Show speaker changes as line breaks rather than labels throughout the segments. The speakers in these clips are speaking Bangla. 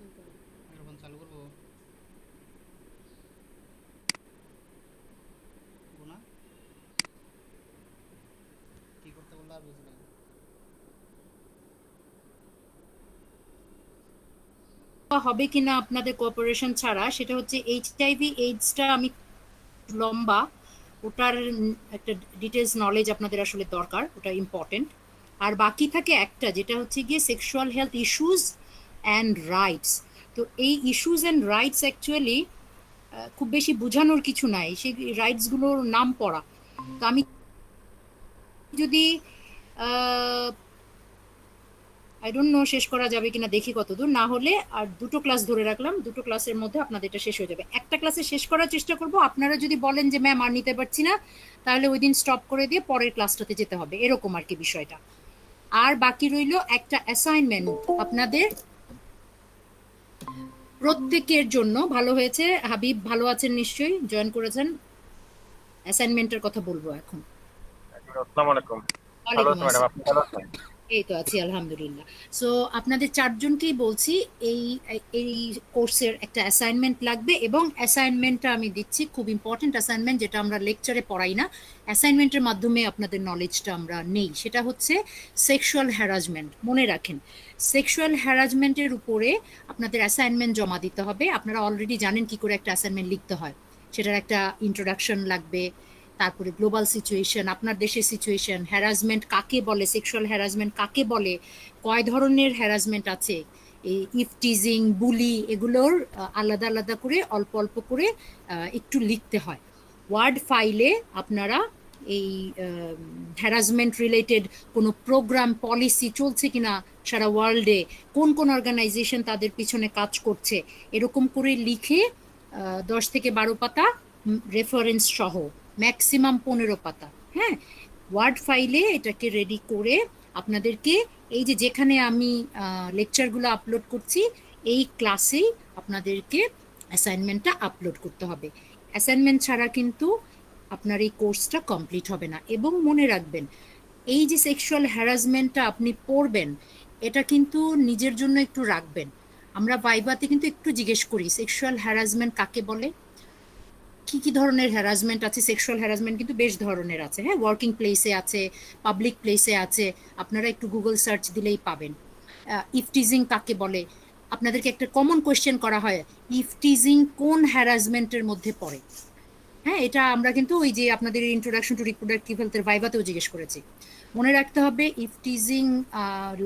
মাইক্রোফোন চালু করবো গুনা কি করতে বললো আর বুঝলাম
হবে কিনা আপনাদের কোঅপারেশন ছাড়া, সেটা হচ্ছে এইচআইভি এইডসটা আমি লম্বা, ওটার একটা ডিটেলস নলেজ আপনাদের আসলে দরকার, ওটা ইম্পর্টেন্ট। আর বাকি থাকে একটা, যেটা হচ্ছে গিয়ে sexual health issues and rights. তো এই ইস্যুস অ্যান্ড রাইটস অ্যাকচুয়ালি খুব বেশি বোঝানোর কিছু নাই, সেই রাইটসগুলোর নাম পড়া। তো আমি যদি আই ডোন্ট নো শেষ করা যাবে কিনা, দেখি কতদূর, না হলে আর দুটো ক্লাস ধরে রাখলাম, দুটো ক্লাসের মধ্যে আপনাদের এটা শেষ হয়ে যাবে। একটা ক্লাসে শেষ করার চেষ্টা করব, আপনারা যদি বলেন যে ম্যাম আর নিতে পারছি না, তাহলে ওই দিন স্টপ করে দিয়ে পরের ক্লাসটাতে যেতে হবে, এরকম আর কি বিষয়টা। আর বাকি রইল একটা অ্যাসাইনমেন্ট আপনাদের প্রত্যেকের জন্য। ভালো হয়েছে, হাবিব ভালো আছেন নিশ্চয়ই, জয়েন করেছেন। অ্যাসাইনমেন্টের কথা বলবো এখন।
আসসালামু আলাইকুম। ভালো
ওয়ালাইকুম
আছি ম্যাডাম,
আসসালাম।
আপনি ভালো আছেন?
এই তো আছি আলহামদুলিল্লাহ। সো আপনাদের চারজনকেই বলছি, এই এই কোর্সের একটা অ্যাসাইনমেন্ট লাগবে, এবং অ্যাসাইনমেন্টটা আমি দিচ্ছি, খুব ইম্পর্টেন্ট অ্যাসাইনমেন্ট, যেটা আমরা লেকচারে পড়াই না, অ্যাসাইনমেন্টের মাধ্যমে আপনাদের নলেজটা আমরা নেই। সেটা হচ্ছে সেক্সুয়াল হ্যারাসমেন্ট। মনে রাখেন, সেক্সুয়াল হ্যারাসমেন্টের উপরে আপনাদের অ্যাসাইনমেন্ট জমা দিতে হবে। আপনারা অলরেডি জানেন কি করে একটা অ্যাসাইনমেন্ট লিখতে হয়। সেটার একটা ইন্ট্রোডাকশন লাগবে, তারপরে গ্লোবাল সিচুয়েশন, আপনার দেশের সিচুয়েশন, হ্যারাসমেন্ট কাকে বলে, সেক্সুয়াল হ্যারাসমেন্ট কাকে বলে, কয় ধরনের হ্যারাসমেন্ট আছে, এই ইফটিজিং, বুলি, এগুলোর আলাদা আলাদা করে অল্প অল্প করে একটু লিখতে হয়। ওয়ার্ড ফাইলে আপনারা এই হ্যারাসমেন্ট রিলেটেড কোনো প্রোগ্রাম পলিসি চলছে কিনা সারা ওয়ার্ল্ডে, কোন কোন অর্গানাইজেশন তাদের পিছনে কাজ করছে, এরকম করে লিখে 10 থেকে 12 পাতা রেফারেন্স সহ, ম্যাক্সিমাম 15 পাতা, হ্যাঁ, ওয়ার্ড ফাইলে এটাকে রেডি করে আপনাদেরকে এই যে যেখানে আমি লেকচারগুলো আপলোড করছি, এই ক্লাসেই আপনাদেরকে অ্যাসাইনমেন্টটা আপলোড করতে হবে। অ্যাসাইনমেন্ট ছাড়া কিন্তু আপনার এই কোর্সটা কমপ্লিট হবে না। এবং মনে রাখবেন, এই যে সেক্সুয়াল হ্যারাসমেন্টটা আপনি পড়বেন, এটা কিন্তু নিজের জন্য একটু রাখবেন। আমরা ভাইভাতে কিন্তু একটু জিজ্ঞেস করি সেক্সুয়াল হ্যারাসমেন্ট কাকে বলে, কি কি ধরনের হ্যারাসমেন্ট আছে। সেক্সুয়াল হ্যারাসমেন্ট কিন্তু বেশ ধরনের আছে, হ্যাঁ, ওয়ার্কিং প্লেসে আছে, পাবলিক প্লেসে আছে, আপনারা একটু গুগল সার্চ দিলেই পাবেন। ইফটিজিং কাকে বলে, আপনাদেরকে একটা কমন কোয়েশ্চেন করা হয়, ইফটিজিং কোন হ্যারাসমেন্টের মধ্যে পড়ে। হ্যাঁ, এটা আমরা কিন্তু ওই যে আপনাদের ইন্ট্রোডাকশন টু রিপ্রোডাক্টিভ হেলথের ভাইভাতেও জিজ্ঞেস করেছি। মনে রাখতে হবে ইফটিজিং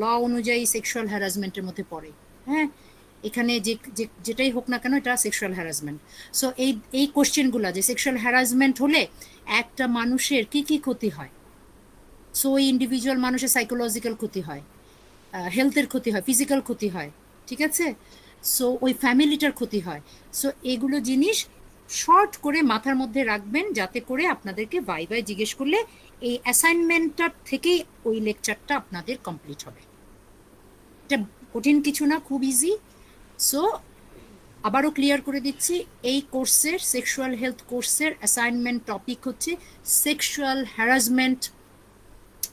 ল অনুযায়ী সেক্সুয়াল হ্যারাসমেন্টের মধ্যে পড়ে। হ্যাঁ, এখানে যেটাই হোক না কেন, এটা সেক্সুয়াল হ্যারাসমেন্ট। সো এই কোশ্চেনগুলো, যে সেক্সুয়াল হ্যারাসমেন্ট হলে একটা মানুষের কি কি ক্ষতি হয়, সো ওই ইন্ডিভিজুয়াল মানুষের সাইকোলজিক্যাল ক্ষতি হয়, হেলথের ক্ষতি হয়, ফিজিক্যাল ক্ষতি হয়, ঠিক আছে, সো ওই ফ্যামিলিটার ক্ষতি হয়। সো এগুলো জিনিস শর্ট করে মাথার মধ্যে রাখবেন, যাতে করে আপনাদেরকে ভাই জিজ্ঞেস করলে এই অ্যাসাইনমেন্টটার থেকেই ওই লেকচারটা আপনাদের কমপ্লিট হবে। এটা কঠিন কিছু না, খুব ইজি। সো আবারও ক্লিয়ার করে দিচ্ছি, এই কোর্সের সেক্সুয়াল হেলথ কোর্সের অ্যাসাইনমেন্ট টপিক হচ্ছে sexual harassment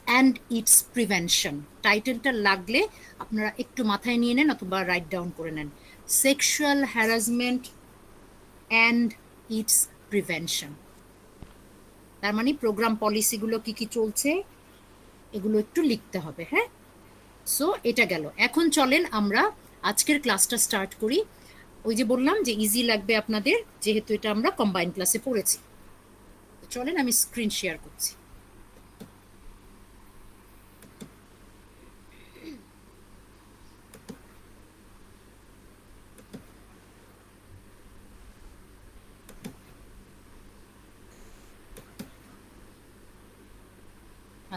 and it's prevention. টাইটেলটা লাগলে আপনারা একটু মাথায় নিয়ে নেন অথবা রাইট ডাউন করে নেন, sexual harassment and it's prevention. তার মানে প্রোগ্রাম পলিসিগুলো কি কি চলছে এগুলো একটু লিখতে হবে, হ্যাঁ। সো এটা গেল। এখন চলেন আমরা আজকের ক্লাসটা স্টার্ট করি। ওই যে বললাম যে ইজি লাগবে আপনাদের, যেহেতু এটা আমরা কম্বাইন ক্লাসে পড়েছি। চলেন আমি স্ক্রিন শেয়ার করছি।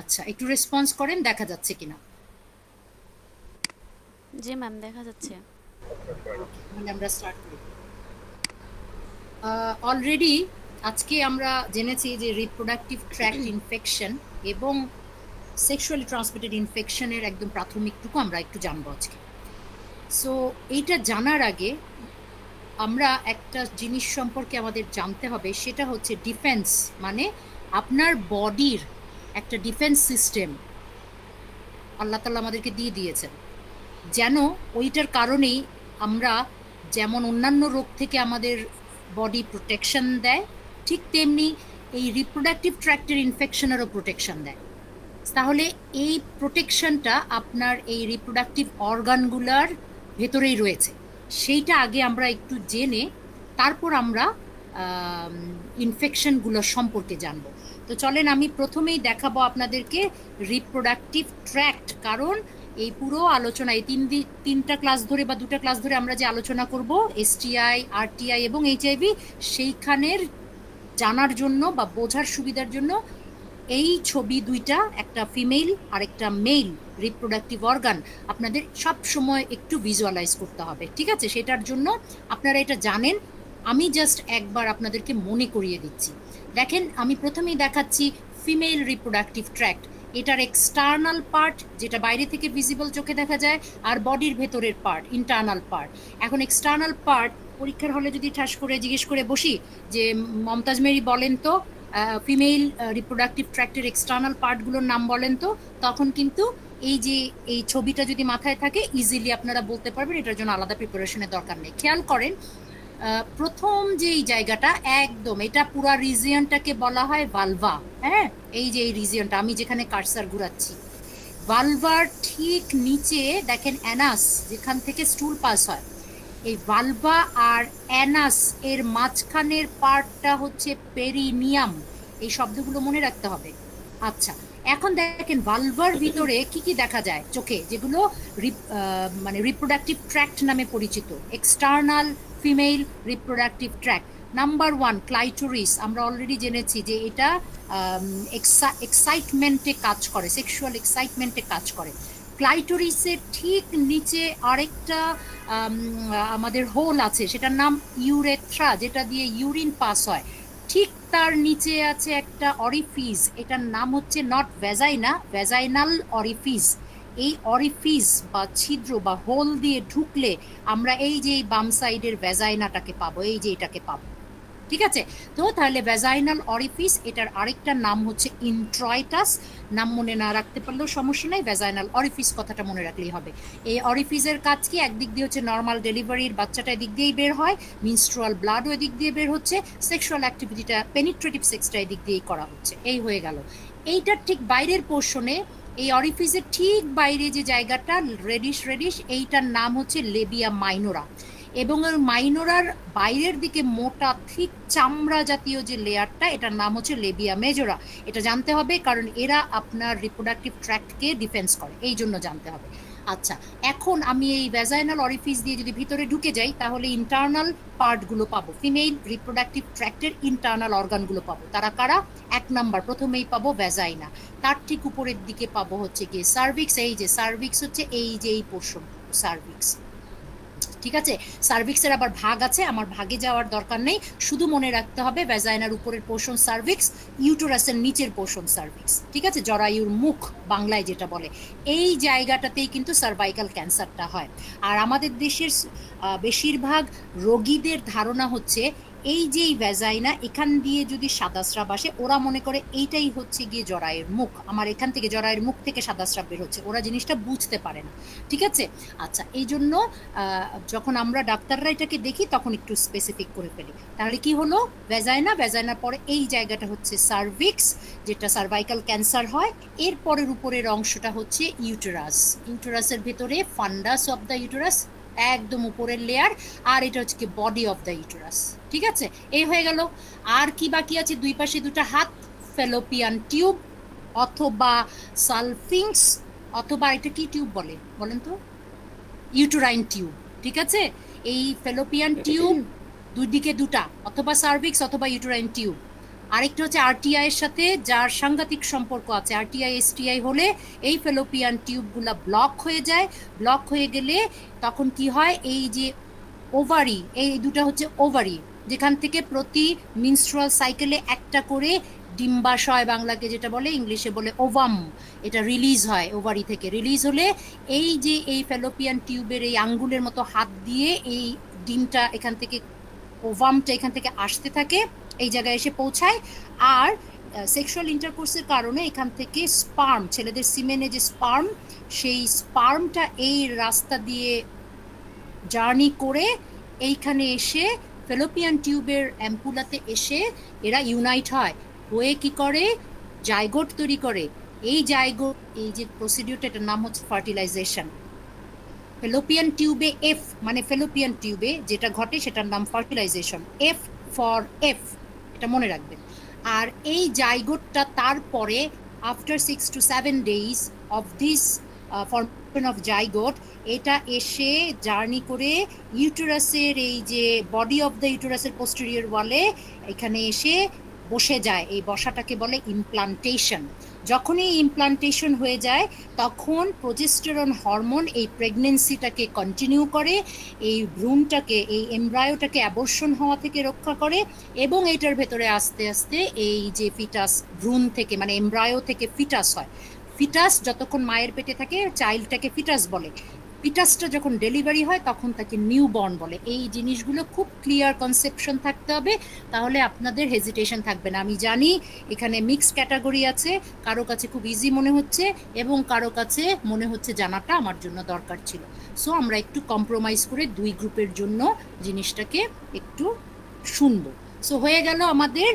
আচ্ছা, একটু রেসপন্স করেন, দেখা যাচ্ছে কিনা।
জি ম্যাম, দেখা যাচ্ছে।
ওকে, তাহলে আমরা স্টার্ট করি। অলরেডি আজকে আমরা জেনেছি যে রিপ্রোডাক্টিভ ট্র্যাক্ট ইনফেকশন এবং সেক্সুয়ালি ট্রান্সমিটেড ইনফেকশনের একদম প্রাথমিকটুকু আমরা একটু জানবো আজকে। সো এইটা জানার আগে আমরা একটা জিনিস সম্পর্কে আমাদের জানতে হবে, সেটা হচ্ছে ডিফেন্স, মানে আপনার বডির একটা ডিফেন্স সিস্টেম আল্লাহ তাআলা আমাদেরকে দিয়ে দিয়েছেন, যেন ওইটার কারণেই আমরা যেমন অন্যান্য রোগ থেকে আমাদের বডি প্রোটেকশন দেয়, ঠিক তেমনি এই রিপ্রোডাক্টিভ ট্র্যাক্টের ইনফেকশনেরও প্রোটেকশন দেয়। তাহলে এই প্রোটেকশনটা আপনার এই রিপ্রোডাক্টিভ অর্গানগুলার ভেতরেই রয়েছে, সেইটা আগে আমরা একটু জেনে তারপর আমরা ইনফেকশনগুলো সম্পর্কে জানবো। তো চলেন আমি প্রথমেই দেখাবো আপনাদেরকে রিপ্রোডাক্টিভ ট্র্যাক্ট, কারণ এই পুরো আলোচনা এই তিনটা ক্লাস ধরে বা দুটা ক্লাস ধরে আমরা যে আলোচনা করব এসটিআই, আরটিআই এবং এইচআইভি, সেইখানের জানার জন্য বা বোঝার সুবিধার জন্য এই ছবি দুইটা, একটা ফিমেল আর একটা মেল রিপ্রোডাক্টিভ অর্গান, আপনাদের সব সময় একটু ভিজুয়ালাইজ করতে হবে, ঠিক আছে? সেটার জন্য আপনারা এটা জানেন, আমি জাস্ট একবার আপনাদেরকে মনে করিয়ে দিচ্ছি। দেখেন আমি প্রথমেই দেখাচ্ছি ফিমেল রিপ্রোডাক্টিভ ট্র্যাক্ট। এটার এক্সটার্নাল পার্ট যেটা বাইরে থেকে ভিজিবল চোখে দেখা যায়, আর বডির ভেতরের পার্ট ইন্টারনাল পার্ট। এখন এক্সটার্নাল পার্ট পরীক্ষার হলে যদি ঠাস করে জিজ্ঞেস করে বসি যে মমতাজ মেরি বলেন তো ফিমেল রিপ্রোডাক্টিভ ট্র্যাক্টের এক্সটার্নাল পার্টগুলোর নাম বলেন তো, তখন কিন্তু এই যে এই ছবিটা যদি মাথায় থাকে ইজিলি আপনারা বলতে পারবেন, এটার জন্য আলাদা প্রিপারেশনের দরকার নেই। খেয়াল করেন প্রথম যে এই জায়গাটা একদম এটা পুরা রিজিয়নটাকে বলা হয় ভালভা। হ্যাঁ, এই যে এই রিজিয়নটা আমি যেখানে কার্সার ঘুরাচ্ছি, ভালভার ঠিক নিচে দেখেন অ্যানাস, যেখান থেকে স্টুল পাস হয়। এই ভালভা আর অ্যানাস এর মাঝখানের পার্টটা হচ্ছে পেরিনিয়াম। এই শব্দগুলো মনে রাখতে হবে। আচ্ছা, এখন দেখেন ভালভার ভিতরে কি কি দেখা যায় চোখে, যেগুলো মানে রিপ্রোডাক্টিভ ট্র্যাক্ট নামে পরিচিত, external female reproductive tract. Number 1 clitoris, আমরা অলরেডি জেনেছি যে এটা এক্সাইটমেন্টে কাজ করে, সেক্সুয়াল এক্সাইটমেন্টে কাজ করে। ক্লাইটোরিসের ঠিক নিচে আরেকটা আমাদের হোল আছে, সেটার নাম ইউরেথ্রা, যেটা দিয়ে ইউরিন পাস হয়। ঠিক তার নিচে আছে একটা অরিফিস, এটার নাম হচ্ছে নট ভ্যাজাইনা, ভ্যাজাইনাল অরিফিস। এই অরিফিস বা ছিদ্র বা হোল দিয়ে ঢুকলে আমরা এই যে বাম সাইডের ভ্যাজাইনাটাকে পাবো, এই যে এটাকে পাবো, ঠিক আছে? তো তাহলে ভ্যাজাইনাল অরিফিস, এটার আরেকটা নাম হচ্ছে ইন্ট্রয়টাস। নাম মনে না রাখতে পারলেও সমস্যা নাই, ভ্যাজাইনাল অরিফিস কথাটা মনে রাখলেই হবে। এই অরিফিসের কাজ কি? একদিক দিয়ে হচ্ছে নর্মাল ডেলিভারির বাচ্চাটা এদিক দিয়েই বের হয়, মিনস্ট্রুয়াল ব্লাডও এদিক দিয়ে বের হচ্ছে, সেক্সুয়াল অ্যাক্টিভিটিটা পেনিট্রেটিভ সেক্সটা এদিক দিয়েই করা হচ্ছে। এই হয়ে গেল। এইটার ঠিক বাইরের পোর্শনে, এই অরিফিসের ঠিক বাইরে যে জায়গাটা রেডিশ, এইটার নাম হচ্ছে লেবিয়া মাইনোরা। এবং ওই মাইনোরার বাইরের দিকে মোটা ঠিক চামড়া জাতীয় যে লেয়ারটা, এটার নাম হচ্ছে লেবিয়া মেজোরা। এটা জানতে হবে, কারণ এরা আপনার রিপ্রোডাক্টিভ ট্র্যাক্টকে ডিফেন্স করে, এই জন্য জানতে হবে। আচ্ছা, এখন আমি এই ভ্যাজাইনাল অরিফিস দিয়ে যদি ভিতরে ঢুকে যাই, তাহলে ইন্টারনাল পার্টগুলো পাবো, ফিমেল রিপ্রোডাক্টিভ ট্র্যাক্টের ইন্টারনাল অর্গানগুলো পাবো। তারা কারা? 1 নাম্বার প্রথমেই পাবো ভ্যাজাইনা, তার ঠিক উপরের দিকে পাবো হচ্ছে গিয়ে সার্ভিক্স। এই যে সার্ভিক্স হচ্ছে এই যে এই পোর্শন সার্ভিক্স, ঠিক আছে? সার্ভিক্সের আবার ভাগ আছে, আমার ভাগে যাওয়ার দরকার নেই, শুধু মনে রাখতে হবে ভ্যাজাইনার উপরের পোর্শন সার্ভিক্স, ইউটেরাসের নিচের পোর্শন সার্ভিক্স, ঠিক আছে? জরায়ুর মুখ বাংলায় যেটা বলে, এই জায়গাটাতেই কিন্তু সার্ভাইকাল ক্যান্সারটা হয়। আর আমাদের দেশের বেশিরভাগ রোগীদের ধারণা হচ্ছে এই যে ভ্যাজাইনা, এখান দিয়ে যদি সাদা স্রাব আসে, ওরা মনে করে এইটাই হচ্ছে গিয়ে জরায়ুর মুখ, আমার এখান থেকে জরায়ুর মুখ থেকে সাদা স্রাব বের হচ্ছে, ওরা জিনিসটা বুঝতে পারে না, ঠিক আছে? আচ্ছা, এই জন্য যখন আমরা ডাক্তাররা এটাকে দেখি তখন একটু স্পেসিফিক করে ফেলি। তাহলে কি হলো? ভ্যাজাইনার পরে এই জায়গাটা হচ্ছে সার্ভিক্স, যেটা সার্ভাইকাল ক্যান্সার হয়। এর পরের উপরের অংশটা হচ্ছে ইউটেরাসের ভেতরে ফান্ডাস অফ দ্য ইউটেরাস, একদম উপরের লেয়ার, আর এটা হচ্ছে কি বডি অফ দ্য ইউটেরাস, ঠিক আছে? এই হয়ে গেল। আর কি বাকি আছে? দুই পাশে দুটো হাত, ফেলোপিয়ান টিউব অথবা সালফিংস, অথবা এটা কি টিউব বলেন তো? ইউটেরাইন টিউব, ঠিক আছে? এই ফেলোপিয়ান টিউব দুই দিকে দুটা, অথবা সার্ভিক্স অথবা ইউটেরাইন টিউব। আরেকটা হচ্ছে আরটিআই এর সাথে যার সাংঘাতিক সম্পর্ক আছে, আরটিআই এসটিআই হলে এই ফেলোপিয়ান টিউবগুলা ব্লক হয়ে যায়। ব্লক হয়ে গেলে তখন কি হয়? এই যে ওভারি, এই দুটা হচ্ছে ওভারি, যেখান থেকে প্রতি মিনস্ট্রুয়াল সাইকেলে একটা করে ডিম্বাশয়, বাংলাকে যেটা বলে, ইংলিশে বলে ওভাম, এটা রিলিজ হয়। ওভারি থেকে রিলিজ হলে এই যে এই ফেলোপিয়ান টিউবের এই আঙ্গুলের মতো হাত দিয়ে এই ডিমটা এখান থেকে, ওভামটা এখান থেকে আসতে থাকে, এই জায়গায় এসে পৌঁছায়। আর সেক্সুয়াল ইন্টারকোর্সের কারণে এখান থেকে স্পার্ম, ছেলেদের সিমেনে যে স্পার্ম, সেই স্পার্মটা এই রাস্তা দিয়ে জার্নি করে এইখানে এসে ফেলোপিয়ান টিউবের অ্যাম্পুলাতে এসে এরা ইউনাইট হয়, হয়ে কি করে জাইগোট তৈরি করে। এই জাইগোট, এই যে প্রসিডিউরটা, এটার নাম হচ্ছে ফার্টিলাইজেশন। ফেলোপিয়ান টিউবে এফ মানে ফেলোপিয়ান টিউবে যেটা ঘটে সেটার নাম ফার্টিলাইজেশন, এফ ফর এফ, এটা মনে রাখবেন। আর এই জাইগোটটা তারপরে after 6 to 7 days of this formation of zygote, এটা এসে জার্নি করে ইউটেরাসের এই যে বডি অফ দ্য ইউটেরাসের পোস্টেরিয়র ওয়ালে এখানে এসে বসে যায়। এই বসাটাকে বলে ইমপ্লান্টেশন। যখনই ইমপ্লান্টেশন হয়ে যায় তখন প্রোজেস্টেরন হরমোন এই প্রেগনেন্সিটাকে কন্টিনিউ করে, এই ভ্রূণটাকে, এই এমব্রায়োটাকে অ্যাবর্শন হওয়া থেকে রক্ষা করে, এবং এটার ভেতরে আস্তে আস্তে এই যে ফিটাস ভ্রূণ থেকে মানে এমব্রায়ো থেকে ফিটাস হয়। ফিটাস যতক্ষণ মায়ের পেটে থাকে চাইল্ডটাকে ফিটাস বলে, ফিটাসটা যখন ডেলিভারি হয় তখন তাকে নিউবর্ন বলে। এই জিনিসগুলো খুব ক্লিয়ার কনসেপশন থাকতে হবে, তাহলে আপনাদের হেজিটেশন থাকবে না। আমি জানি এখানে মিক্স ক্যাটাগরি আছে, কারো কাছে খুব ইজি মনে হচ্ছে এবং কারো কাছে মনে হচ্ছে জানাটা আমার জন্য দরকার ছিল। সো আমরা একটু কম্প্রোমাইজ করে দুই গ্রুপের জন্য জিনিসটাকে একটু শুনবো। সো হয়ে গেল আমাদের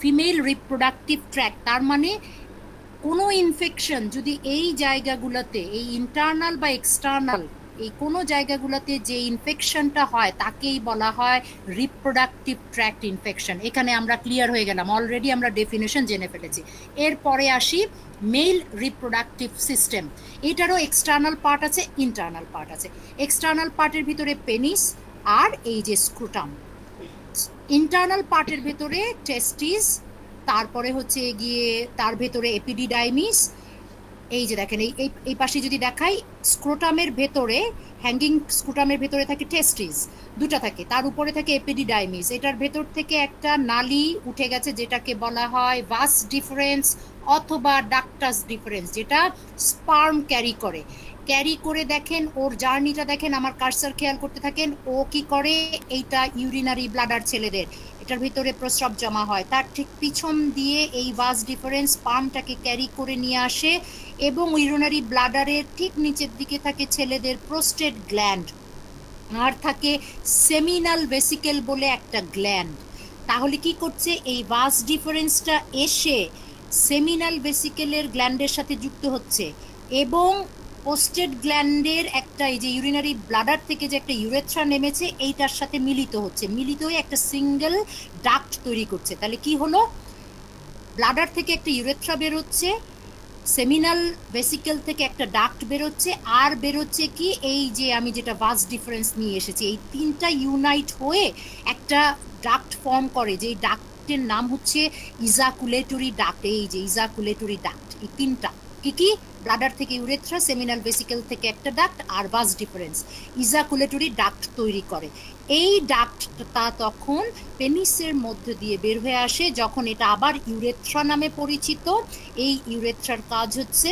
ফিমেল রিপ্রোডাক্টিভ ট্র্যাক্ট। তার মানে কোনো ইনফেকশন যদি এই জায়গাগুলোতে, এই ইন্টারনাল বা এক্সটার্নাল এই কোনো জায়গাগুলোতে যে ইনফেকশনটা হয় তাকেই বলা হয় রিপ্রোডাক্টিভ ট্র্যাক্ট ইনফেকশন। এখানে আমরা ক্লিয়ার হয়ে গেলাম, অলরেডি আমরা ডেফিনেশন জেনে ফেলেছি। এরপরে আসি মেল রিপ্রোডাক্টিভ সিস্টেম। এটারও এক্সটার্নাল পার্ট আছে, ইন্টারনাল পার্ট আছে। এক্সটার্নাল পার্টের ভিতরে পেনিস আর এই যে স্ক্রুটাম, ইন্টারনাল পার্টের ভেতরে টেস্টিস, তারপরে হচ্ছে গিয়ে তার ভেতরে এপিডিডাইমিস। এই যে দেখেন এই পাশে যদি দেখাই, স্ক্রোটামের ভেতরে, হ্যাঙ্গিং স্ক্রোটামের ভেতরে থাকে টেস্টিস, দুটা থাকে, তার উপরে থাকে এপিডিডাইমিস। এটার ভেতর থেকে একটা নালী উঠে গেছে যেটাকে বলা হয় ভাস ডিফারেন্স অথবা ডাক্টাস ডিফারেন্স, যেটা স্পার্ম ক্যারি করে দেখেন ওর জার্নিটা দেখেন, আমার কার্সার খেয়াল করতে থাকেন। ও কি করে, এইটা ইউরিনারি ব্লাডার ছেলেদের, এটার ভিতরে প্রস্রাব জমা হয়, তার ঠিক পিছন দিয়ে এই ভাস ডিফারেন্স স্পার্মটাকে ক্যারি করে নিয়ে আসে, এবং ইউরিনারি ব্লাডারের ঠিক নিচের দিকে থাকে ছেলেদের প্রোস্টেট গ্ল্যান্ড, আর থাকে সেমিনাল ভেসিকেল বলে একটা গ্ল্যান্ড। তাহলে কি করছে, এই ভাস ডিফারেন্সটা এসে সেমিনাল ভেসিকেলের গ্ল্যান্ডের সাথে যুক্ত হচ্ছে, এবং পোস্টেড গ্ল্যান্ডের একটা, এই যে ইউরিনারি ব্লাডার থেকে যে একটা ইউরেথ্রা নেমেছে এইটার সাথে মিলিত হয়ে একটা সিঙ্গেল ডাক্ট তৈরি করছে। তাহলে কি হলো, ব্লাডার থেকে একটা ইউরেথ্রা বেরোচ্ছে, সেমিনাল ভেসিকেল থেকে একটা ডাক্ট বেরোচ্ছে, আর বেরোচ্ছে কি এই যে আমি যেটা ভাস ডিফারেন্স নিয়ে এসেছি, এই তিনটা ইউনাইট হয়ে একটা ডাক্ট ফর্ম করে, যে ডাক্টের নাম হচ্ছে ইজাকুলেটরি ডাক্ট। এই যে ইজাকুলেটরি ডাক্ট, এই তিনটা কি ব্লাডার থেকে ইউরেথ্রা, সেমিনাল ভেসিকেল থেকে একটা ডাক্ট, আর ভাস ডিফারেন্স ইজাকুলেটরি ডাক্ট তৈরি করে। এই ডাক্টটা তখন পেনিসের মধ্যে দিয়ে বের হয়ে আসে, যখন এটা আবার ইউরেথ্রা নামে পরিচিত। এই ইউরেথ্রার কাজ হচ্ছে,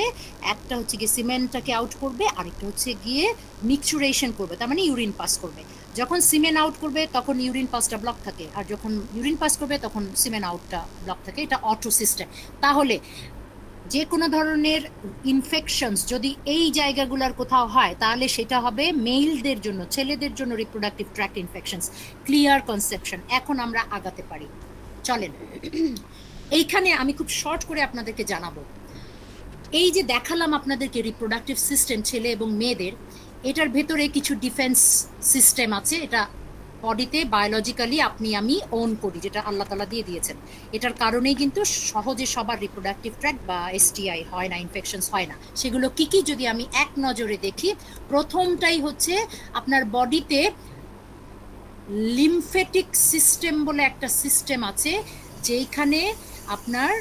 একটা হচ্ছে গিয়ে সিমেন্টটাকে আউট করবে, আরেকটা হচ্ছে গিয়ে মিক্সচুরেশন করবে, তার মানে ইউরিন পাস করবে। যখন সিমেন আউট করবে তখন ইউরিন পাসটা ব্লক থাকে, আর যখন ইউরিন পাস করবে তখন সিমেন আউটটা ব্লক থাকে। এটা অটো সিস্টেম। তাহলে যে কোনো ধরনের ইনফেকশনস যদি এই জায়গাগুলোর কোথাও হয় তাহলে সেটা হবে মেলদের জন্য, ছেলেদের জন্য reproductive tract infections. Clear conception. এখন আমরা আগাতে পারি, চলেন। এইখানে আমি খুব শর্ট করে আপনাদেরকে জানাবো, এই যে দেখালাম আপনাদেরকে রিপ্রোডাক্টিভ সিস্টেম ছেলে এবং মেয়েদের, এটার ভেতরে কিছু ডিফেন্স সিস্টেম আছে, এটা বডিতে বায়োলজিক্যালি আপনি আমি ওন করি, যেটা আল্লাহ তাআলা দিয়ে দিয়েছেন। এটার কারণেই কিন্তু সহজে সবার রিপ্রোডাক্টিভ ট্র্যাক্ট বা এসটিআই হয় না, ইনফেকশনস হয় না। সেগুলো কি কি যদি আমি এক নজরে দেখি, প্রথমটাই হচ্ছে আপনার বডিতে লিমফেটিক সিস্টেম বলে একটা সিস্টেম আছে, যেখানে আপনার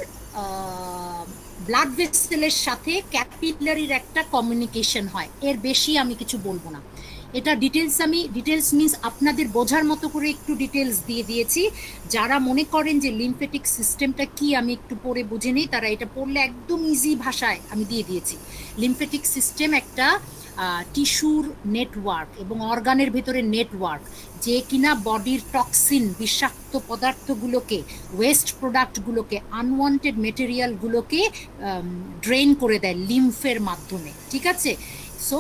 ব্লাড ভেসেলের সাথে ক্যাপিলারির একটা কমিউনিকেশন হয়। এর বেশি আমি কিছু বলবো না। এটা ডিটেলস মিনস আপনাদের বোঝার মতো করে একটু ডিটেলস দিয়ে দিয়েছি। যারা মনে করেন যে লিমফেটিক সিস্টেমটা কি আমি একটু পড়ে বুঝে নিই, তারা এটা পড়লে একদম ইজি ভাষায় আমি দিয়ে দিয়েছি। লিমফেটিক সিস্টেম একটা টিস্যুর নেটওয়ার্ক এবং অর্গানের ভেতরে নেটওয়ার্ক, যে কিনা বডির টক্সিন, বিষাক্ত পদার্থগুলোকে, ওয়েস্ট প্রোডাক্টগুলোকে, আনওয়ান্টেড মেটেরিয়ালগুলোকে ড্রেন করে দেয় লিমফের মাধ্যমে। ঠিক আছে? সো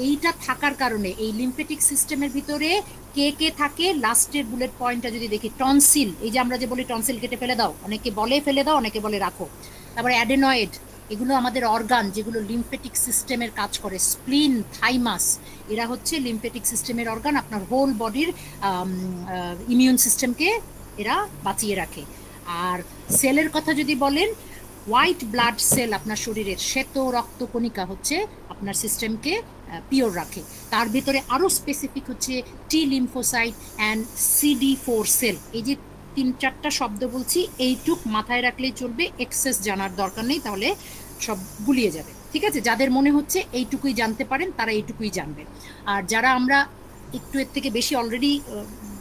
এইটা থাকার কারণে এই লিম্ফেটিক সিস্টেমের ভিতরে কে কে থাকে, লাস্টের বুলেট পয়েন্টটা যদি দেখি, টনসিল, এই যে আমরা যে বলি টনসিল কেটে ফেলে দাও, অনেকে বলে ফেলে দাও, অনেকে বলে রাখো। তারপরে অ্যাডেনয়েড, এগুলো আমাদের অর্গান যেগুলো লিম্ফেটিক সিস্টেমের কাজ করে, স্প্লিন, থাইমাস, এরা হচ্ছে লিম্ফেটিক সিস্টেমের অর্গান, আপনার হোল বডির ইমিউন সিস্টেমকে এরা বাঁচিয়ে রাখে। আর সেলের কথা যদি বলেন, হোয়াইট ব্লাড সেল আপনার শরীরের শ্বেত রক্তকণিকা হচ্ছে আপনার সিস্টেমকে পিওর রাখে। তার ভিতরে আরও স্পেসিফিক হচ্ছে টি লিম্ফোসাইট অ্যান্ড CD4 সেল। এই যে 3-4টা শব্দ বলছি, এইটুক মাথায় রাখলেই চলবে, এক্সেস জানার দরকার নেই, তাহলে সব গুলিয়ে যাবে। ঠিক আছে, যাদের মনে হচ্ছে এইটুকুই জানতে পারেন তারা এইটুকুই জানবে, আর যারা আমরা একটু এর থেকে বেশি অলরেডি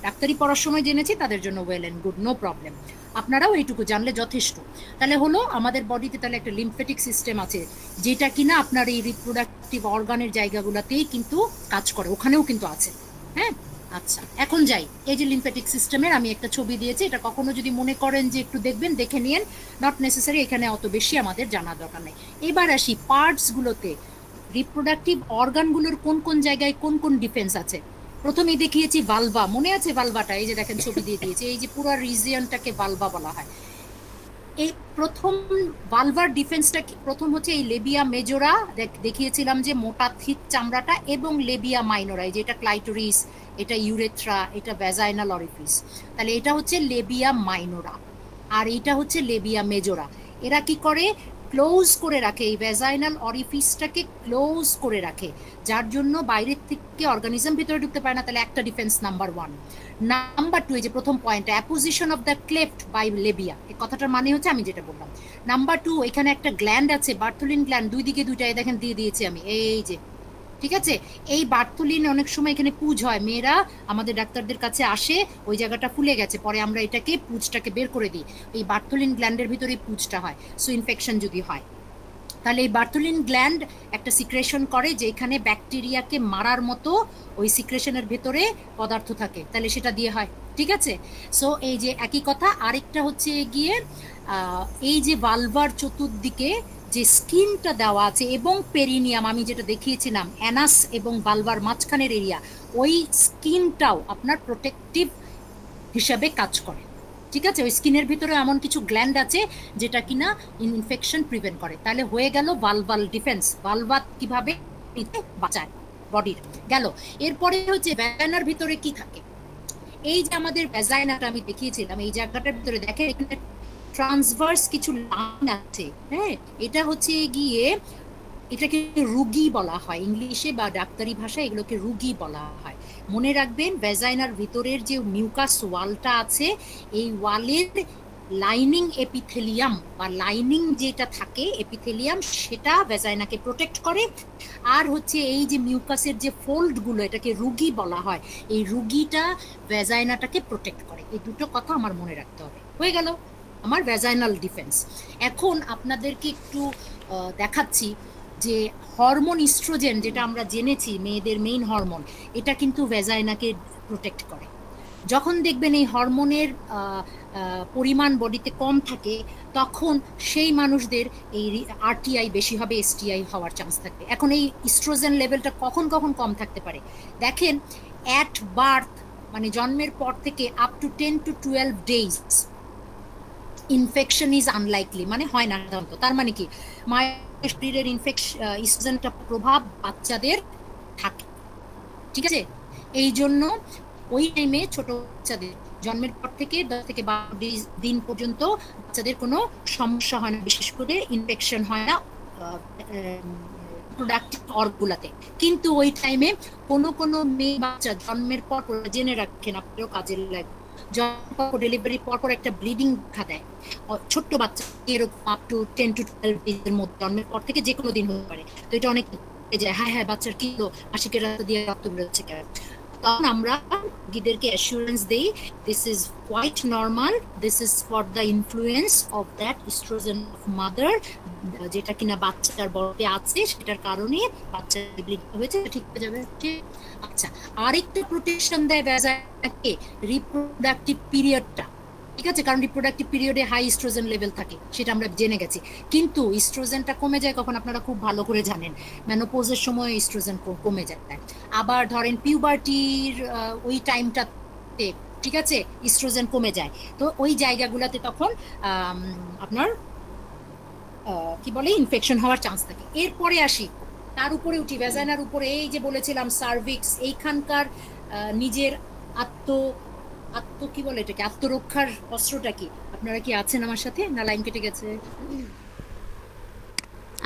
ডাক্তারি পড়ার সময় জেনেছি তাদের জন্য well and good, no problem, আপনারাও এইটুকু জানলে যথেষ্ট। তাহলে হলো আমাদের বডিতে তাহলে একটা লিম্ফেটিক সিস্টেম আছে, যেটা কিনা আপনার এই রিপ্রোডাক্টিভ অর্গানের জায়গাগুলোতেই কিন্তু কাজ করে, ওখানেও কিন্তু আছে। হ্যাঁ, আচ্ছা, এখন যাই। এই যে লিম্ফেটিক সিস্টেমের আমি একটা ছবি দিয়েছি, এটা কখনো যদি মনে করেন যে একটু দেখবেন, দেখে নিন, নট নেসেসারি, এখানে অত বেশি আমাদের জানার দরকার নেই। এবার আসি পার্টসগুলোতে, রিপ্রোডাক্টিভ অর্গানগুলোর কোন কোন জায়গায় কোন কোন ডিফেন্স আছে। প্রথমেই দেখিয়েছি ভালভা, মনে আছে ভালভাটা, এই যে দেখেন ছবি দিয়ে দিয়েছে, এই যে পুরো রিজিয়নটাকে ভালভা বলা হয়। এই প্রথম ভালভার ডিফেন্সটা প্রথম হচ্ছে এই লেবিয়া মেজোরা, দেখিয়েছিলাম যে মোটা থিক চামড়াটা, এবং লেবিয়া মাইনোরা, এই যে এটা ক্লাইটোরিস, এটা ইউরেথ্রা, এটা ভ্যাজাইনাল অরিফিস, তাহলে এটা হচ্ছে লেবিয়া মাইনোরা, আর এটা হচ্ছে লেবিয়া মেজোরা। এরা কি করে, ক্লোজ করে রাখে, এই ভ্যাজাইনাল অরিফিসটাকে ক্লোজ করে রাখে, যার জন্য বাইরের থেকে অর্গানিজম ভিতরে ঢুকতে পারে না। তাহলে একটা ডিফেন্স নাম্বার 1। নাম্বার 2, এই যে প্রথম point, apposition of the cleft by labia, এই কথাটার মানে হচ্ছে আমি যেটা বললাম। নাম্বার 2, এখানে একটা গ্ল্যান্ড আছে, বার্থোলিন গ্ল্যান্ড, দুই দিকে দুইটা, দেখেন দিয়ে দিয়েছি আমি, এই যে, ঠিক আছে। এই বার্থোলিন অনেক সময় এখানে পুজ হয়, মেয়েরা আমাদের ডাক্তারদের কাছে আসে, ওই জায়গাটা ফুলে গেছে, পরে আমরা এটাকে পুজটাকে বের করে দিই, এই বার্থোলিন গ্ল্যান্ডের ভিতরে পুজটা হয়। সো ইনফেকশন যদি হয়, তাহলে এই বার্থোলিন গ্ল্যান্ড একটা সিক্রেশন করে, যে এখানে ব্যাকটেরিয়াকে মারার মতো ওই সিক্রেশনের ভেতরে পদার্থ থাকে, তাহলে সেটা দিয়ে হয়। ঠিক আছে, সো এই যে একই কথা। আরেকটা হচ্ছে গিয়ে এই যে ভালভার চতুর্দিকে যে স্কিনটা দেওয়া আছে, এবং পেরিনিয়াম, আমি যেটা দেখিয়েছিলাম অ্যানাস এবং ভালভার মাঝখানের এরিয়া, ওই স্কিনটাও আপনার প্রোটেক্টিভ হিসাবে কাজ করে। ঠিক আছে, ওই স্কিনের ভিতরে এমন কিছু গ্ল্যান্ড আছে যেটা কিনা ইনফেকশন প্রিভেন্ট করে। তাহলে হয়ে গেল ভালভাল ডিফেন্স, ভালভা কিভাবে বাঁচায় বডির গেল। এরপরে হচ্ছে ভ্যাজাইনার ভিতরে কি থাকে, এই যে আমাদের ভ্যাজাইনাটা আমি দেখিয়েছিলাম, এই জায়গাটার ভিতরে দেখেন এখানে ট্রান্সভার্স কিছু লাইন আছে। হ্যাঁ, এটা হচ্ছে গিয়ে, এটাকে রুগী বলা হয় ইংলিশে বা ডাক্তারি ভাষায়, এগুলোকে রুগী বলা হয়। মনে রাখবেন, ভ্যাজাইনার ভিতরের যে মিউকাস ওয়ালটা আছে, এই ওয়ালের লাইনিং এপিথেলিয়াম বা লাইনিং যেটা থাকে এপিথেলিয়াম, সেটা ভ্যাজাইনাকে প্রোটেক্ট করে। আর হচ্ছে এই যে মিউকাসের যে ফোল্ডগুলো, এটাকে রুগী বলা হয়, এই রুগীটা ভ্যাজাইনাটাকে প্রোটেক্ট করে। এই দুটো কথা আমার মনে রাখতে হবে। হয়ে গেল আমার ভ্যাজাইনাল ডিফেন্স। এখন আপনাদেরকে একটু দেখাচ্ছি যে হরমোন ইস্ট্রোজেন, যেটা আমরা জেনেছি মেয়েদের মেইন হরমোন, এটা কিন্তু ভ্যাজাইনাকে প্রোটেক্ট করে। যখন দেখবেন এই হরমোনের পরিমাণ বডিতে কম থাকে, তখন সেই মানুষদের এই RTI বেশি হবে, STI হওয়ার চান্স থাকবে। এখন এই ইস্ট্রোজেন লেভেলটা কখন কখন কম থাকতে পারে, দেখেন, অ্যাট বার্থ, মানে জন্মের পর থেকে up to 10 to 12 days infection is unlikely, মানে হয় না সাধারণত। তার মানে কি, মায়ের শরীরের ইস্ট্রোজেনটা প্রভাব বাচ্চাদের থাকে। ঠিক আছে, এই জন্য ওই টাইমে ছোট বাচ্চাদের জন্মের পর থেকে 10 থেকে 12 দিন পর্যন্ত বাচ্চাদের কোনো সমস্যা হয় না, বিশেষ করে ইনফেকশন হয় না প্রোডাক্টিভ অর্গগুলাতে। কিন্তু ওই টাইমে কোনো মেয়ে বাচ্চা জন্মের পর, জেনে রাখেন আপনারও কাজে লাগে, ডেলিভারির পর একটা ব্লিডিং দেখা দেয় ছোট্ট বাচ্চা, এরকম আপ টু 10 to 12 ডেজের মধ্যে, জন্মের পর থেকে যে কোনো দিন হতে পারে। তো এটা অনেক যায়, হ্যাঁ বাচ্চার কি হলো, মাসিকের রাস্তা দিয়ে রক্ত বেরোচ্ছে কেন, তখন আমরা গিদেরকে অ্যাসুরেন্স দেই, this is quite normal, this is for the influence of that estrogen of mother, যেটা কিনা বাচ্চার বডিতে আছে, সেটার কারণে বাচ্চার ব্লিডিং হয়েছে, ঠিক হয়ে যাবে। আচ্ছা, আরেকটা প্রোটেকশন দেয় ভ্যাজাইনাকে রিপ্রোডাক্টিভ পিরিয়ডটা। ঠিক আছে, কারণ রিপ্রোডাক্টিভ পিরিয়ডে হাই ইস্ট্রোজেন লেভেল থাকে, সেটা আমরা জেনে গেছি। কিন্তু ইস্ট্রোজেনটা কমে যায় কখন আপনারা খুব ভালো করে জানেন, মেনোপোজের সময় ইস্ট্রোজেন কমে যায়। আবার ধরেন পিউবার্টির ওই টাইমটাতে, ঠিক আছে, ইস্ট্রোজেন কমে যায়। তো ওই জায়গাগুলোতে তখন আপনার কি বলে ইনফেকশন হওয়ার চান্স থাকে। এরপরে আসি, তার উপরে উঠি, ভ্যাজাইনার উপরে এই যে বলেছিলাম সার্ভিক্স, এইখানকার নিজের আত্ম আত্ম কি বলে এটাকে, আত্মরক্ষার অস্ত্রটা কি? আপনারা কি আছেন আমার সাথে, না লাইন কেটে গেছে?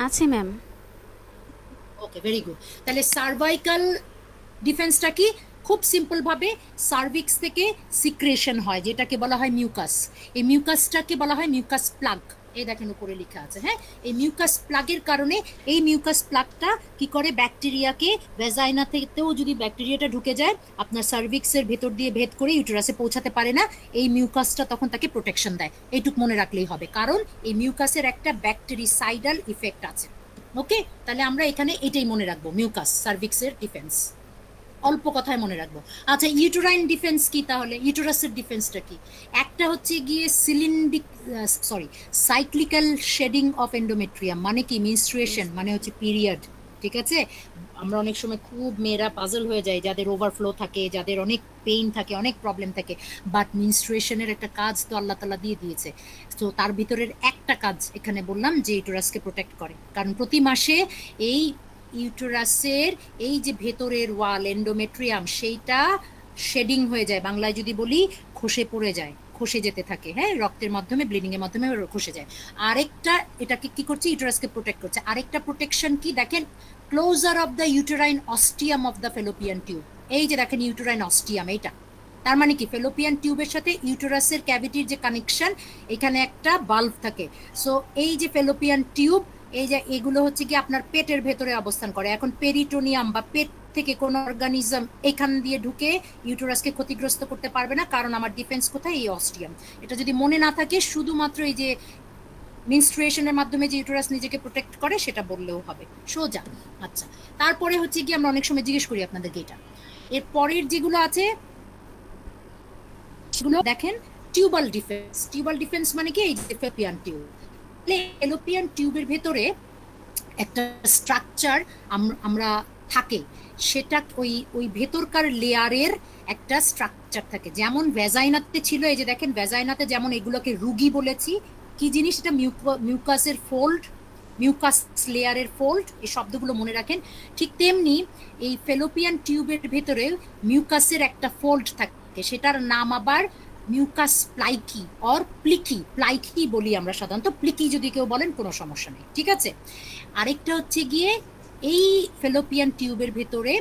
আছে ম্যাম।
ওকে, ভেরি গুড। তাহলে সার্ভাইকাল ডিফেন্সটা কি? খুব সিম্পল ভাবে সার্ভিক্স থেকে সিক্রেশন হয়, যেটাকে বলা হয় মিউকাস। এই মিউকাসটাকে বলা হয় মিউকাস প্লাগ। এই দেখেন উপরে লেখা আছে, হ্যাঁ। এই মিউকাস প্লাগের কারণে, এই মিউকাস প্লাগটা কি করে, ব্যাকটেরিয়াকে, ভ্যাজাইনা থেকেও যদি ব্যাকটেরিয়াটা ঢুকে যায় আপনার সার্ভিক্সের ভেতর দিয়ে ভেদ করে ইউটেরাসে পৌঁছাতে পারে না, এই মিউকাসটা তখন তাকে প্রোটেকশন দেয়। এইটুক মনে রাখলেই হবে, কারণ এই মিউকাসের একটা ব্যাকটেরিসাইডাল ইফেক্ট আছে। ওকে, তাহলে আমরা এখানে এটাই মনে রাখবো, মিউকাস সার্ভিক্সের ডিফেন্স, অল্প কথায় মনে রাখবো। আচ্ছা, ইউটেরাইন ডিফেন্স কি তাহলে? ইউটেরাসের ডিফেন্সটা কি? একটা হচ্ছে গিয়ে সাইক্লিক্যাল শেডিং অফ এন্ডোমেট্রিয়াম। মানে কি? মেনস্ট্রুয়েশন মানে হচ্ছে পিরিয়ড, ঠিক আছে। আমরা অনেক সময় খুব মেয়েরা পাজল হয়ে যায়, যাদের ওভারফ্লো থাকে, যাদের অনেক পেইন থাকে, অনেক প্রবলেম থাকে, বাট মেনস্ট্রুয়েশনের একটা কাজ তো আল্লাহ তাআলা দিয়ে দিয়েছে। তো তার ভিতরের একটা কাজ এখানে বললাম যে ইউটেরাসকে প্রোটেক্ট করে, কারণ প্রতি মাসে এই ইউটেরাসের এই যে ভেতরের ওয়াল এন্ডোমেট্রিয়াম, সেইটা শেডিং হয়ে যায়, বাংলায় যদি বলি খসে পড়ে যায়, খসে যেতে থাকে, হ্যাঁ, রক্তের মাধ্যমে, ব্লিডিং এর মাধ্যমে খসে যায়। আরেকটা, এটাকে কি করছে, ইউটেরাসকে প্রোটেক্ট করছে। আরেকটা প্রোটেকশন কি দেখেন, closure of the uterine ostium of the fallopian tube. এই যে দেখেন ইউটেরাইন অস্টিয়াম, এইটা তার মানে কি, ফেলোপিয়ান টিউবের সাথে ইউটেরাসের ক্যাভিটির যে কানেকশন, এখানে একটা বাল্ব থাকে। সো এই যে ফেলোপিয়ান টিউব, এই যে এগুলো হচ্ছে কি আপনার পেটের ভেতরে অবস্থান করে। এখন পেরিটোনিয়াম বা পেট থেকে কোন অর্গানিজম এখান দিয়ে ঢুকে ইউটেরাসকে ক্ষতিগ্রস্ত করতে পারবে না, কারণ আমার ডিফেন্স কোথায়, এই অস্টিয়াম। এটা যদি মনে না থাকে, শুধুমাত্র এই যে মেনস্ট্রুয়েশনের মাধ্যমে যে ইউটেরাস নিজেকে প্রোটেক্ট করে সেটা বললেও হবে, সোজা। আচ্ছা, তারপরে হচ্ছে কি আমরা অনেক সময় জিজ্ঞেস করি আপনাদেরকে এটা, এর পরের যেগুলো আছে সেগুলো দেখেন, টিউবাল ডিফেন্স। টিউবাল ডিফেন্স মানে কি, এই যে ফেলোপিয়ান টিউব, ফেলোপিয়ান টিউবের ভেতরে একটা স্ট্রাকচার আমরা থাকে, সেটা ওই ওই ভেতরকার লেয়ারের একটা স্ট্রাকচার থাকে। যেমন ভ্যাজাইনাতে ছিল, এই যে দেখেন ভ্যাজাইনাতে যেমন এগুলোকে রুগি বলেছি, কি জিনিস এটা, মিউকাসের ফোল্ড, মিউকাস লেয়ারের ফোল্ড, এই শব্দগুলো মনে রাখেন। ঠিক তেমনি এই ফেলোপিয়ান টিউবের ভেতরে মিউকাসের একটা ফোল্ড থাকে, সেটার নাম আবার মিউকাস প্লাইকি অর প্লিকি। প্লাইকি বলি আমরা সাধারণত, প্লিকি যদি কেউ বলেন কোনো সমস্যা নেই, ঠিক আছে। আরেকটা হচ্ছে গিয়ে এই ফেলোপিয়ান টিউবের ভেতরে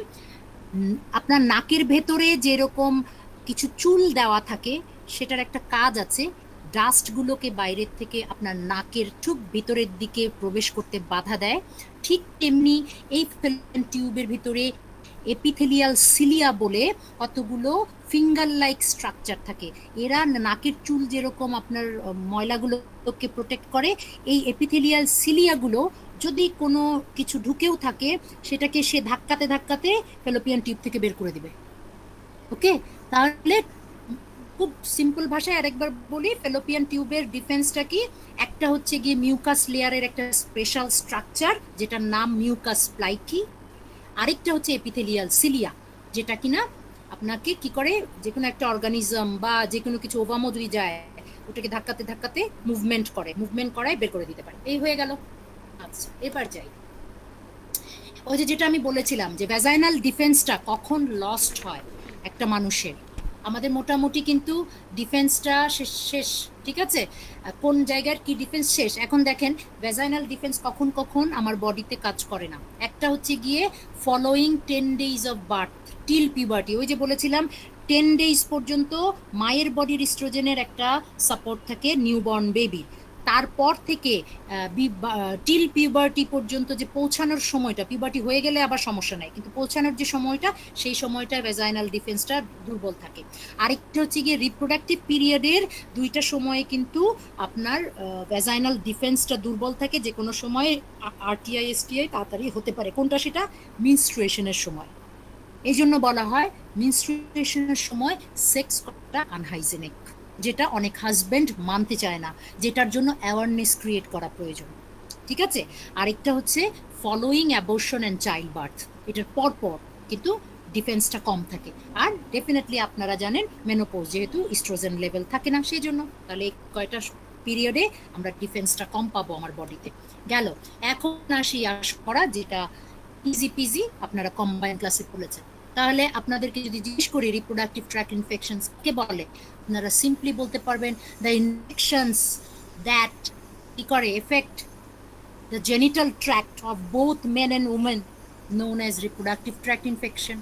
আপনার নাকের ভেতরে যেরকম কিছু চুল দেওয়া থাকে, সেটার একটা কাজ আছে, ডাস্টগুলোকে বাইরের থেকে আপনার নাকের ঠিক ভিতরের দিকে প্রবেশ করতে বাধা দেয়। ঠিক তেমনি এই ফেলোপিয়ান টিউবের ভিতরে এপিথেলিয়াল সিলিয়া বলে কতগুলো ফিঙ্গার লাইক স্ট্রাকচার থাকে। এরা নাকের চুল যেরকম আপনার ময়লাগুলোকে প্রোটেক্ট করে, এই এপিথেলিয়াল সিলিয়াগুলো যদি কোনো কিছু ঢুকেও থাকে, সেটাকে সে ধাক্কাতে ধাক্কাতে ফেলোপিয়ান টিউব থেকে বের করে দিবে। ওকে, তাহলে খুব সিম্পল ভাষায় আরেকবার বলি, ফেলোপিয়ান টিউবের ডিফেন্সটা কি? একটা হচ্ছে গিয়ে মিউকাস লেয়ারের একটা স্পেশাল স্ট্রাকচার, যেটার নাম মিউকাস প্লাইকি। আরেকটা হচ্ছে এপিথেলিয়াল সিলিয়া, যেটা কিনা আপনাকে কি করে, যে কোনো একটা অর্গানিজম বা যে কোনো কিছু ওভামো যদি যায়, ওটাকে ধাক্কাতে ধাক্কাতে মুভমেন্ট করায় বের করে দিতে পারে। এই হয়ে গেল। আচ্ছা, এবার যাই, ওই যে যেটা আমি বলেছিলাম যে ভ্যাজাইনাল ডিফেন্সটা কখন লস্ট হয় একটা মানুষের, আমাদের মোটামুটি কিন্তু ডিফেন্সটা শেষ, ঠিক আছে। কোন জায়গার কি ডিফেন্স শেষ, এখন দেখেন ভ্যাজাইনাল ডিফেন্স কখন কখন আমার বডিতে কাজ করে না। একটা হচ্ছে গিয়ে following 10 days of birth till puberty, ওই যে বলেছিলাম 10 days পর্যন্ত মায়ের বডির ইস্ট্রোজেনের একটা সাপোর্ট থাকে নিউবর্ন বেবি, তারপর থেকে টিল পিউবার্টি পর্যন্ত যে পৌঁছানোর সময়টা, পিউবার্টি হয়ে গেলে আবার সমস্যা নাই, কিন্তু পৌঁছানোর যে সময়টা, সেই সময়টা ভ্যাজাইনাল ডিফেন্সটা দুর্বল থাকে। আরেকটা হচ্ছে গিয়ে রিপ্রোডাক্টিভ পিরিয়ডের দুইটা সময়ে কিন্তু আপনার ভ্যাজাইনাল ডিফেন্সটা দুর্বল থাকে, যে কোনো সময় আরটিআই এসটিআই তাড়াতাড়ি হতে পারে। কোনটা সেটা? মেনস্ট্রুয়েশনের সময়। এই জন্য বলা হয় মেনস্ট্রুয়েশনের সময় সেক্স করাটা আনহাইজেনিক। যেটা অনেক হাজব্যান্ড মানতে চায় না, যেটার জন্য অ্যাওয়ারনেস ক্রিয়েট করা প্রয়োজন। ঠিক আছে, আরেকটা হচ্ছে following abortion and child birth, এটার পরপর কিন্তু ডিফেন্সটা কম থাকে। আর ডেফিনেটলি আপনারা জানেন মেনোপজ, যেহেতু ইস্ট্রোজেন লেভেল থাকে না সেই জন্য, তাহলে এই কয়টা পিরিয়ডে আমরা ডিফেন্সটা কম পাবো আমার বডিতে। গেল, এখন আসি করা, যেটা ইজি পিজি আপনারা কম্বাইন ক্লাসে বলেছেন। তাহলে আপনাদেরকে যদি জিজ্ঞেস করি রিপ্রোডাক্টিভ ট্র্যাক্ট ইনফেকশনস কে বলে, আপনারা সিম্পলি বলতে পারবেন দ্য ইনফেকশনস দ্যাট কি করে effect the genital tract of both men and women known as reproductive tract infection।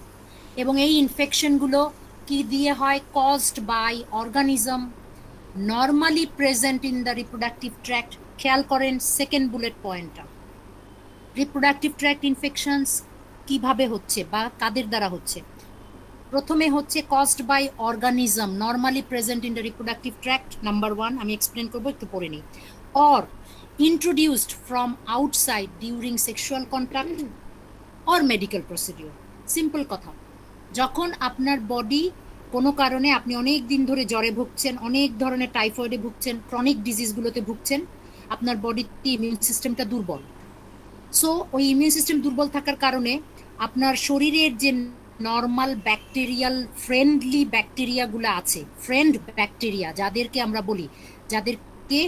এবং এই ইনফেকশনগুলো কি দিয়ে হয়? caused by organism normally present in the reproductive tract। খেয়াল করেন সেকেন্ড বুলেট পয়েন্টটা, রিপ্রোডাক্টিভ ট্র্যাক্ট ইনফেকশনস কিভাবে হচ্ছে বা কাদের দ্বারা হচ্ছে। প্রথমে হচ্ছে caused by organism normally present in the reproductive tract, number 1 আমি এক্সপ্লেন করবো, একটু পড়ে নিই। or introduced from outside during sexual contact or medical procedure। Simple কথা, যখন আপনার বডি কোনো কারণে, আপনি অনেক দিন ধরে জ্বরে ভুগছেন, অনেক ধরনের টাইফয়েডে ভুগছেন, ক্রনিক ডিজিজগুলোতে ভুগছেন, আপনার বডিতে ইমিউন সিস্টেমটা দুর্বল। সো ওই ইমিউন সিস্টেম দুর্বল থাকার কারণে আপনার শরীরের যে নর্মাল ব্যাকটেরিয়াল ফ্রেন্ডলি ব্যাকটেরিয়াগুলো আছে, ফ্রেন্ড ব্যাকটেরিয়া যাদেরকে আমরা বলি, যাদেরকে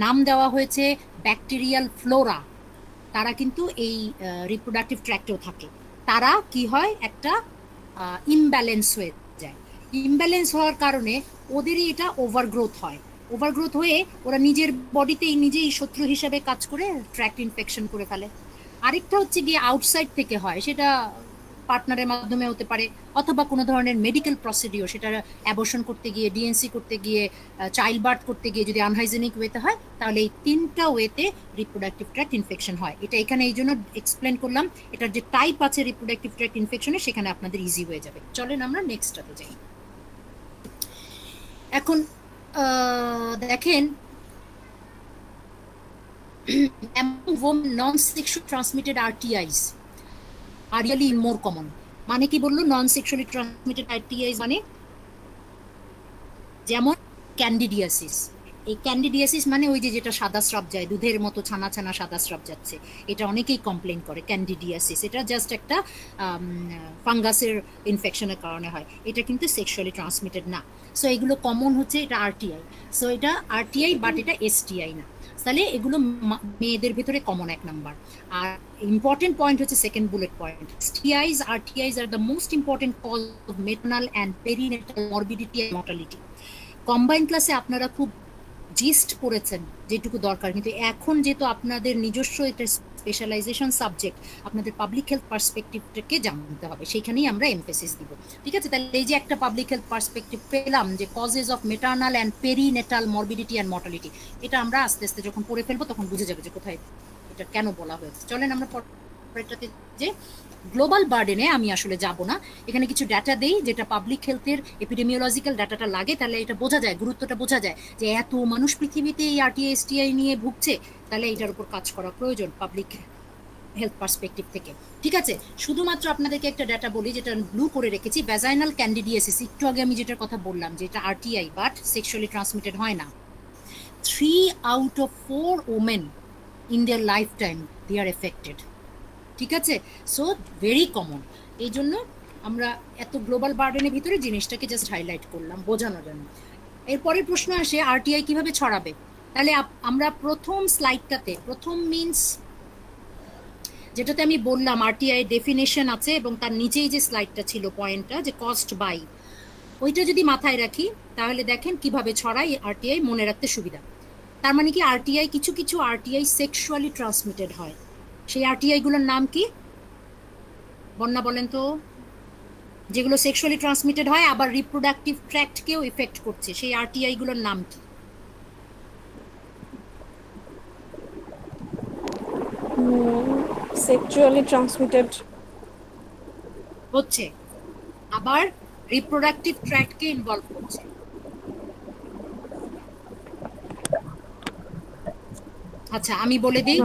নাম দেওয়া হয়েছে ব্যাকটেরিয়াল ফ্লোরা, তারা কিন্তু এই রিপ্রোডাক্টিভ ট্র্যাক্টেও থাকে। তারা কি হয়, একটা ইমব্যালেন্স হয়ে যায়। ইমব্যালেন্স হওয়ার কারণে ওদেরই এটা ওভারগ্রোথ হয়। ওভারগ্রোথ হয়ে ওরা নিজের বডিতেই নিজেই শত্রু হিসেবে কাজ করে ট্র্যাক্ট ইনফেকশন করে ফেলে। আরেকটা হচ্ছে গিয়ে আউটসাইড থেকে হয়, সেটা পার্টনারের মাধ্যমে হতে পারে, অথবা কোনো ধরনের মেডিকেল প্রসিডিওর, সেটা অ্যাবর্শন করতে গিয়ে, ডিএনসি করতে গিয়ে, চাইল্ড বার্থ করতে গিয়ে যদি আনহাইজেনিক ওয়েতে হয়, তাহলে এই 3টা ওয়েতে রিপ্রোডাক্টিভ ট্র্যাক্ট ইনফেকশন হয়। এটা এখানে এই জন্য এক্সপ্লেন করলাম, এটার যে টাইপ আছে রিপ্রোডাক্টিভ ট্র্যাক্ট ইনফেকশনের, সেখানে আপনাদের ইজি হয়ে যাবে। চলেন আমরা নেক্সটটাতে যাই। এখন দেখেন, among women non-sexually transmitted RTIs are really more common। মানে কি বললো নন সেক্সুয়ালি ট্রান্সমিটেড RTIs? মানে যেমন ক্যান্ডিডিয়াসিস। এই ক্যান্ডিডিয়াসিস মানে ওই যে যেটা সাদা স্রাব যায়, দুধের মতো ছানা ছানা সাদা স্রাব যাচ্ছে, এটা অনেকেই কমপ্লেন করে ক্যান্ডিডিয়াসিস। এটা জাস্ট একটা ফাঙ্গাসের ইনফেকশনের কারণে হয়, এটা কিন্তু সেক্সুয়ালি ট্রান্সমিটেড না। সো এগুলো কমন হচ্ছে, এটা RTI। সো এটা RTI বাট এটা STI না। তাহলে এগুলো মেয়েদের ভিতরে কমন, এক নাম্বার। আর ইম্পর্টেন্ট পয়েন্ট হচ্ছে second bullet point, STIs RTIs আর the most important cause of maternal and perinatal morbidity and mortality. Combine ক্লাসে আপনারা খুব জিস্ট পড়েছেন যেটুকু দরকার, কিন্তু এখন যেহেতু আপনাদের নিজস্ব এটা স্পেশালাইজেশন সাবজেক্ট, আপনাদের পাবলিক হেলথ পার্সপেক্টিভটাকে জানতে হবে, সেইখানেই আমরা এমফেসিস দিব। ঠিক আছে, তাহলে এই যে একটা পাবলিক হেলথ পার্সপেক্টিভ পেলাম যে causes of maternal and perinatal morbidity and mortality, এটা আমরা আস্তে আস্তে যখন পড়ে ফেলবো তখন বুঝে যাবে যে কোথায় এটা কেন বলা হয়েছে। চলেন আমরা পরেরটাতে যে গ্লোবাল বার্ডেনে আমি আসলে যাব না, এখানে কিছু ডাটা দেই যেটা পাবলিক হেলথের এপিডেমিওলজিক্যাল ডাটাটা লাগে, তাহলে এটা বোঝা যায়, গুরুত্বটা বোঝা যায় যে এত মানুষ পৃথিবীতে এই RTI STI নিয়ে ভুগছে, তাহলে এটার উপর কাজ করা প্রয়োজন পাবলিক হেলথ পার্সপেক্টিভ থেকে। ঠিক আছে, শুধুমাত্র আপনাদেরকে একটা ডাটা বলি যেটা ব্লু করে রেখেছি, ভ্যাজাইনাল ক্যান্ডিডিয়াসিস, একটু আগে আমি যেটার কথা বললাম যে এটা RTI বাট সেক্সুয়ালি ট্রান্সমিটেড হয় না। 3 out of 4 women in their lifetime they are affected। ঠিক আছে, সো ভেরি কমন। এই জন্য আমরা এত গ্লোবাল বার্ডেনের ভিতরে জিনিসটাকে জাস্ট হাইলাইট করলাম বোঝানোর জন্য। এরপরের প্রশ্ন আসে RTI কিভাবে ছড়াবে। তাহলে আমরা প্রথম স্লাইডটাতে, প্রথম মিনস যেটাতে আমি বললাম RTI ডেফিনেশন আছে এবং তার নিচেই যে স্লাইডটা ছিল পয়েন্টটা যে কস্ট বাই, ওইটা যদি মাথায় রাখি তাহলে দেখেন কিভাবে ছড়ায় RTI, মনে রাখতে সুবিধা। তার মানে কি RTI, কিছু কিছু RTI সেক্সুয়ালি ট্রান্সমিটেড হয়। সেই RTI গুলোর নাম কি বন্যা বলেন তো? যেগুলো সেক্সুয়ালি ট্রান্সমিটেড হয় আবার রিপ্রোডাক্টিভ ট্র্যাক্টকেও ইফেক্ট করছে, সেই RTI গুলোর নাম কি?
সেক্সুয়ালি ট্রান্সমিটেড
হচ্ছে, আবার রিপ্রোডাক্টিভ ট্র্যাক্টকে ইনভলভ করছে। আচ্ছা আমি বলে দিই,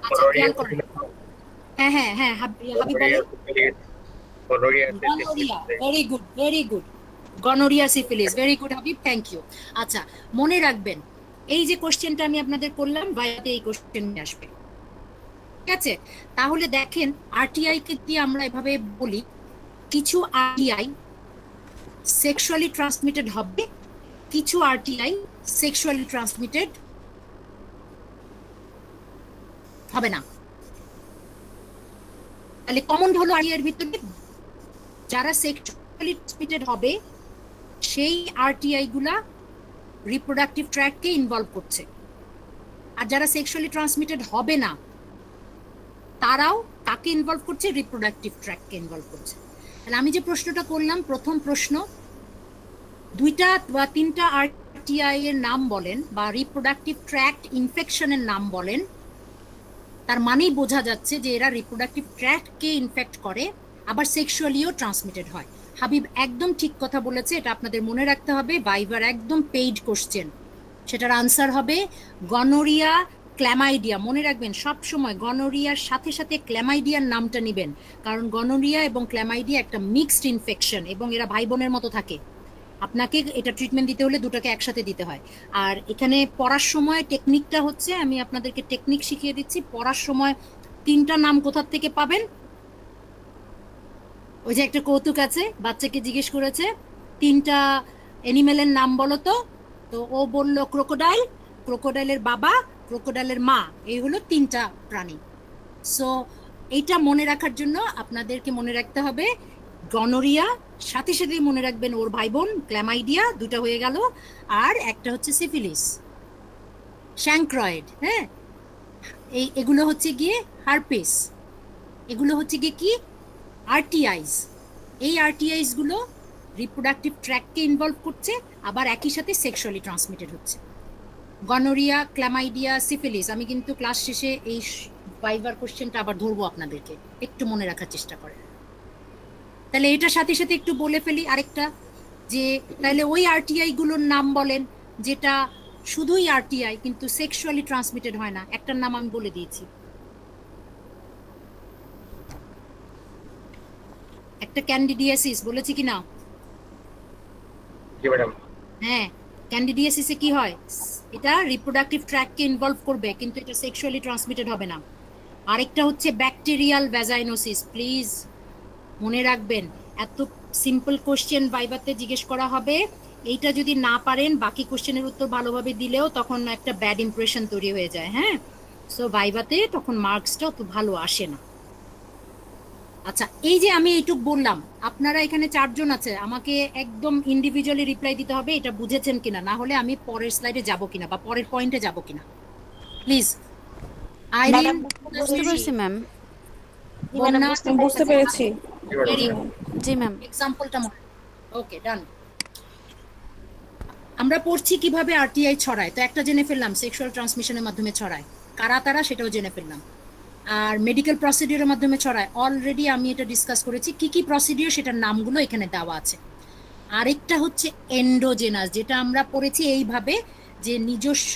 আচ্ছা খেয়াল করেন। হ্যাঁ হ্যাঁ হ্যাঁ, হাবি বলেন। Very good very good. Gonorrhoea syphilis, very good Habib, thank you. আচ্ছা, মনে রাখবেন এই যে কোশ্চেনটা আমি আপনাদের করলাম, ভাইয়াতে এই কোশ্চেন আসবে, ঠিক আছে? তাহলে দেখেন আরটিআই কে দিয়ে আমরা এভাবে বলি, কিছু আরটিআই সেক্সুয়ালি ট্রান্সমিটেড হবে, কিছু আরটিআই সেক্সুয়ালি ট্রান্সমিটেড হবে না। তাহলে কমন হলো আরটিআই এর ভিতরে যারা সেক্সুয়ালি ট্রান্সমিটেড হবে সেই আরটিআই গুলা রিপ্রোডাক্টিভ ট্র্যাক্টকে ইনভলভ করছে, আর যারা সেক্সুয়ালি ট্রান্সমিটেড হবে না তারাও কাকে ইনভলভ করছে? রিপ্রোডাক্টিভ ট্র্যাক্টকে ইনভলভ করছে। তাহলে আমি যে প্রশ্নটা করলাম, প্রথম প্রশ্ন, দুইটা বা তিনটা আরটিআই এর নাম বলেন বা রিপ্রোডাক্টিভ ট্র্যাক্ট ইনফেকশনের নাম বলেন, তার মানেই বোঝা যাচ্ছে যে এরা রিপ্রোডাক্টিভ ট্র্যাক্টকে ইনফেক্ট করে, আবার সেক্সুয়ালিও ট্রান্সমিটেড হয়। হাবিব একদম ঠিক কথা বলেছে, এটা আপনাদের মনে রাখতে হবে, ভাইবার একদম পেইড কোশ্চেন, সেটার আনসার হবে গনোরিয়া ক্ল্যামাইডিয়া। মনে রাখবেন সব সময় গনোরিয়ার সাথে সাথে ক্ল্যামাইডিয়ার নামটা নেবেন, কারণ গনোরিয়া এবং ক্ল্যামাইডিয়া একটা মিক্সড ইনফেকশন এবং এরা ভাই বোনের মতো থাকে। আপনাকে এটা ট্রিটমেন্ট দিতে হলে দুটাকে একসাথে দিতে হয়। আর এখানে পড়ার সময় টেকনিকটা হচ্ছে, আমি আপনাদেরকে টেকনিক শিখিয়ে দিচ্ছি, পড়ার সময় তিনটা নাম কোথা থেকে পাবেন? ওই যে একটা কৌতুক আছে, বাচ্চাকে জিজ্ঞেস করেছে তিনটা অ্যানিমেলের নাম বলো তো, তো ও বলল ক্রোকোডাইল, ক্রোকোডাইলের বাবা, ক্রোকোডাইলের মা, এই হলো তিনটা প্রাণী। সো এইটা মনে রাখার জন্য আপনাদেরকে মনে রাখতে হবে গনোরিয়া, সাথে সাথে মনে রাখবেন ওর ভাই বোন ক্ল্যামাইডিয়া, দুটা হয়ে গেল, আর একটা হচ্ছে সিফিলিস, শ্যাঙ্ক্রয়েড, হ্যাঁ, এগুলো হচ্ছে গিয়ে হারপিস, এগুলো হচ্ছে গিয়ে কি আরটিআইস। এই আরটিআইস গুলো রিপ্রোডাক্টিভ ট্র্যাক্টকে ইনভলভ করছে, আবার একই সাথে সেক্সুয়ালি ট্রান্সমিটেড হচ্ছে। গনোরিয়া, ক্ল্যামাইডিয়া, সিফিলিস, আমি কিন্তু ক্লাস শেষে এই ভাইবার কোশ্চেনটা আবার ধরবো আপনাদেরকে, একটু মনে রাখার চেষ্টা করেন। তাহলে এটার সাথে সাথে একটু বলে ফেলি আরেকটা, যে তাহলে ওই আরটিআই গুলোর নাম বলেন যেটা শুধুই আরটিআই কিন্তু সেক্সুয়ালি ট্রান্সমিটেড হয় না। একটার নাম আমি বলে দিয়েছি, একটা ক্যান্ডিডিয়াসিস, বলেছি কি না?
জি ম্যাডাম।
হ্যাঁ, ক্যান্ডিডিয়াসিসে কি হয়? এটা রিপ্রোডাক্টিভ ট্র্যাক্টকে ইনভলভ করবে কিন্তু এটা সেক্সুয়ালি ট্রান্সমিটেড হবে না। আরেকটা হচ্ছে ব্যাকটেরিয়াল ভ্যাজাইনোসিস। প্লিজ মনে রাখবেন, এত সিম্পল কোশ্চেন ভাইভাতে জিজ্ঞেস করা হবে, এইটা যদি না পারেন বাকি কোশ্চেনের উত্তর ভালোভাবে দিলেও তখন একটা ব্যাড ইমপ্রেশন তৈরি হয়ে যায়। হ্যাঁ, সো ভাইভাতে তখন মার্কসটা অত ভালো আসে না। আচ্ছা, এই যে আমি এইটুক বললাম, আপনারা এখানে চারজন আছে, আমাকে একদম ইন্ডিভিজুয়ালি রিপ্লাই দিতে হবে এটা বুঝেছেন কিনা, না হলে আমি পরের স্লাইডে যাব কিনা বা পরের পয়েন্টে যাব কিনা। প্লিজ আইরিন,
বুঝতে পারছি ম্যাম।
বুঝতে পেরেছি।
জি ম্যাম।
এক্সাম্পলটা মনে, ওকে ডান। আমরা পড়ছি কিভাবে আরটিআই ছড়ায়, তো একটা জেনে ফেললাম সেক্সুয়াল ট্রান্সমিশনের মাধ্যমে ছড়ায়, কারা তারা সেটাও জেনে ফেললাম। আর মেডিকেল প্রসিডিওরের মাধ্যমে ছড়ায়, অলরেডি আমি এটা ডিসকাস করেছি, কি কি প্রসিডিওর সেটার নামগুলো এখানে দেওয়া আছে। আরেকটা হচ্ছে এন্ডোজেনাস, যেটা আমরা পড়েছি এইভাবে যে নিজস্ব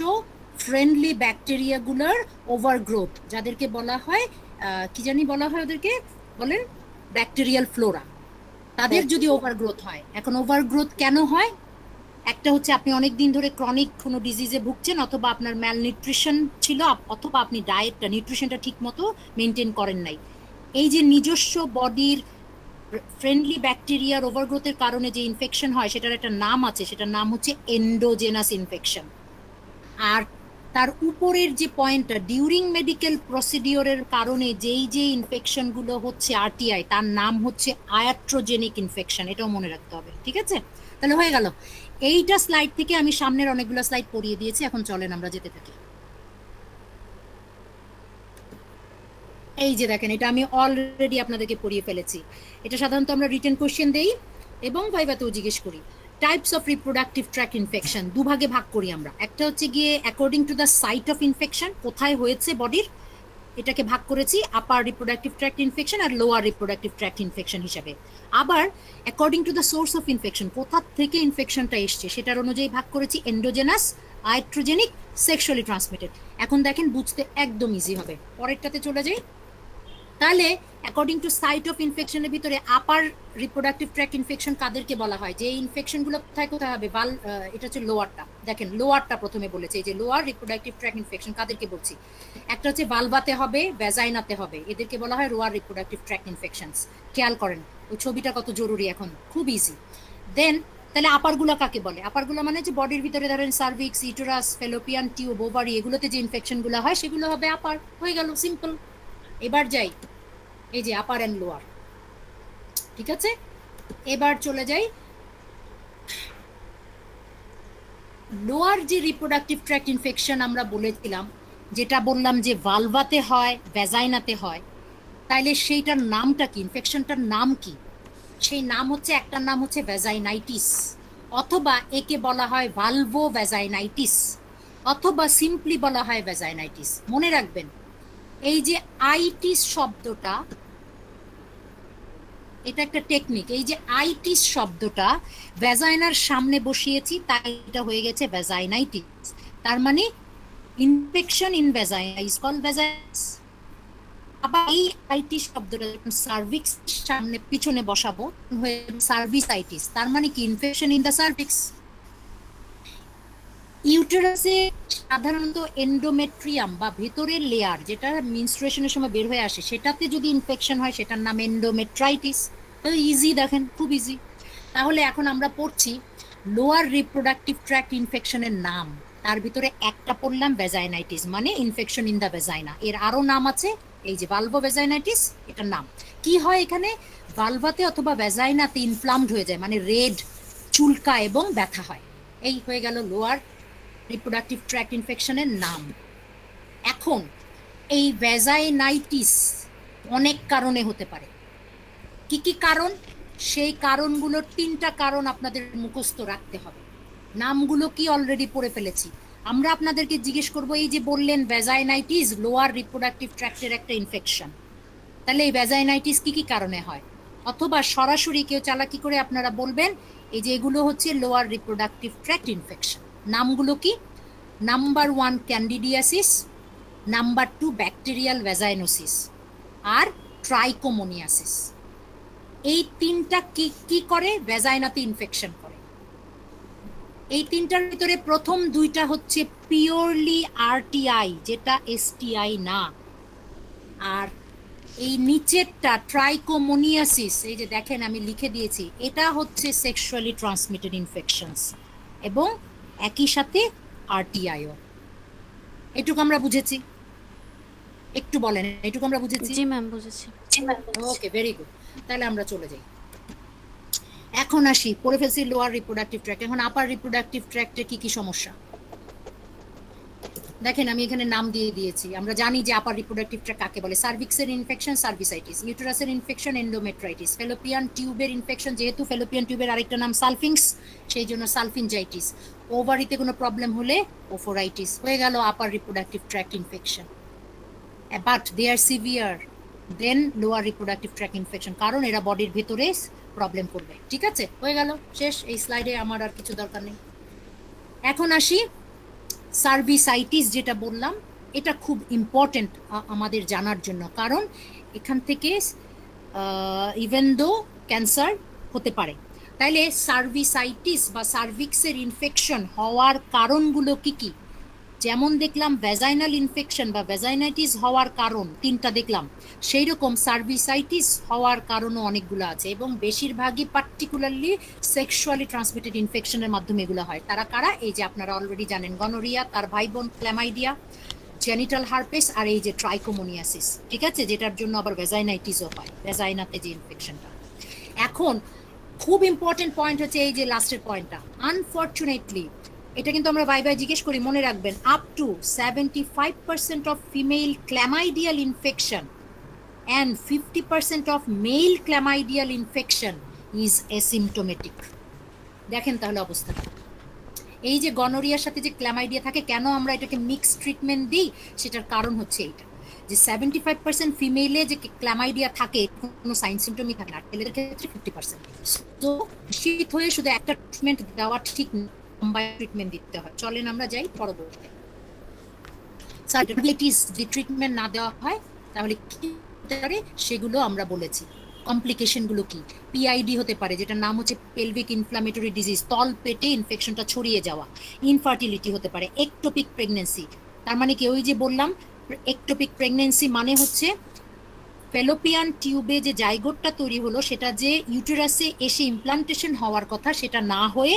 ফ্রেন্ডলি ব্যাকটেরিয়াগুলোর ওভারগ্রোথ, যাদেরকে বলা হয় কি জানি বলা হয় ওদেরকে, বলেন ব্যাকটেরিয়াল ফ্লোরা, তাদের যদি ওভারগ্রোথ হয়। এখন ওভারগ্রোথ কেন হয়? একটা হচ্ছে আপনি অনেক দিন ধরে ক্রনিক কোনো ডিজিজে ভুগছেন, অথবা আপনার ম্যালনিউট্রিশন ছিল, অথবা আপনি ডায়েটটা নিউট্রিশনটা ঠিক মতো মেনটেন করেন নাই। এই যে নিজস্ব বডির ফ্রেন্ডলি ব্যাকটেরিয়ার ওভারগ্রোথের কারণে যে ইনফেকশন হয় সেটার একটা নাম আছে, সেটার নাম হচ্ছে এন্ডোজেনাস ইনফেকশন। আর তার উপরের যে পয়েন্টটা, ডিউরিং মেডিকেল প্রসিডিওরের কারণে যেই যে ইনফেকশনগুলো হচ্ছে আরটিআই, তার নাম হচ্ছে আয়াট্রোজেনিক ইনফেকশন, এটাও মনে রাখতে হবে, ঠিক আছে? তাহলে হয়ে গেল। এইটা স্লাইড থেকে আমি সামনের অনেকগুলো স্লাইড পড়িয়ে দিয়েছি, এখন চলেন আমরা যেতে থাকি। এই যে দেখেন, এটা আমি অলরেডি আপনাদেরকে পড়িয়ে ফেলেছি। এটা সাধারণত আমরা রিটেন কোশ্চেন দেই এবং ভাইভাতেও জিজ্ঞেস করি। Types of reproductive tract infection দুভাগে ভাগ করি আমরা। একটা হচ্ছে গিয়ে according to the site of infection, কোথায় হয়েছে বডির, এটাকে ভাগ করেছি আপার রিপ্রোডাক্টিভ ট্র্যাক্ট ইনফেকশন আর লোয়ার রিপ্রোডাক্টিভ ট্র্যাক্ট ইনফেকশন হিসাবে। আবার according to the source of infection, কোথা থেকে ইনফেকশনটা এসছে সেটার অনুযায়ী ভাগ করেছি এন্ডোজেনাস, আয়াট্রোজেনিক, সেক্সুয়ালি ট্রান্সমিটেড। এখন দেখেন বুঝতে একদম ইজি হবে। পরেরটাতে চলে যাই। তাহলে অ্যাকর্ডিং টু সাইট অফ ইনফেকশনের ভিতরে আপার রিপ্রোডাক্টিভ ট্র্যাক্ট ইনফেকশন কাদেরকে বলা হয়, যে ইনফেকশনগুলো কোথায় কোথায় হবে, এটা হচ্ছে লোয়ারটা, দেখেন লোয়ারটা প্রথমে বলেছে, এই যে লোয়ার রিপ্রোডাক্টিভ ট্র্যাক্ট ইনফেকশন কাদেরকে বলছি, একটা হচ্ছে ভালভাতে হবে, ভ্যাজাইনাতে হবে, এদেরকে বলা হয় লোয়ার রিপ্রোডাক্টিভ ট্র্যাক্ট ইনফেকশনস। খেয়াল করেন ওই ছবিটা কত জরুরি, এখন খুব ইজি। দেন তাহলে আপারগুলো কাকে বলে? আপারগুলো মানে যে বডির ভিতরে ধরেন cervix, uterus, fallopian tube, ovary, এগুলোতে যে ইনফেকশনগুলো হয় সেগুলো হবে আপার। হয়ে গেল, সিম্পল। এবার যাই এই যে আপার অ্যান্ড লোয়ার, ঠিক আছে। এবার চলে যাই লোয়ার যে রিপ্রোডাক্টিভ ট্র্যাক্ট ইনফেকশন আমরা বলেছিলাম, যেটা বললাম যে ভালভাতে হয়, ভ্যাজাইনাতে হয়, তাইলে সেইটার নামটা কি, ইনফেকশনটার নাম কি? সেই নাম হচ্ছে, একটার নাম হচ্ছে ভ্যাজাইনাইটিস, অথবা একে বলা হয় ভালভো ভ্যাজাইনাইটিস, অথবা সিম্পলি বলা হয় ভ্যাজাইনাইটিস। মনে রাখবেন এই যে আইটিস শব্দটা, এটা একটা টেকনিক, এই যে আইটিস শব্দটা ভ্যাজাইনার সামনে বসিয়েছি, তাই এটা হয়ে গেছে ভ্যাজাইনাইটিস। তার মানে infection in vagina is called vaginitis. আবার এই আইটিস শব্দটা যখন সার্ভিক্স সামনে পিছনে বসাবো হয়ে সার্ভিসাইটিস, তার মানে কি ইনফেকশন ইন দ্য সার্ভিক্স। ইউটেরাসে সাধারণত এন্ডোমেট্রিয়াম বা ভেতরের লেয়ার, যেটা মেনস্ট্রুয়েশনের সময় বের হয়ে আসে, সেটাতে যদি ইনফেকশন হয় সেটার নাম এন্ডোমেট্রাইটিস। তো ইজি, দেখেন খুব ইজি। তাহলে এখন আমরা পড়ছি লোয়ার রিপ্রোডাক্টিভ ট্র্যাক্ট ইনফেকশনের নাম, তার ভিতরে একটা পড়লাম ভ্যাজাইনাইটিস, মানে ইনফেকশন ইন দ্য ভ্যাজাইনা। এর আরো নাম আছে, এই যে ভালভো ভ্যাজাইনাইটিস, এটার নাম কি হয়, এখানে ভালভাতে অথবা ভ্যাজাইনাতে ইনফ্লামড হয়ে যায়, মানে রেড, চুলকা এবং ব্যথা হয়। এই হয়ে গেল লোয়ার রিপ্রোডাক্টিভ ট্র্যাক্ট ইনফেকশনের নাম। এখন এই ভ্যাজাইনাইটিস অনেক কারণে হতে পারে। কি কি কারণ? সেই কারণগুলোর তিনটা কারণ আপনাদের মুখস্থ রাখতে হবে। নামগুলো কি অলরেডি পড়ে ফেলেছি। আমরা আপনাদেরকে জিজ্ঞেস করব, এই যে বললেন ভ্যাজাইনাইটিস লোয়ার রিপ্রোডাক্টিভ ট্র্যাক্টের একটা ইনফেকশন, তাহলে এই ভ্যাজাইনাইটিস কি কি কারণে হয়? অথবা সরাসরি কেউ চালাকি করে আপনারা বলবেন এই যে এগুলো হচ্ছে লোয়ার রিপ্রোডাক্টিভ ট্র্যাক্ট ইনফেকশন। নামগুলো কি? Number 1 candidiasis, number 2 bacterial vaginosis, আর ট্রাইকোমোনিয়াসিস। এই তিনটা কি কি করে? ভ্যাজাইনাতে ইনফেকশন করে। এই তিনটার ভিতরে প্রথম দুইটা হচ্ছে পিওরলি আরটিআই, যেটা এসটিআই না। আর এই নিচেরটা ট্রাইকোমোনিয়াসিস, এই যে দেখেন আমি লিখে দিয়েছি, এটা হচ্ছে সেক্সুয়ালি ট্রান্সমিটেড ইনফেকশনস এবং একই সাথে আরটিআইও। এটুকু আমরা বুঝেছি? একটু বলেন, এটুকু আমরা বুঝেছি?
জি ম্যাম, বুঝেছি।
ওকে, ভেরি গুড। তাহলে আমরা চলে যাই। এখন আসি, পড়ে ফেলছি লোয়ার রিপ্রোডাক্টিভ ট্র্যাক্ট। এখন আপার রিপ্রোডাক্টিভ ট্র্যাক্টে কি কি সমস্যা দেখেন, আমি এখানে নাম দিয়ে দিয়েছি। আমরা জানি যে আপার রিপ্রোডাক্টিভ ট্র্যাক্ট কাকে বলে। সার্ভিক্সের ইনফেকশন সার্ভিসাইটিস, ইউটেরাসের ইনফেকশন এন্ডোমেট্রাইটিস, ফেলোপিয়ান টিউবের ইনফেকশন, যেহেতু ফেলোপিয়ান টিউবের আরেকটা নাম সালফিংস, সেই জন্য সালফিনজাইটিস। ওভারিতে কোনো প্রবলেম হলে ওফোরাইটিস। হয়ে গেল upper reproductive tract infection. But they are severe than lower reproductive tract infection, কারণ এরা বডির ভেতরে প্রবলেম করবে। ঠিক আছে, হয়ে গেল, শেষ। এই স্লাইডে আমার আর কিছু দরকার নেই। এখন আসি সার্ভিসাইটিস, যেটা বললাম এটা খুব ইম্পর্টেন্ট আমাদের জানার জন্য, কারণ এখান থেকে ইভেন দো ক্যান্সার হতে পারে। তাইলে সার্ভিসাইটিস বা সার্ভিক্সের ইনফেকশন হওয়ার কারণগুলো কি কি? যেমন দেখলাম ভ্যাজাইনাল ইনফেকশন বা ভ্যাজাইনাইটিস হওয়ার কারণ তিনটা দেখলাম, সেই রকম সার্ভিসাইটিস হওয়ার কারণও অনেকগুলো আছে, এবং বেশিরভাগই পার্টিকুলারলি সেক্সুয়ালি ট্রান্সমিটেড ইনফেকশনের মাধ্যমে এগুলো হয়। তারা কারা? এই যে আপনারা অলরেডি জানেন, গনোরিয়া, তার ভাই বোন ক্ল্যামাইডিয়া, জেনিটাল হারপেস, আর এই যে ট্রাইকোমোনিয়াসিস। ঠিক আছে, যেটার জন্য আবার ভ্যাজাইনাইটিসও হয়, ভ্যাজাইনাতে যে ইনফেকশনটা। এখন খুব ইম্পর্টেন্ট পয়েন্ট হচ্ছে এই যে লাস্টের পয়েন্টটা, আনফরচুনেটলি এটা কিন্তু আমরা বাই বাই জিজ্ঞেস করি, মনে রাখবেন, up to 75% of female chlamydial infection and 50% of male chlamydial infection is asymptomatic. দেখেন তাহলে অবস্থাটা। এই যে গনোরিয়ার সাথে যে ক্ল্যামাইডিয়া থাকে, কেন আমরা এটাকে মিক্স ট্রিটমেন্ট দিই, সেটার কারণ হচ্ছে এইটা, যে 75% ফিমেলে যে ক্ল্যামাইডিয়া থাকে কোনো সাইন সিমটমই থাকে না, ছেলেদের ক্ষেত্রে 50%। তো শীত হয়ে শুধু একটা ট্রিটমেন্ট দেওয়া ঠিক না, ট্রিটমেন্ট দিতে হয়। চলেন আমরা যাই পরবর্তীতে। সার্ভিসাইটিস যদি ট্রিটমেন্ট না দেওয়া হয় তাহলে কি হতে পারে সেগুলো আমরা বলেছি। কমপ্লিকেশনগুলো কি? পিআইডি হতে পারে, যেটার নাম হচ্ছে পেলভিক ইনফ্লামেটরি ডিজিজ, তল পেটে ইনফেকশনটা ছড়িয়ে যাওয়া। ইনফার্টিলিটি হতে পারে, একটোপিক প্রেগনেন্সি। তার মানে কি, ওই যে বললাম একটোপিক প্রেগনেন্সি মানে হচ্ছে ফেলোপিয়ান টিউবে যে জাইগোটটা তৈরি হলো সেটা যে ইউটেরাসে এসে ইমপ্লান্টেশন হওয়ার কথা সেটা না হয়ে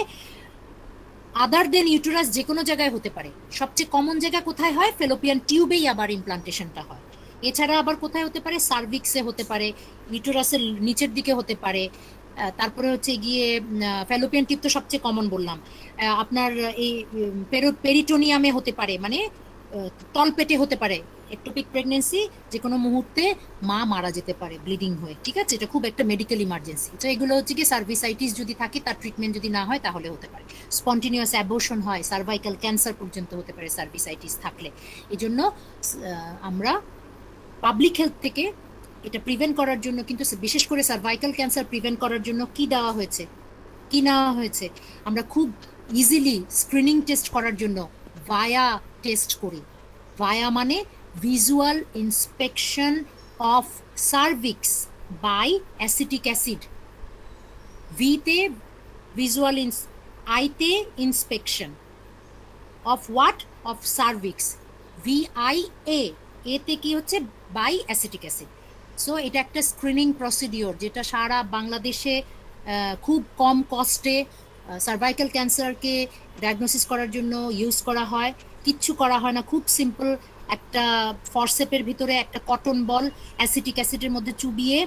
আদার দেন ইউটেরাস যে কোনো জায়গায় হতে পারে। সবচেয়ে কমন জায়গা কোথায় হয়? ফেলোপিয়ান টিউবেই আবার ইমপ্লান্টেশনটা হয়। এছাড়া আবার কোথায় হতে পারে? সার্ভিক্সে হতে পারে, ইউটেরাসের নিচের দিকে হতে পারে। তারপরে হচ্ছে গিয়ে ফ্যালোপিয়ান টিউব তো সবচেয়ে কমন বললাম। আপনার এই পেরিটোনিয়ামে হতে পারে, মানে তলপেটে হতে পারে। একটোপিক প্রেগনেন্সি যে কোনো মুহূর্তে মা মারা যেতে পারে ব্লিডিং হয়ে, ঠিক আছে? এটা খুব একটা মেডিকেল ইমার্জেন্সি। তো এগুলো হচ্ছে কি সার্ভিসাইটিস যদি থাকে, তার ট্রিটমেন্ট যদি না হয় তাহলে হতে পারে। স্পন্টিনিয়াস অ্যাবর্শন হয়, সার্ভাইকাল ক্যান্সার পর্যন্ত হতে পারে সার্ভিসাইটিস থাকলে। এই জন্য আমরা পাবলিক হেলথ থেকে এটা প্রিভেন্ট করার জন্য, কিন্তু বিশেষ করে সার্ভাইকাল ক্যান্সার প্রিভেন্ট করার জন্য কি দেওয়া হয়েছে, কি নেওয়া হয়েছে? আমরা খুব ইজিলি স্ক্রিনিং টেস্ট করার জন্য ভায়া টেস্ট করি। ভায়া মানে visual inspection of cervix by acetic acid. ভিতে ভিজুয়াল, আইতে inspection of what? Of cervix. VIA, এতে কি হচ্ছে? By acetic acid. সো এটা একটা স্ক্রিনিং প্রসিডিওর যেটা সারা বাংলাদেশে খুব কম কস্টে সার্ভাইকাল ক্যান্সারকে ডায়াগনোসিস করার জন্য ইউজ করা হয়। কিচ্ছু করা হয় না, খুব সিম্পল। একটা ফরসেপের ভিতরে একটা কটন বল অ্যাসিটিক অ্যাসিডের মধ্যে চুবিয়ে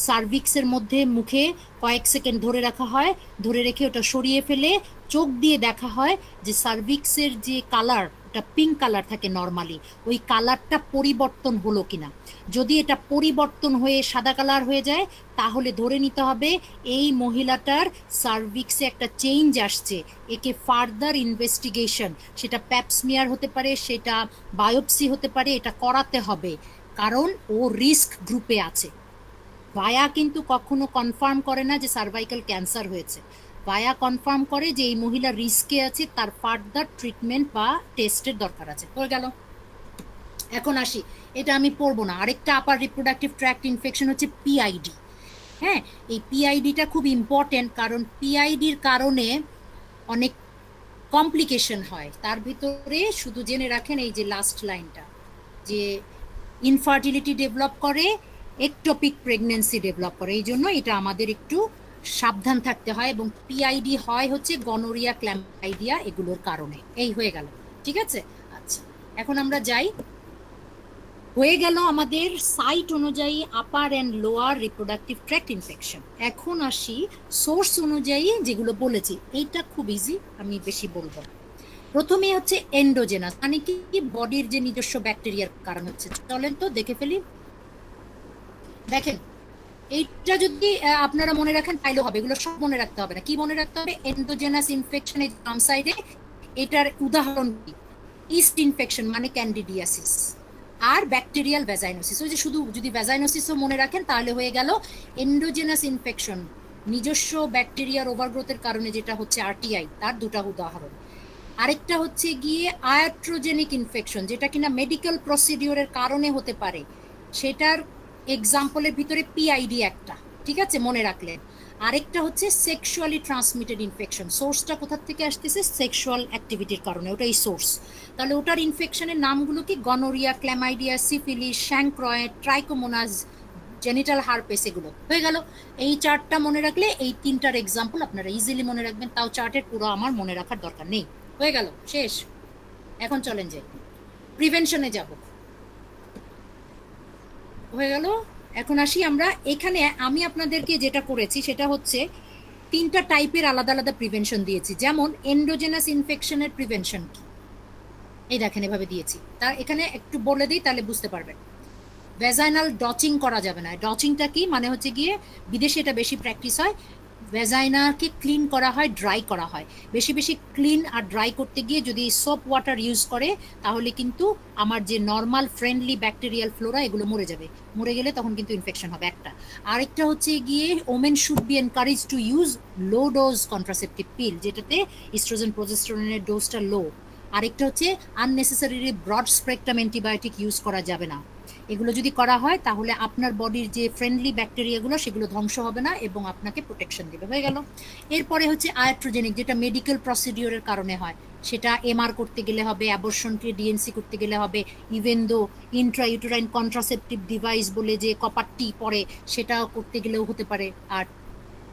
সার্ভিক্সের মধ্যে মুখে কয়েক সেকেন্ড ধরে রাখা হয়। ধরে রেখে ওটা সরিয়ে ফেলে চোখ দিয়ে দেখা হয় যে সার্ভিক্সের যে কালার, ওটা পিঙ্ক কালার থাকে নর্মালি, ওই কালারটা পরিবর্তন হলো কিনা। যদি এটা পরিবর্তন হয়ে সাদা কালার হয়ে যায় তাহলে ধরে নিতে হবে এই মহিলাটার সার্ভিক্সে একটা চেঞ্জ আসছে। একে ফার্দার ইনভেস্টিগেশন, সেটা প্যাপসমিয়ার হতে পারে, সেটা বায়োপসি হতে পারে, এটা করাতে হবে, কারণ ও রিস্ক গ্রুপে আছে। ভায়া কিন্তু কখনো কনফার্ম করে না যে সার্ভাইকাল ক্যান্সার হয়েছে। ভায়া কনফার্ম করে যে এই মহিলা রিস্কে আছে, তার ফার্দার ট্রিটমেন্ট বা টেস্টের দরকার আছে। হয়ে গেল। এখন আসি, এটা আমি পড়বো না। আরেকটা আপার রিপ্রোডাক্টিভ ট্র্যাক্ট ইনফেকশন হচ্ছে PID। হ্যাঁ, এই PIDটা খুব ইম্পর্টেন্ট, কারণ PIDর কারণে অনেক কমপ্লিকেশন হয়। তার ভিতরে শুধু জেনে রাখেন এই যে লাস্ট লাইনটা, যে ইনফার্টিলিটি ডেভেলপ করে, একটোপিক প্রেগনেন্সি ডেভেলপ করে। এই জন্য এটা আমাদের একটু সাবধান থাকতে হয়। এবং PID হয় হচ্ছে গনোরিয়া, ক্ল্যামাইডিয়া, এগুলোর কারণে। এই হয়ে গেল, ঠিক আছে? আচ্ছা, এখন আমরা যাই। হয়ে গেল আমাদের সাইট অনুযায়ী upper and lower reproductive tract infection. এখন আসি সোর্স অনুযায়ী যেগুলো বলেছি। এইটা খুব ইজি, আমি বেশি বলবো না। প্রথমে হচ্ছে এন্ডোজেনাস, মানে কি? বডির যে নিজস্ব ব্যাকটেরিয়ার কারণ হচ্ছে। চলেন তো দেখে ফেলি। দেখেন, এইটা যদি আপনারা মনে রাখেন তাইলে হবে, এগুলো সব মনে রাখতে হবে না। কি মনে রাখতে হবে? এন্ডোজেনাস ইনফেকশনের বাম সাইডে এটার উদাহরণ কি? ইস্ট ইনফেকশন মানে ক্যান্ডিডিয়াসিস, আর ব্যাকটেরিয়াল ভ্যাজাইনোসিস। ওই যে শুধু যদি ভ্যাজাইনোসিসও মনে রাখেন তাহলে হয়ে গেল। এন্ডোজেনাস ইনফেকশন নিজস্ব ব্যাকটেরিয়ার ওভারগ্রোথের কারণে যেটা হচ্ছে RTI, তার দুটো উদাহরণ। আরেকটা হচ্ছে গিয়ে আয়াট্রোজেনিক ইনফেকশন, যেটা কিনা মেডিকেল প্রসিডিওরের কারণে হতে পারে, সেটার এক্সাম্পলের ভিতরে PID একটা, ঠিক আছে? মনে রাখলেন। আরেকটা হচ্ছে সেক্সুয়ালি ট্রান্সমিটেড ইনফেকশন। সোর্সটা কোথা থেকে আসতেছে? সেক্সুয়াল অ্যাক্টিভিটির কারণে, ওটাই সোর্স। তাহলে ওটার ইনফেকশনের নামগুলো কি? Gonorrhoea, chlamydia, syphilis, chancroid, trichomonas, genital herpes. এগুলো হয়ে গেল। এই চার্টটা মনে রাখলে এই তিনটার এক্সাম্পল আপনারা ইজিলি মনে রাখবেন। তাও চার্টের পুরো আমার মনে রাখার দরকার নেই। হয়ে গেল, শেষ। এখন চলেন যাই, প্রিভেনশনে যাব। হয়ে গেল। এখন আসি আমরা। এখানে আমি আপনাদেরকে যেটা করেছি সেটা হচ্ছে তিনটা টাইপের আলাদা আলাদা প্রিভেনশন দিয়েছি। যেমন এন্ডোজেনাস ইনফেকশনের প্রিভেনশন কি, এই দেখেন এভাবে দিয়েছি। তার এখানে একটু বলে দিই তাহলে বুঝতে পারবেন। ভ্যাজাইনাল ডচিং করা যাবে না। ডচিংটা কি? মানে হচ্ছে গিয়ে বিদেশে এটা বেশি প্র্যাকটিস হয়। ভ্যাজাইনাকে ক্লিন করা হয়, ড্রাই করা হয়। বেশি বেশি ক্লিন আর ড্রাই করতে গিয়ে যদি সোপ ওয়াটার ইউজ করে তাহলে কিন্তু আমার যে নর্মাল ফ্রেন্ডলি ব্যাকটেরিয়াল ফ্লোরা এগুলো মরে যাবে। মরে গেলে তখন কিন্তু ইনফেকশন হবে একটা। আরেকটা হচ্ছে গিয়ে women should be encourage to use low dose contraceptive pill, যেটাতে ইস্ট্রোজেন প্রজেস্টেরনের ডোজটা লো। আরেকটা হচ্ছে unnecessarily broad spectrum antibiotic use করা যাবে না। এগুলো যদি করা হয় তাহলে আপনার বডির যে ফ্রেন্ডলি ব্যাকটেরিয়াগুলো সেগুলো ধ্বংস হবে না এবং আপনাকে প্রোটেকশন দেবে। হয়ে গেল। এরপরে হচ্ছে আয়াট্রোজেনিক, যেটা মেডিকেল প্রসিডিওরের কারণে হয়, সেটা এমআর করতে গেলে হবে, অ্যাবর্শনকে ডিএনসি করতে গেলে হবে, even though intrauterine contraceptive device বলে যে কপারটি পরে সেটা করতে গেলেও হতে পারে, আর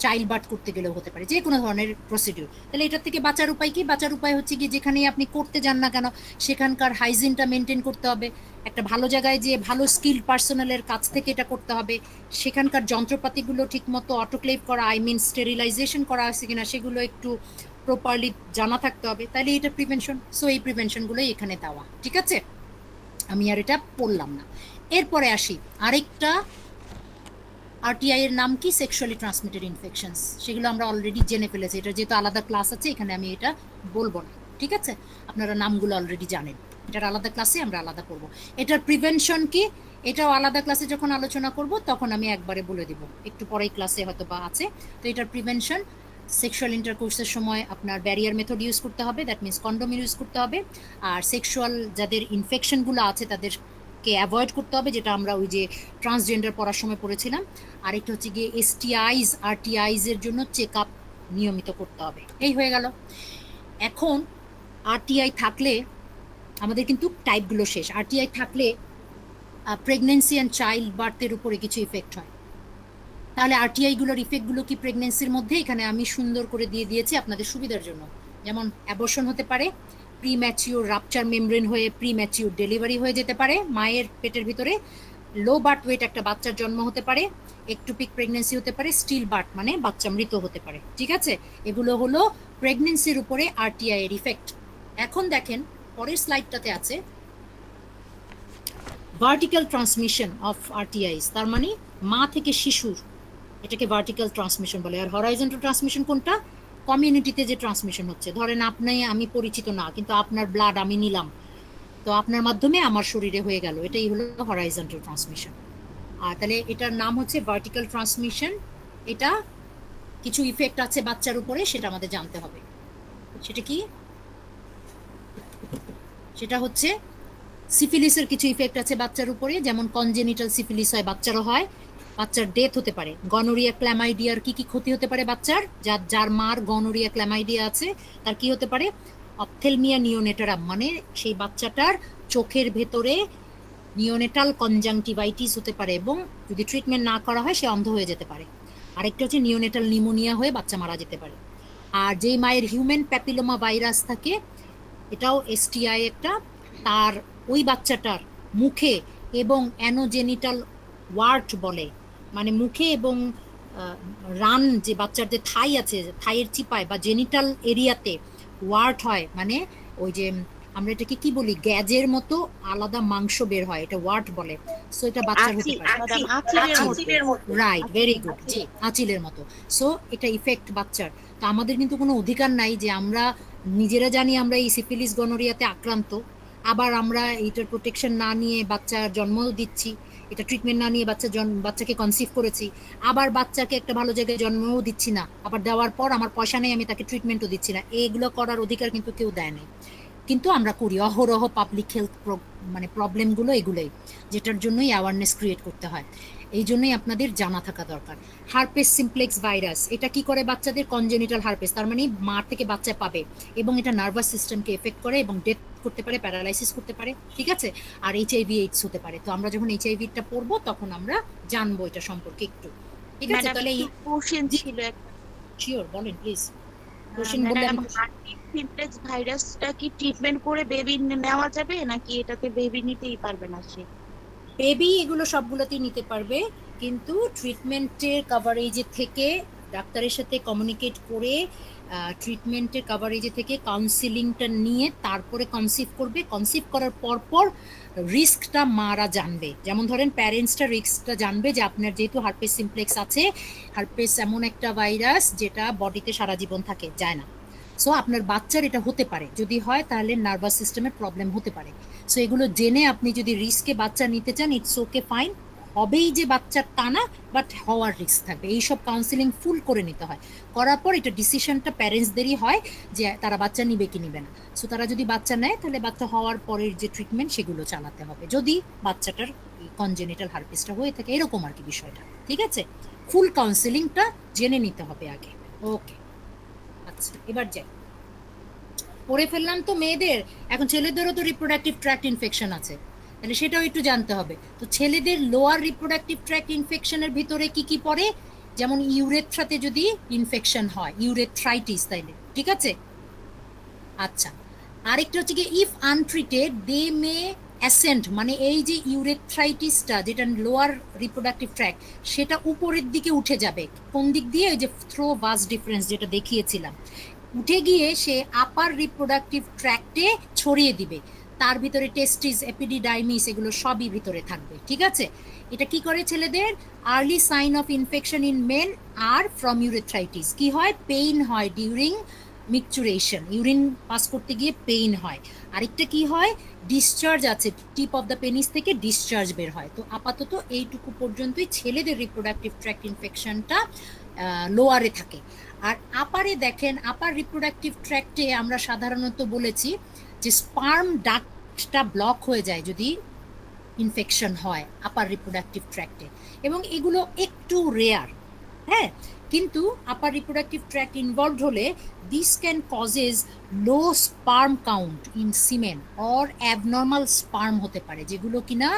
চাইল্ড বার্থ করতে গেলেও হতে পারে, যে কোনো ধরনের প্রসিডিউর। তাহলে এটার থেকে বাঁচার উপায় কি? বাঁচার উপায় হচ্ছে কি, যেখানেই আপনি করতে যান না কেন সেখানকার হাইজিনটা মেনটেন করতে হবে, একটা ভালো জায়গায় যে ভালো স্কিল্ড পার্সোনালের কাছ থেকে এটা করতে হবে, সেখানকার যন্ত্রপাতিগুলো ঠিকমতো অটোক্লেভ করা, আই মিন স্টেরিলাইজেশন করা আছে কিনা সেগুলো একটু প্রপারলি জানা থাকতে হবে, তাহলে এটা প্রিভেনশন। সো এই প্রিভেনশনগুলোই এখানে দেওয়া, ঠিক আছে? আমি আর এটা পড়লাম না। এরপরে আসি আরেকটা, আরটিআই এর নাম কি? Sexually transmitted infections. সেগুলো আমরা অলরেডি জেনে ফেলেছি, এটা যেহেতু আলাদা ক্লাস আছে এখানে আমি এটা বলবো না, ঠিক আছে? আপনারা নামগুলো অলরেডি জানেন, এটার আলাদা ক্লাসে আমরা আলাদা করব। এটার প্রিভেনশন কি এটাও আলাদা ক্লাসে যখন আলোচনা করব তখন আমি একবারে বলে দিব, একটু পরেই ক্লাসে হয়তো বা আছে। তো এটার প্রিভেনশন, সেক্সুয়াল ইন্টারকোর্সের সময় আপনার ব্যারিয়ার মেথড ইউজ করতে হবে, দ্যাট মিনস কন্ডোম ইউজ করতে হবে। আর সেক্সুয়াল যাদের ইনফেকশনগুলো আছে তাদেরকে অ্যাভয়েড করতে হবে, যেটা আমরা ওই যে ট্রান্সজেন্ডার পড়ার সময় পড়েছিলাম। আরেকটা হচ্ছে গিয়ে এসটিআইজ, আরটিআইজ এর জন্য চেক আপ নিয়মিত করতে হবে। এই হয়ে গেল। এখন আরটিআই থাকলে আমাদের কিন্তু টাইপগুলো শেষ। আরটিআই থাকলে প্রেগনেন্সি অ্যান্ড চাইল্ড বার্থের উপরে কিছু ইফেক্ট হয়। তাহলে আরটিআইগুলোর ইফেক্টগুলো কি প্রেগনেন্সির মধ্যে? এখানে আমি সুন্দর করে দিয়ে দিয়েছি আপনাদের সুবিধার জন্য। যেমন অ্যাবর্শন হতে পারে, প্রি ম্যাচিওর রাপচার মেমব্রেন হয়ে প্রি ম্যাচিওর ডেলিভারি হয়ে যেতে পারে মায়ের পেটের ভিতরে, লো বার্থ ওয়েট একটা বাচ্চার জন্ম হতে পারে, একটুপিক প্রেগনেন্সি হতে পারে, স্টিল বার্থ মানে বাচ্চা মৃত হতে পারে, ঠিক আছে? এগুলো হলো প্রেগনেন্সির উপরে আরটিআই এর ইফেক্ট। এখন দেখেন পরের স্লাইডটাতে আছে ভার্টিক্যাল ট্রান্সমিশন অফ আরটিআইস, তার মানে মা থেকে শিশুর, এটাকে ভার্টিক্যাল ট্রান্সমিশন বলে। আর হরাইজন্টাল ট্রান্সমিশন কোনটা? কমিউনিটিতে যে ট্রান্সমিশন হচ্ছে, ধরেন আপনি আমি পরিচিত না কিন্তু আপনার ব্লাড আমি নিলাম, তো আপনার মাধ্যমে আমার শরীরে হয়ে গেল, এটাই হলো হরাইজন্টাল ট্রান্সমিশন। আর তাহলে এটার নাম হচ্ছে ভার্টিক্যাল ট্রান্সমিশন। এটা কিছু ইফেক্ট আছে বাচ্চার উপরে, সেটা আমাদের জানতে হবে। সেটা কি? সেটা হচ্ছে সিফিলিসের কিছু ইফেক্ট আছে বাচ্চার উপরে, যেমন কনজেনিটাল সিফিলিস হয়, বাচ্চারও হয়, বাচ্চার ডেথ হতে পারে। গনোরিয়া ক্ল্যামাইডিয়ার কি কি ক্ষতি হতে পারে বাচ্চার? যার মার গনোরিয়া ক্ল্যামাইডিয়া আছে তার কি হতে পারে? অপথেলমিয়া নিওনেটারাম, মানে সেই বাচ্চাটার চোখের ভেতরে নিওনেটাল কনজাংটিভাইটিস হতে পারে এবং যদি ট্রিটমেন্ট না করা হয় সে অন্ধ হয়ে যেতে পারে। আরেকটা হচ্ছে নিওনেটাল নিউমোনিয়া হয়ে বাচ্চা মারা যেতে পারে। আর যেই মায়ের হিউম্যান প্যাপিলোমা ভাইরাস থাকে, এটাও এসটিআই একটা, তার ওই বাচ্চাটার মুখে এবং অ্যানোজেনিটাল ওয়ার্ট বলে, মানে মুখে এবং রান, যে বাচ্চাদের থাই আছে, থাইয়ের চিপায় বা জেনিটাল এরিয়াতে ওয়ার্ট হয়, মানে ওই যে আমরা এটাকে কি বলি, গ্যাজের মতো আলাদা মাংস বের হয়, এটা ওয়ার্ট বলে। সো এটা বাচ্চার হতে পারে, রাইট, ভেরি গুড, জি, আঁচিলের মতো। সো এটা ইফেক্ট বাচ্চার। তো আমাদের কিন্তু কোনো অধিকার নাই যে আমরা নিজেরা জানি আমরা এই সিফিলিস গনোরিয়াতে আক্রান্ত, আবার আমরা এইটার প্রোটেকশন না নিয়ে বাচ্চার জন্ম দিচ্ছি, এটা ট্রিটমেন্ট না নিয়ে বাচ্চাকে কনসিভ করেছি, আবার বাচ্চাকে একটা ভালো জায়গায় জন্মও দিচ্ছি না, আবার দেওয়ার পর আমার পয়সা নেই আমি তাকে ট্রিটমেন্টও দিচ্ছি না। এগুলো করার অধিকার কিন্তু কেউ দেয় নাই, কিন্তু আমরা করি অহরহ। পাবলিক হেলথ মানে প্রবলেমগুলো এগুলোই, যেটার জন্যই অ্যাওয়ারনেস ক্রিয়েট করতে হয়। এই জন্যই আপনাদের জানা থাকা দরকার। হারপেস সিমপ্লেক্স ভাইরাস, এটা কি করে? বাচ্চাদের কনজেনিটাল হারপেস, তার মানে মা থেকে বাচ্চা পাবে এবং এটা নার্ভাস সিস্টেমকে এফেক্ট করে এবং ডেথ করতে পারে, প্যারালাইসিস করতে পারে, ঠিক আছে? আর এইচআইভি এইডস হতে পারে। তো আমরা যখন এইচআইভিটা পড়বো তখন আমরা জানবো এটা সম্পর্কে একটু, ঠিক আছে? তাহলে
কোশ্চেন ছিল একটা,
শিওর বলেন প্লিজ। কোশ্চেন বললে
সিমপ্লেক্স ভাইরাসটা কি ট্রিটমেন্ট করে বেবি নেওয়া যাবে নাকি এটাতে বেবি নিতেই পারবে না সে?
বেবি এগুলো সবগুলোতেই নিতে পারবে, কিন্তু ট্রিটমেন্টের কভারেজে থেকে ডাক্তারের সাথে কমিউনিকেট করে ট্রিটমেন্টের কভারেজে থেকে কাউন্সিলিংটা নিয়ে তারপরে কনসিভ করবে। কনসিভ করার পর রিস্কটা মারা জানবে। যেমন ধরেন প্যারেন্টসটা রিস্কটা জানবে যে আপনার যেহেতু হারপেস সিমপ্লেক্স আছে, হারপেস এমন একটা ভাইরাস যেটা বডিতে সারা জীবন থাকে, যায় না। সো আপনার বাচ্চার এটা হতে পারে, যদি হয় তাহলে নার্ভাস সিস্টেমের প্রবলেম হতে পারে। সো এগুলো জেনে আপনি যদি রিস্কে বাচ্চা নিতে চান, ইটস ওকে, ফাইন। হবেই যে বাচ্চার তা না, বাট হওয়ার রিস্ক থাকবে। এইসব কাউন্সিলিং ফুল করে নিতে হয়, করার পর এটা ডিসিশনটা প্যারেন্টসদেরই হয় যে তারা বাচ্চা নিবে কি নিবে না। সো তারা যদি বাচ্চা নেয় তাহলে বাচ্চা হওয়ার পরের যে ট্রিটমেন্ট সেগুলো চালাতে হবে, যদি বাচ্চাটার কনজেনিটাল হারপিসটা হয়ে থাকে, এরকম আর কি বিষয়টা। ঠিক আছে, ফুল কাউন্সিলিংটা জেনে নিতে হবে আগে। ওকে, আচ্ছা এবার যাই, পড়ে ফেললাম তো মেয়েদের। এখন ছেলেদেরও তো রিপ্রোডাক্টিভ ট্র্যাক্ট ইনফেকশন আছে, তাহলে সেটাও একটু জানতে হবে। তো ছেলেদের লোয়ার রিপ্রোডাক্টিভ ট্র্যাক্ট ইনফেকশনের ভিতরে কি কি পড়ে, যেমন ইউরেথ্রাতে যদি ইনফেকশন হয়, ইউরেথ্রাইটিস, তাইলে ঠিক আছে। আচ্ছা, আরেকটা হচ্ছে কি, if untreated they may ascent, মানে এই যে ইউরেথ্রাইটিসটা যেটা লোয়ার রিপ্রোডাক্টিভ ট্র্যাক্ট, সেটা উপরের দিকে উঠে যাবে। কোন দিক দিয়ে? ওই যে থ্রো ভাস ডিফারেন্স যেটা দেখিয়েছিলাম, উঠে গিয়ে সে আপার রিপ্রোডাক্টিভ ট্র্যাক্টে ছড়িয়ে দিবে। তার ভিতরে টেস্টিস, এপিডিডাইমিস, এগুলো সবই ভিতরে থাকবে। ঠিক আছে, এটা কি করে ছেলেদের? Early sign of infection in men are from urethritis. কি হয়? পেইন হয় ডিউরিং মিকচুরেশন, ইউরিন পাস করতে গিয়ে পেইন হয়। আরেকটা কি হয়? ডিসচার্জ আছে, টিপ অফ দ্য পেনিস থেকে ডিসচার্জ বের হয়। তো আপাতত এইটুকু পর্যন্তই ছেলেদের রিপ্রোডাক্টিভ ট্র্যাক্ট ইনফেকশনটা লোয়ারে থাকে। আর আপারে দেখেন, আপার রিপ্রোডাক্টিভ ট্র্যাক্টে আমরা সাধারণত বলেছি যে স্পার্ম ডাক্টটা ব্লক হয়ে যায় যদি ইনফেকশন হয় আপার রিপ্রোডাক্টিভ ট্র্যাক্টে, এবং এগুলো একটু রেয়ার। হ্যাঁ, কিন্তু আপার রিপ্রোডাক্টিভ ট্র্যাক্ট ইনভলভড হলে this can causes low sperm count in সিমেন or abnormal sperm হতে পারে, যেগুলো কিনা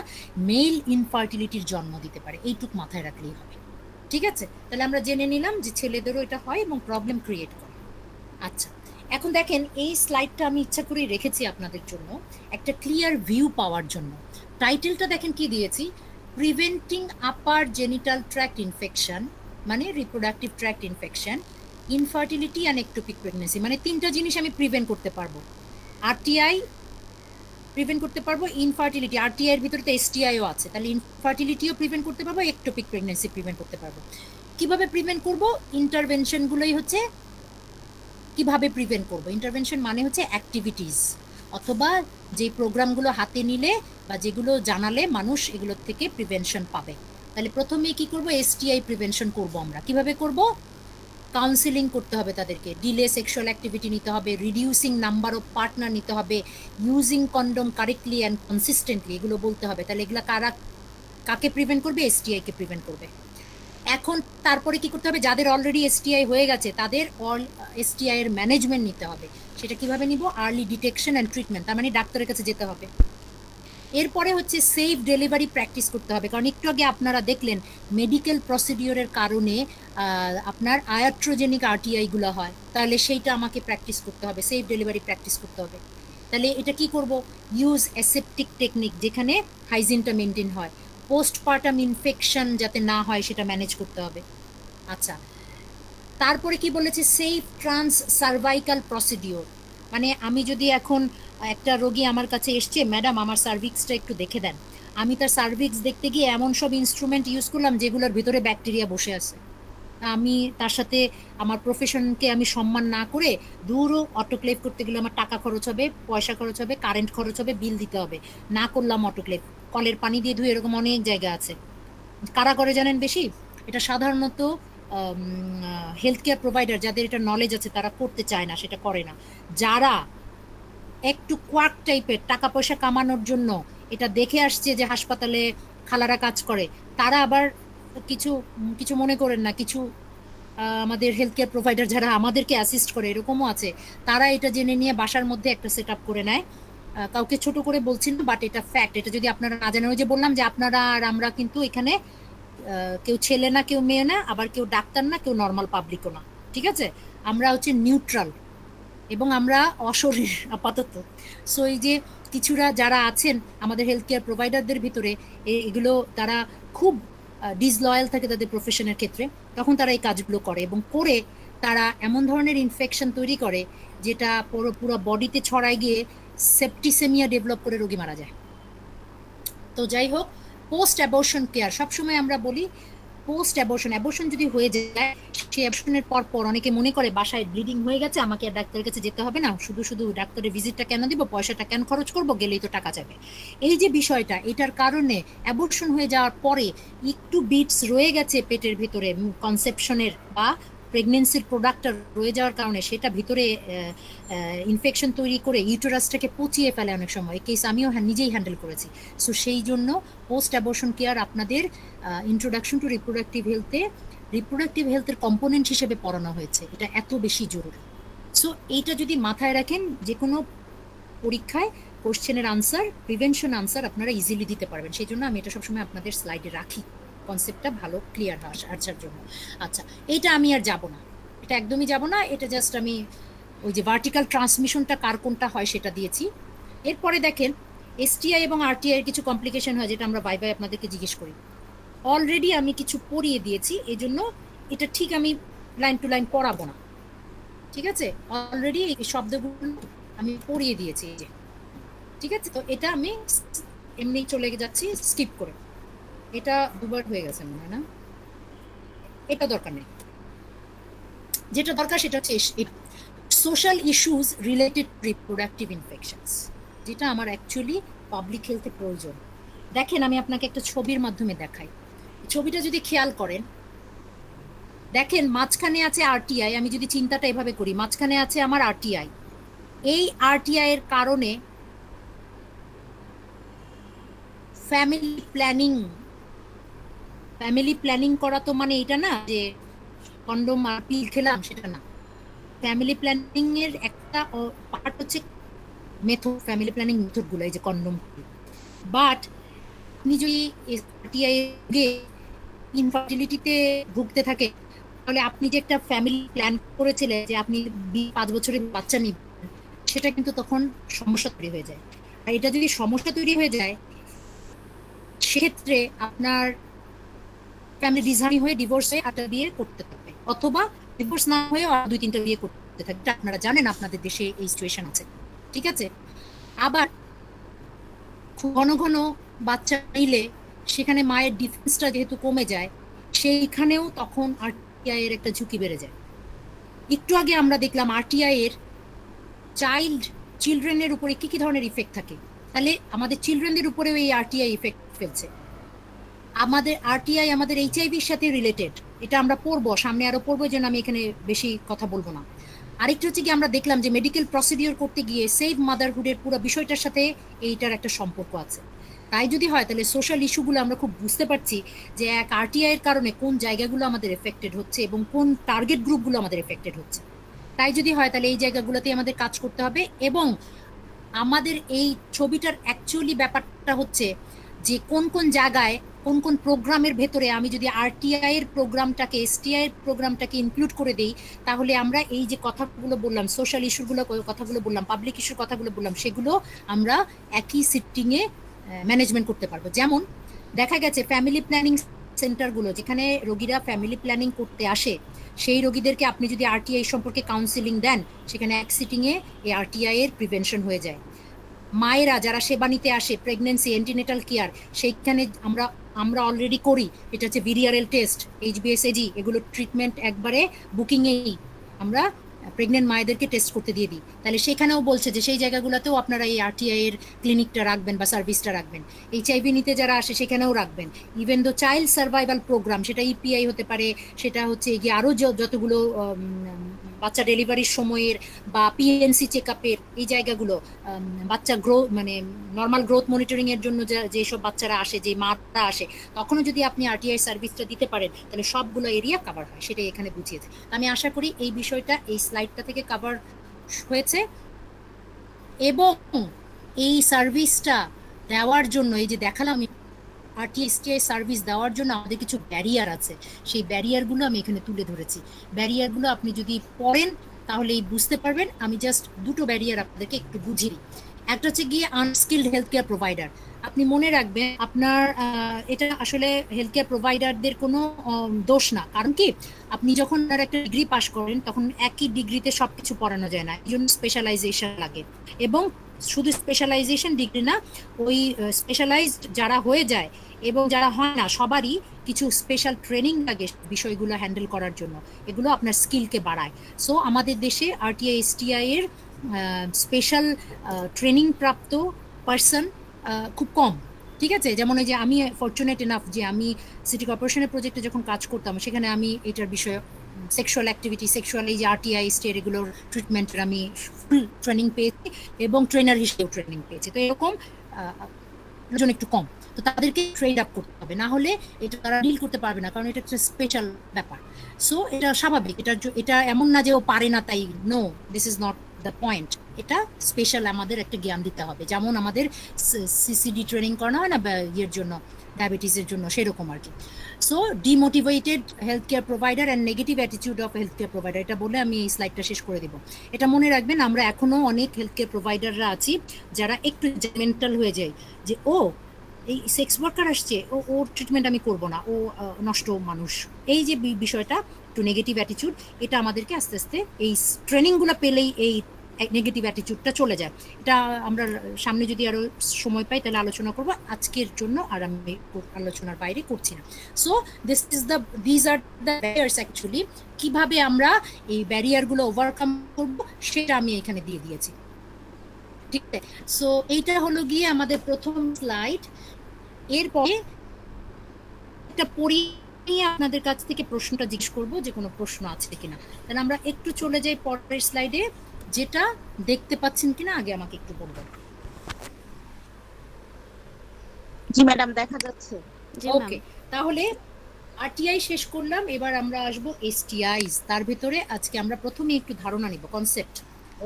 মেল ইনফার্টিলিটির জন্ম দিতে পারে। এইটুক মাথায় রাখলেই হবে। ঠিক আছে, তাহলে আমরা জেনে নিলাম যে ছেলেদেরও এটা হয় এবং প্রবলেম ক্রিয়েট করে। আচ্ছা, এখন দেখেন এই স্লাইডটা আমি ইচ্ছা করেই রেখেছি আপনাদের জন্য, একটা ক্লিয়ার ভিউ পাওয়ার জন্য। টাইটেলটা দেখেন কি দিয়েছি, প্রিভেন্টিং আপার জেনিটাল ট্র্যাক্ট ইনফেকশন, মানে reproductive tract infection, infertility and ectopic pregnancy. মানে তিনটা জিনিস আমি প্রিভেন্ট করতে পারবো। আরটিআই প্রিভেন্ট করতে পারবো, ইনফার্টিলিটি, আরটিআই এর ভিতরে তো এসটিআইও আছে, তাহলে ইনফার্টিলিটিও প্রিভেন্ট করতে পারবো, একটোপিক প্রেগনেন্সি প্রিভেন্ট করতে পারবো। কিভাবে প্রিভেন্ট করব? ইন্টারভেনশনগুলোই হচ্ছে কিভাবে প্রিভেন্ট করব। ইন্টারভেনশন মানে হচ্ছে অ্যাক্টিভিটিস, অথবা যে প্রোগ্রামগুলো হাতে নিলে বা যেগুলো জানালে মানুষ এগুলোর থেকে প্রিভেনশন পাবে। তাহলে প্রথমে কি করব? এসটিআই প্রিভেনশন করব। আমরা কিভাবে করব? কাউন্সিলিং করতে হবে তাদেরকে, ডিলে সেক্সুয়াল অ্যাক্টিভিটি নিতে হবে, রিডিউসিং নাম্বার অফ পার্টনার নিতে হবে, using condom correctly and consistently, এগুলো বলতে হবে। তাহলে এগুলো কাকে প্রিভেন্ট করবে? এসটিআইকে প্রিভেন্ট করবে। এখন তারপরে কি করতে হবে? যাদের অলরেডি এসটিআই হয়ে গেছে তাদের এসটিআই এর ম্যানেজমেন্ট নিতে হবে। সেটা কিভাবে নিব? আর্লি ডিটেকশন অ্যান্ড ট্রিটমেন্ট, তার মানে ডাক্তারের কাছে যেতে হবে। এরপরে হচ্ছে সেফ ডেলিভারি প্র্যাকটিস করতে হবে, কারণ একটু আগে আপনারা দেখলেন মেডিকেল প্রসিডিওরের কারণে আপনার আয়াট্রোজেনিক আরটিআইগুলো হয়, তাহলে সেইটা আমাকে প্র্যাকটিস করতে হবে, সেফ ডেলিভারি প্র্যাকটিস করতে হবে। তাহলে এটা কি করব? ইউজ অ্যাসেপটিক টেকনিক, যেখানে হাইজিনটা মেনটেন হয়। পোস্টপার্টাম ইনফেকশন যাতে না হয় সেটা ম্যানেজ করতে হবে। আচ্ছা, তারপরে কি বলেছে? সেফ ট্রান্স সার্ভাইকাল প্রসিডিওর, মানে আমি যদি এখন একটা রোগী আমার কাছে এসছে, ম্যাডাম আমার সার্ভিক্সটা একটু দেখে দেন, আমি তার সার্ভিক্স দেখতে গিয়ে এমন সব ইনস্ট্রুমেন্ট ইউজ করলাম যেগুলোর ভিতরে ব্যাকটেরিয়া বসে আছে, আমি তার সাথে আমার প্রফেশনকে আমি সম্মান না করে দূরও অটোক্লেভ করতে গেলে আমার টাকা খরচ হবে, পয়সা খরচ হবে, কারেন্ট খরচ হবে, বিল দিতে হবে। না করলাম অটোক্লেভ, কলের পানি দিয়ে ধুয়ে, এরকম অনেক জায়গা আছে। কারা করে জানেন বেশি? এটা সাধারণত হেলথ কেয়ার প্রোভাইডার, যাদের এটা নলেজ আছে তারা করতে চায় না, সেটা করে না। যারা একটু কোয়ার্ক টাইপের, টাকা পয়সা কামানোর জন্য এটা দেখে আসছে যে হাসপাতালে খালারা কাজ করে, তারা আবার কিছু কিছু মনে করেন না, কিছু আমাদের হেলথ কেয়ার প্রোভাইডার যারা আমাদেরকে অ্যাসিস্ট করে, এরকমও আছে, তারা এটা জেনে নিয়ে বাসার মধ্যে একটা সেট আপ করে নেয়। কাউকে ছোট করে বলছি না, বাট এটা ফ্যাক্ট। এটা যদি আপনারা না জানেন, ওই যে বললাম যে আপনারা আর আমরা কিন্তু এখানে কেউ ছেলে না, কেউ মেয়ে না, আবার কেউ ডাক্তার না, কেউ নর্মাল পাবলিকও না। ঠিক আছে, আমরা হচ্ছে নিউট্রাল এবং আমরা অশরীর আপাতত। সো এই যে কিছুরা যারা আছেন আমাদের হেলথ কেয়ার প্রোভাইডারদের ভিতরে, এগুলো তারা খুব ডিসলয়াল থাকে তাদের প্রফেশনের ক্ষেত্রে, তখন তারা এই কাজগুলো করে এবং করে তারা এমন ধরনের ইনফেকশন তৈরি করে যেটা পুরো বডিতে ছড়ায় গিয়ে সেপ্টিসেমিয়া ডেভেলপ করে রোগী মারা যায়। তো যাই হোক, পোস্ট অ্যাবর্শন কেয়ার, সবসময় আমরা বলি পোস্ট অ্যাবর্শন যদি হয়ে যায়, সেই অ্যাবর্শনের পর অনেকে মনে করে বাসায় ব্লিডিং হয়ে গেছে, আমাকে আর ডাক্তারের কাছে যেতে হবে না, শুধু ডাক্তারের ভিজিটটা কেন দিব, পয়সাটা কেন খরচ করব, গেলেই তো টাকা যাবে। এই যে বিষয়টা, এটার কারণে অ্যাবর্শন হয়ে যাওয়ার পরে একটু বিটস রয়ে গেছে পেটের ভিতরে কনসেপশনের বা প্রেগনেন্সির প্রোডাক্টটা রয়ে যাওয়ার কারণে সেটা ভিতরে ইনফেকশন তৈরি করে ইউটেরাসটাকে পচিয়ে ফেলে অনেক সময়। এই কেস আমিও নিজেই হ্যান্ডেল করেছি। সো সেই জন্য পোস্ট অ্যাবর্শন কেয়ার আপনাদের ইন্ট্রোডাকশন টু রিপ্রোডাক্টিভ হেলথের কম্পোনেন্ট হিসেবে পড়ানো হয়েছে, এটা এত বেশি জরুরি। সো এইটা যদি মাথায় রাখেন, যে কোনো পরীক্ষায় কোশ্চেনের আনসার, প্রিভেনশন আনসার আপনারা ইজিলি দিতে পারবেন। সেই জন্য আমি এটা সবসময় আপনাদের স্লাইডে রাখি, কনসেপ্টটা ভালো ক্লিয়ার আসার জন্য। আচ্ছা, এইটা আমি আর যাব না, এটা একদমই যাব না, এটা জাস্ট আমি ওই যে ভার্টিক্যাল ট্রান্সমিশনটা কার কোনটা হয় সেটা দিয়েছি। এরপরে দেখেন এসটিআই এবং আরটিআই এর কিছু কমপ্লিকেশন হয়, যেটা আমরা বাই আপনাদেরকে জিজ্ঞেস করি। অলরেডি আমি কিছু পড়িয়ে দিয়েছি, এই জন্য এটা ঠিক আমি লাইন টু লাইন পড়াবো না, ঠিক আছে? অলরেডি এই শব্দগুলো আমি পড়িয়ে দিয়েছি, এই যে, ঠিক আছে? তো এটা আমি এমনি চলে যাচ্ছি স্কিপ করে, এটা দুবার হয়ে গেছে মনে হয় না, এটা দরকার নেই। যেটা দরকার সেটা হচ্ছে social issues related reproductive infections, যেটা আমার অ্যাকচুয়ালি পাবলিক হেলথে প্রয়োজন। দেখেন আমি আপনাকে একটা ছবির মাধ্যমে দেখাই, ছবিটা যদি খেয়াল করেন, দেখেন মাঝখানে আছে আরটিআই। আমি যদি চিন্তাটা এভাবে করি, মাঝখানে আছে আমার আরটিআই। এই আরটিআই এর কারণে ফ্যামিলি প্ল্যানিং করা তো মানে এটা না যে কন্ডোম আর পিল খেলাম, সেটা না। ফ্যামিলি প্ল্যানিং এর একটা পার্ট হচ্ছে মেথড, ফ্যামিলি প্ল্যানিং মেথড গুলো, এই যে কন্ডোম। বাট আপনি যদি আরটিআই ইনফার্টিলিটিতে ভুগতে থাকে, তাহলে আপনি যে একটা ফ্যামিলি প্ল্যান করেছিলেন যে আপনি 5 বছরের বাচ্চা নিবেন, সেটা কিন্তু তখন সমস্যা তৈরি হয়ে যায়। আর এটা যদি সমস্যা তৈরি হয়ে যায়, সেক্ষেত্রে আপনার ফ্যামিলি ডিসহার্মনি হয়ে ডিভোর্স হয়ে একটা বিয়ে করতে থাকবে, অথবা ডিভোর্স না হয়ে আর 2-3টা বিয়ে করতে থাকবে। আপনারা জানেন আপনাদের দেশে এই সিচুয়েশন আছে, ঠিক আছে? আবার ঘন ঘন বাচ্চা নিলে সেখানে মায়ের ডিফেন্সটা যেহেতু কমে যায়, সেইখানেও তখন আরটিআই এর একটা ঝুঁকি বেড়ে যায়। একটু আগে আমরা দেখলাম আরটিআই এর চিলড্রেনের উপরে কি কি ধরনের ইফেক্ট থাকে, তাহলে আমাদের চিলড্রেনদের উপরেও এই আরটিআই ইফেক্ট ফেলছে। আমাদের আরটিআই আমাদের এইচআইভির সাথে রিলেটেড, এটা আমরা পড়বো সামনে, আরো পড়বো, যেন আমি এখানে বেশি কথা বলবো না। আরেকটা হচ্ছে কি, আমরা দেখলাম যে মেডিকেল প্রসিডিওর করতে গিয়ে সেভ মাদারহুডের পুরো বিষয়টার সাথে এইটার একটা সম্পর্ক আছে। তাই যদি হয় তাহলে সোশ্যাল ইস্যুগুলো আমরা খুব বুঝতে পারছি যে এক আরটিআই এর কারণে কোন জায়গাগুলো আমাদের এফেক্টেড হচ্ছে এবং কোন টার্গেট গ্রুপগুলো আমাদের এফেক্টেড হচ্ছে। তাই যদি হয় তাহলে এই জায়গাগুলোতে আমাদের কাজ করতে হবে। এবং আমাদের এই ছবিটার অ্যাকচুয়ালি ব্যাপারটা হচ্ছে যে কোন কোন জায়গায় কোন কোন প্রোগ্রামের ভেতরে আমি যদি আরটিআই এর প্রোগ্রামটাকে, এসটিআই এর প্রোগ্রামটাকে ইনক্লুড করে দেই, তাহলে আমরা এই যে কথাগুলো বললাম, সোশ্যাল ইস্যুগুলো কথাগুলো বললাম, পাবলিক ইস্যুর কথাগুলো বললাম, সেগুলো আমরা একই সিটিংয়ে ম্যানেজমেন্ট করতে পারবো। যেমন দেখা গেছে ফ্যামিলি প্ল্যানিং সেন্টারগুলো, যেখানে রোগীরা ফ্যামিলি প্ল্যানিং করতে আসে, সেই রোগীদেরকে আপনি যদি আরটিআই সম্পর্কে কাউন্সিলিং দেন, সেখানে এক সিটিংয়ে এই আরটিআই এর প্রিভেনশন হয়ে যায়। মায়েরা যারা সেবা নিতে আসে, প্রেগনেন্সি, এন্টিনেটাল কেয়ার, সেইখানে আমরা অলরেডি করি, এটা হচ্ছে ভিডিআরএল টেস্ট, এইচবিএসএজি, এগুলো ট্রিটমেন্ট একবারে বুকিংয়েই আমরা প্রেগনেন্ট মায়েদেরকে টেস্ট করতে দিয়ে দিই। তাহলে সেখানেও বলছে যে সেই জায়গাগুলোতেও আপনারা এই আরটিআই এর ক্লিনিকটা রাখবেন বা সার্ভিসটা রাখবেন। এইচআইভি নিতে যারা আসে সেখানেও রাখবেন। Even though child survival program, সেটা ইপিআই হতে পারে, সেটা হচ্ছে গিয়ে আরও যতগুলো বাচ্চা ডেলিভারির সময়ের বা পিএনসি চেক আপের এই জায়গাগুলো, বাচ্চা মানে নর্মাল গ্রোথ মনিটরিং এর জন্য যেসব বাচ্চারা আসে, যে মারা আসে, তখনও যদি আপনি আরটিআই সার্ভিসটা দিতে পারেন, তাহলে সবগুলো এরিয়া কভার হয়। সেটাই এখানে বুঝিয়েছে। আমি আশা করি এই বিষয়টা এই স্লাইডটা থেকে কভার হয়েছে। এবং এই সার্ভিসটা দেওয়ার জন্য, এই যে দেখালাম আরটিএসটিআই সার্ভিস দেওয়ার জন্য আমাদের কিছু ব্যারিয়ার আছে, সেই ব্যারিয়ারগুলো আমি এখানে তুলে ধরেছি। ব্যারিয়ারগুলো আপনি যদি পড়েন তাহলেই বুঝতে পারবেন। আমি জাস্ট দুটো ব্যারিয়ার আপনাদেরকে একটু বুঝিয়ে দিই। একটা হচ্ছে গিয়ে আনস্কিল্ড হেলথ কেয়ার প্রোভাইডার। আপনি মনে রাখবেন, আপনার এটা আসলে হেলথ কেয়ার প্রোভাইডারদের কোনো দোষ না। কারণ কি, আপনি যখন একটা ডিগ্রি পাস করেন তখন একই ডিগ্রিতে সবকিছু পড়ানো যায় না, এই জন্য স্পেশালাইজেশন লাগে। এবং শুধু স্পেশালাইজেশন ডিগ্রি না, ওই স্পেশালাইজড যারা হয়ে যায় এবং যারা হয় না সবারই কিছু স্পেশাল ট্রেনিং লাগে বিষয়গুলো হ্যান্ডেল করার জন্য, এগুলো আপনার স্কিলকে বাড়ায়। সো আমাদের দেশে আরটিআই এসটিআই এর স্পেশাল ট্রেনিং প্রাপ্ত পার্সন খুব কম, ঠিক আছে। যেমন ওই যে আমি ফরচুনেট এনাফ যে আমি সিটি কর্পোরেশনের প্রজেক্টে যখন কাজ করতাম সেখানে আমি এটার বিষয়ে সেক্সুয়াল অ্যাক্টিভিটি, সেক্সুয়াল এই যে আরটিআই স্টের এগুলোর ট্রিটমেন্টের আমি ফুল ট্রেনিং পেয়েছি এবং ট্রেনার হিসেবেও ট্রেনিং পেয়েছি। তো এরকম জন একটু কম, তো তাদেরকে ট্রেড আপ করতে হবে, না হলে এটা তারা ডিল করতে পারবে না, কারণ এটা একটা স্পেশাল ব্যাপার। সো এটা স্বাভাবিক, এটা এমন না যে ও পারে না তাই, no, this is not the point. এটা স্পেশাল আমাদের একটা জ্ঞান দিতে হবে, যেমন আমাদের সিসিডি ট্রেনিং করানো হয় না ইয়ের জন্য, ডায়াবেটিসের জন্য, সেরকম আর কি। So demotivated health care provider and negative attitude of health care provider, এটা বলে আমি এই স্লাইডটা শেষ করে দেবো। এটা মনে রাখবেন, আমরা এখনো অনেক হেলথ কেয়ার প্রোভাইডাররা আছি যারা একটু মেন্টাল হয়ে যায় যে ও এই সেক্স ওয়ার্কার আসছে, ওর ট্রিটমেন্ট আমি করব না, ও নষ্ট মানুষ। এই যে বিষয়টা একটু নেগেটিভ অ্যাটিটিউড, এটা আমাদেরকে আস্তে আস্তে এই ট্রেনিংগুলো পেলেই এই নেগেটিভ অ্যাটিটিউডটা চলে যায়। এটা আমরা সামনে যদি আরো সময় পাই তাহলে আলোচনা করব, আজকের জন্য আর আমি আলোচনার বাইরে করছি না। So these are the barriers actually, কিভাবে আমরা এই ব্যারিয়ারগুলো ওভারকাম করব সেটা আমি এখানে দিয়ে দিয়েছি, ঠিক আছে। সো এইটা হলো গিয়ে আমাদের প্রথম স্লাইড। এরপরে একটা পড়িয়ে আপনাদের কাছ থেকে প্রশ্নটা জিজ্ঞেস করবো যে কোনো প্রশ্ন আছে কিনা। তাহলে আমরা একটু চলে যাই পরের স্লাইডে, যেটা দেখতে পাচ্ছেন কিনা আগে আমাকে একটু বলবেন।
জি ম্যাডাম, দেখা যাচ্ছে।
জি ম্যাম।
ওকে, তাহলে আরটিআই শেষ করলাম, এবার আমরা আসবো এসটিআইস। তার ভিতরে আজকে আমরা প্রথমে একটু ধারণা নিব, কনসেপ্ট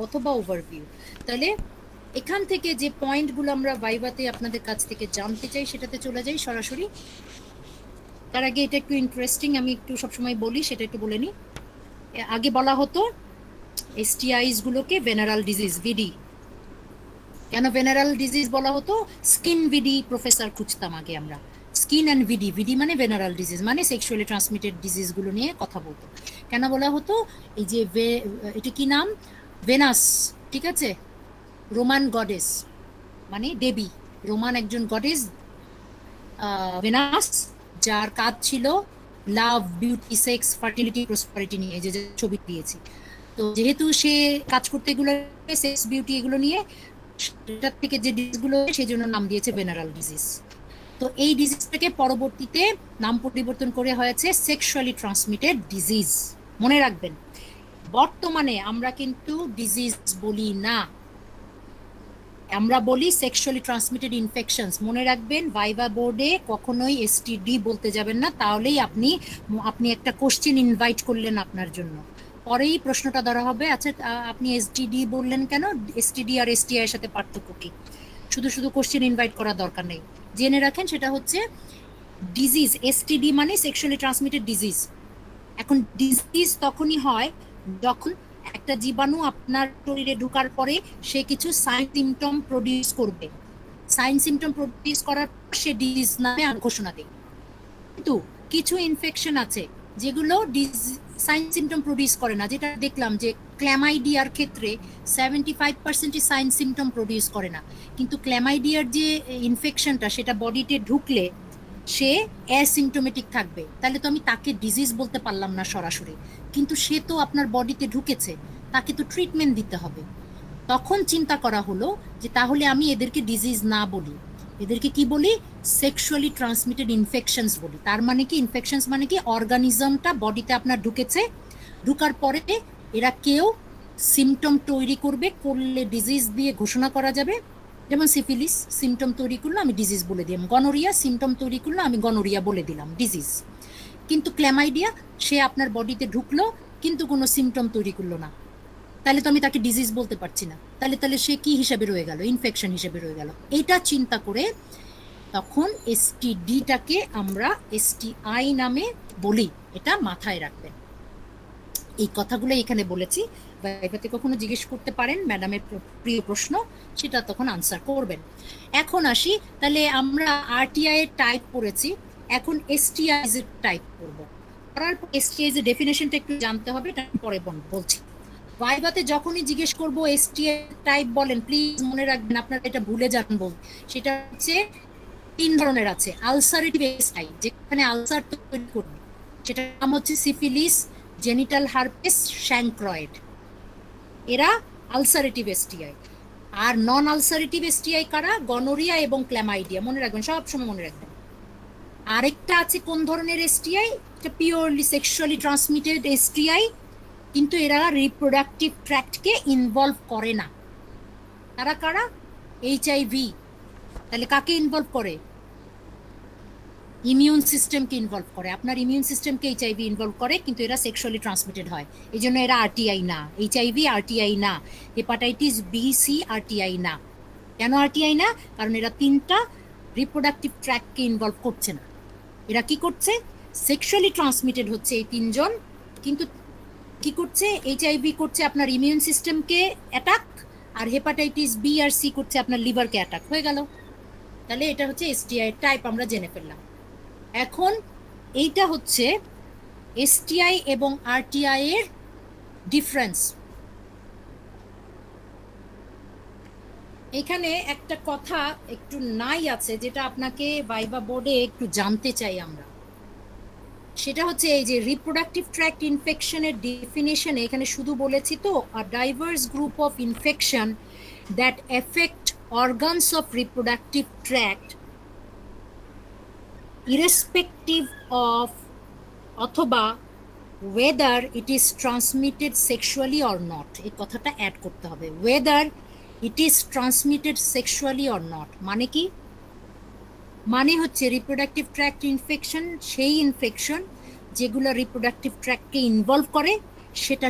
অথবা ওভারভিউ। তাহলে এখান থেকে যে পয়েন্টগুলো আমরা ভাইভাতে আপনাদের কাছ থেকে জানতে চাই সেটাতে চলে যাই সরাসরি। তার আগে এটা একটু ইন্টারেস্টিং, আমি একটু সবসময় বলি, সেটা একটু বলে নিই। আগে বলা হতো এসটিআইস গুলোকে ভেনারাল ডিজিজ, ভিডি। কেন ভেনারাল ডিজিজ বলা হতো? স্কিন ভিডি প্রফেসর খুঁজতাম আগে আমরা, স্কিন অ্যান্ড ভিডি, ভিডি মানে ভেনারাল ডিজিজ, মানে সেক্সুয়ালি ট্রান্সমিটেড ডিজিজ গুলো নিয়ে কথা বলতো। কেন বলা হতো? এই যে এটা কি নাম, ভেনাস, ঠিক আছে, রোমান গডেস, মানে দেবী, রোমান একজন গডেস ভেনাস, যার কাজ ছিল লাভ, বিউটি, সেক্স, ফার্টিলিটি, প্রসপারিটি নিয়ে, যে ছবি দিয়েছি। তো যেহেতু সে কাজ করতে এগুলো সেক্স, বিউটি এগুলো নিয়ে, সেটার থেকে যে ডিজিজগুলো সেই জন্য নাম দিয়েছে ভেনারাল ডিজিজ। তো এই ডিজিজটাকে পরবর্তীতে নাম পরিবর্তন করে হয়েছে সেক্সুয়ালি ট্রান্সমিটেড ডিজিজ। মনে রাখবেন, বর্তমানে আমরা কিন্তু ডিজিজ বলি না, আমরা বলি সেক্সুয়ালি ট্রান্সমিটেড ইনফেকশনস। মনে রাখবেন, ভাইভা বোর্ডে কখনোই এসটিডি বলতে যাবেন না, তাহলেই আপনি একটা কোশ্চেন ইনভাইট করলেন আপনার জন্য, পরেই প্রশ্নটা ধরা হবে, আচ্ছা আপনি এসটিডি বললেন কেন, এসটিডি আর এসটিআই এর সাথে পার্থক্য কি? শুধু শুধু কোশ্চেন ইনভাইট করার দরকার নেই, জেনে রাখেন সেটা হচ্ছে ডিজিজ। এসটিডি মানে সেক্সুয়ালি ট্রান্সমিটেড ডিজিজ। এখন ডিজিজ তখনই হয় যখন একটা জীবাণু আপনার শরীরে ঢোকার পরে সে কিছু সাইন সিমটম প্রডিউস করবে, সাইন সিমটম প্রডিউস করার পর সে ডিজিজ নামে ঘোষণা দেয়। কিন্তু কিছু ইনফেকশন আছে যেগুলো সাইন সিমটম প্রডিউস করে না, যেটা দেখলাম যে ক্ল্যামাইডিয়ার ক্ষেত্রে 75% সাইন সিমটম প্রডিউস করে না, কিন্তু ক্ল্যামাইডিয়ার যে ইনফেকশনটা সেটা বডিতে ঢুকলে সে অ্যাসিমটোমেটিক থাকবে। তাহলে তো আমি তাকে ডিজিজ বলতে পারলাম না সরাসরি, কিন্তু সে তো আপনার বডিতে ঢুকেছে, তাকে তো ট্রিটমেন্ট দিতে হবে। তখন চিন্তা করা হলো যে তাহলে আমি এদেরকে ডিজিজ না বলি, এদেরকে কি বলি? সেক্সুয়ালি ট্রান্সমিটেড ইনফেকশনস বলি। তার মানে কি, ইনফেকশনস মানে কি, অর্গানিজমটা বডিতে আপনার ঢুকেছে, ঢুকার পরে এরা কেউ সিমটম তৈরি করলে ডিজিজ দিয়ে ঘোষণা করা যাবে। যেমন সিফিলিস সিমটম তৈরি করলো, আমি ডিজিজ বলে দিলাম। গনোরিয়া সিমটম তৈরি করলো, আমি গনোরিয়া বলে দিলাম, ডিজিজ। কিন্তু ক্ল্যামাইডিয়া, সে আপনার বডিতে ঢুকলো কিন্তু কোনো সিমটম তৈরি করলো না, তাহলে তো আমি তাকে ডিজিজ বলতে পারছি না, তাহলে সে কি হিসেবে রয়ে গেল? ইনফেকশন হিসেবে রয়ে গেল। এটা চিন্তা করে তখন এসটিডিটাকে আমরা এসটিআই নামে বলি, এটা মাথায় রাখবেন। এই কথাগুলো এখানে বলেছি, ভাইভাতে কখনো জিজ্ঞেস করতে পারেন, ম্যাডামের প্রিয় প্রশ্ন, সেটা তখন আনসার করবেন। এখন আসি, তাহলে আমরা আরটিআই এর টাইপ পড়েছি, এখন এসটিআই এর টাইপ করব। করার পর এসটিআই এর ডেফিনেশনটা একটু জানতে হবে, এটা পরে বলছি। ভাইভাতে যখনই জিজ্ঞেস করবো এসটিআই টাইপ বলেন, প্লিজ মনে রাখবেন, আপনারা এটা ভুলে জানবো, সেটা হচ্ছে 3 ধরনের আছে। আলসারেটিভ এসটিআই, যেখানে আলসার তৈরি করবে, সেটার নাম হচ্ছে সিফিলিস, জেনিটাল হার্পেস, শ্যাঙ্ক্রয়েড, এরা আলসারেটিভ এসটিআই। আর নন আলসারেটিভ এসটিআই কারা? গনোরিয়া এবং ক্ল্যামাইডিয়া, মনে রাখবেন, সব সময় মনে রাখবেন। আরেকটা আছে কোন ধরনের এসটিআই, এটা পিওরলি সেক্সুয়ালি ট্রান্সমিটেড এসটিআই, কিন্তু এরা রিপ্রোডাক্টিভ ট্র্যাক্টকে ইনভলভ করে না। তারা কারা? এইচআইভি। তাহলে কাকে ইনভলভ করে? ইমিউন সিস্টেমকে ইনভলভ করে। আপনার ইমিউন সিস্টেমকে এইচআইভি ইনভলভ করে, কিন্তু এরা সেক্সুয়ালি ট্রান্সমিটেড হয়, এই জন্য এরা আরটিআই না। এইচআইভি আরটিআই না, হেপাটাইটিস বি, সি আরটিআই না। কেন আরটিআই না? কারণ এরা 3টা রিপ্রোডাক্টিভ ট্র্যাক্টকে ইনভলভ করছে না। এরা কি করছে? সেক্সুয়ালি ট্রান্সমিটেড হচ্ছে এই 3জন, কিন্তু কি করছে? এইচআইভি করছে আপনার ইমিউন সিস্টেমকে অ্যাটাক, আর হেপাটাইটিস বি আর সি করছে আপনার লিভারকে অ্যাটাক। হয়ে গেল। তাহলে এটা হচ্ছে এসটিআই টাইপ, আমরা জেনে ফেললাম। এখন এইটা হচ্ছে এসটিআই এবং আরটিআই এর ডিফারেন্স। এখানে একটা কথা একটু নাই আছে, যেটা আপনাকে ভাইভা বোর্ডে একটু জানতে চাই আমরা, সেটা হচ্ছে এই যে রিপ্রোডাক্টিভ ট্র্যাক্ট ইনফেকশনের ডেফিনেশনে এখানে শুধু বলেছি তো, a diverse group of infection that affect organs of reproductive tract irrespective of অথবা whether it is transmitted sexually or not, এই কথাটা অ্যাড করতে হবে, whether it is transmitted sexually or not। মানে কি? মানে হচ্ছে রিপ্রোডাক্টিভ ট্র্যাক্ট ইনফেকশন সেই ইনফেকশন যেগুলো রিপ্রোডাক্টিভ ট্র্যাক্টকে ইনভলভ করে, সেটা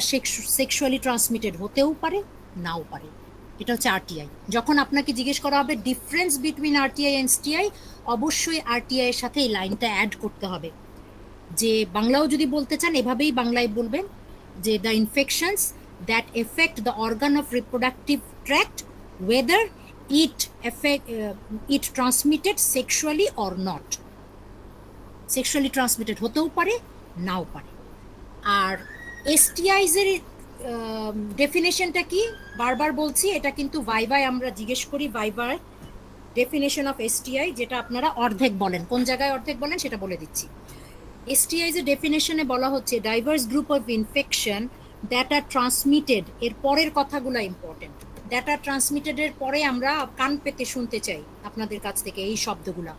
সেক্সুয়ালি ট্রান্সমিটেড হতেও পারে, নাও পারে। এটা হচ্ছে আরটিআই। যখন আপনাকে জিজ্ঞেস করা হবে difference between RTI and STI, অবশ্যই আরটিআই এর সাথে এই লাইনটা অ্যাড করতে হবে। যে বাংলাও যদি বলতে চান এভাবেই বাংলায় বলবেন যে the infections that effect the organ of reproductive tract weather it transmitted sexually or not. Sexually transmitted হতেও পারে, নাও পারে। আর এসটিআইজ এর ডেফিনেশনটা কি? বারবার বলছি, এটা কিন্তু ভাইভায় আমরা জিজ্ঞেস করি, ভাইভার ডেফিনেশন অফ এসটিআই, যেটা আপনারা অর্ধেক বলেন। কোন জায়গায় অর্ধেক বলেন সেটা বলে দিচ্ছি। এসটিআইজ এর ডেফিনেশনে বলা হচ্ছে diverse group of infection that are transmitted, এর পরের কথাগুলো ইম্পর্টেন্ট। দ্যাট আর ট্রান্সমিটেড এর পরে আমরা কান পেতে শুনতে চাই আপনাদের কাছ থেকে এই শব্দগুলো।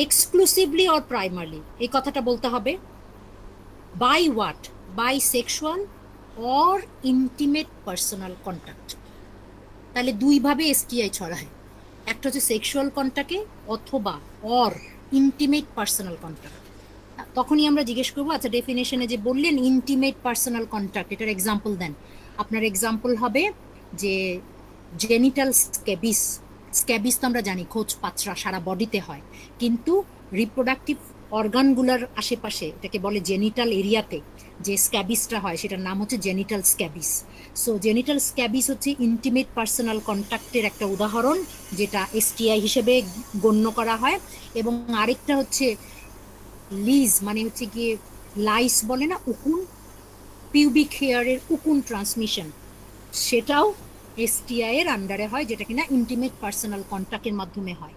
এক্সক্লুসিভলি অর প্রাইমারলি, এই কথাটা বলতে হবে। By what? By sexual or intimate personal contact. তাহলে দুইভাবে এসটিআই ছড়ায়, একটা হচ্ছে সেক্সুয়াল কন্ট্যাক্টে অথবা অর ইন্টিমেট পার্সোনাল কন্ট্যাক্ট। তখনই আমরা জিজ্ঞেস করবো, আচ্ছা ডেফিনেশনে যে বললেন ইন্টিমেট পার্সোনাল কন্ট্যাক্ট, এটার এক্সাম্পল দেন। আপনার এক্সাম্পল হবে যে জেনিটাল স্ক্যাবিস। স্ক্যাবিস তো আমরা জানি খোঁচ পাচড়া সারা বডিতে হয়, কিন্তু রিপ্রোডাক্টিভ অর্গানগুলোর আশেপাশে, এটাকে বলে জেনিটাল এরিয়াতে যে স্ক্যাবিসটা হয়, সেটার নাম হচ্ছে genital scabies. So genital scabies হচ্ছে ইন্টিমেট পার্সোনাল কন্ট্যাক্টের একটা উদাহরণ, যেটা এসটিআই হিসেবে গণ্য করা হয়। এবং আরেকটা হচ্ছে লিজ, মানে হচ্ছে গিয়ে লাইস বলে না, উকুন, পিউবিক হেয়ারের উকুন ট্রান্সমিশন, সেটাও এসটিআই এর আন্ডারে হয়, যেটা কিনা ইন্টিমেট পার্সোনাল কন্ট্যাক্টের মাধ্যমে হয়।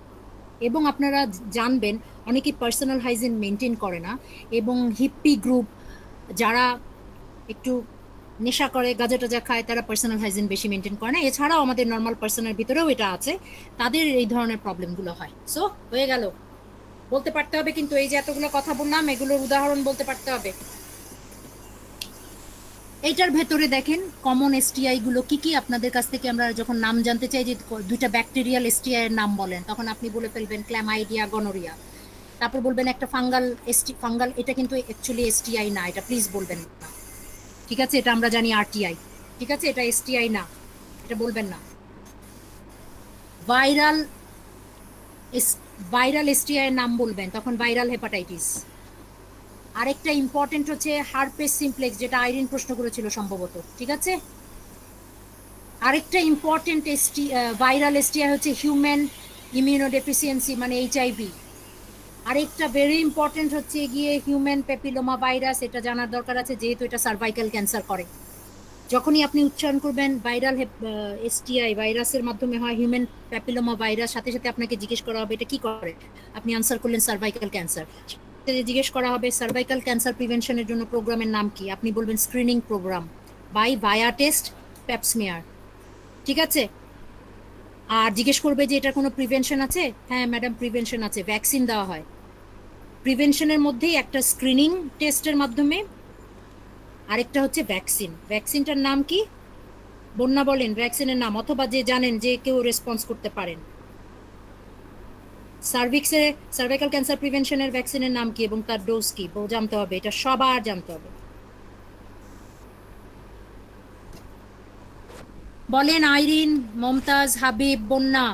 এবং আপনারা জানবেন অনেকে পার্সোনাল হাইজিন মেনটেন করে না, এবং হিপ্পি গ্রুপ যারা একটু নেশা করে, গাঁজা টাজা খায়, তারা পার্সোনাল হাইজিন বেশি মেনটেন করে না। এছাড়াও আমাদের নর্মাল পার্সনের ভিতরেও এটা আছে, তাদের এই ধরনের প্রবলেমগুলো হয়। সো হয়ে গেল, বলতে পারতে হবে কিন্তু এই যে এতগুলো কথা বললাম, এগুলোর উদাহরণ বলতে পারতে হবে। এইটার ভেতরে দেখেন কমন এসটিআই গুলো কি কি। আপনাদের কাছ থেকে আমরা যখন নাম জানতে চাই যে দুইটা ব্যাকটেরিয়াল এসটিআই এর নাম বলেন, তখন আপনি বলে ফেলবেন ক্ল্যামাইডিয়া, গনোরিয়া। তারপর বলবেন একটা ফাঙ্গাল, এটা কিন্তু অ্যাকচুয়ালি এসটিআই না, এটা প্লিজ বলবেন না, ঠিক আছে? এটা আমরা জানি আরটিআই, ঠিক আছে? এটা এসটিআই না, এটা বলবেন না। ভাইরাল এসটিআই এর নাম বলবেন, তখন ভাইরাল হেপাটাইটিস। আরেকটা ইম্পর্টেন্ট হচ্ছে হারপেস সিমপ্লেক্স, যেটা আইরিন প্রশ্ন করেছিল সম্ভবত, ঠিক আছে? আরেকটা ইম্পর্টেন্ট ভাইরাল এসটিআই হচ্ছে হিউম্যান ইমিউনোডেফিসিয়েন্সি, মানে এইচআইভি। আরেকটা ভেরি ইম্পর্টেন্ট হচ্ছে গিয়ে হিউম্যান প্যাপিলোমা ভাইরাস, এটা জানার দরকার আছে যেহেতু এটা সার্ভাইকাল ক্যান্সার করে। যখনই আপনি উচ্চারণ করবেন ভাইরাল এসটিআই ভাইরাসের মাধ্যমে হয় হিউম্যান প্যাপিলোমা ভাইরাস, সাথে সাথে আপনাকে জিজ্ঞেস করা হবে এটা কি করে, আপনি আনসার করলেন সার্ভাইকাল ক্যান্সার। জিজ্ঞেস করা হবে সার্ভাইকাল ক্যান্সার প্রিভেনশনের জন্য প্রোগ্রামের নাম কি, আপনি বলবেন screening program by VIA test pap smear. ঠিক আছে, আর জিজ্ঞেস করবে যে এটার কোনো প্রিভেনশন আছে, হ্যাঁ ম্যাডাম প্রিভেনশন আছে, ভ্যাকসিন দেওয়া হয়। প্রিভেনশনের মধ্যেই একটা স্ক্রিনিং টেস্টের মাধ্যমে, আরেকটা হচ্ছে ভ্যাকসিন। ভ্যাকসিনটার নাম কি বন্যা বলেন ভ্যাকসিনের নাম, অথবা যে জানেন যে কেউ রেসপন্স করতে পারেন। সার্ভাইকাল ক্যান্সার প্রিভেনশনের ভ্যাকসিনের নাম কি এবং তার ডোজ কি জানতে হবে, এটা সবার জানতে হবে। বলেন আইরিন, মমতাজ, হাবিব, বন্যা।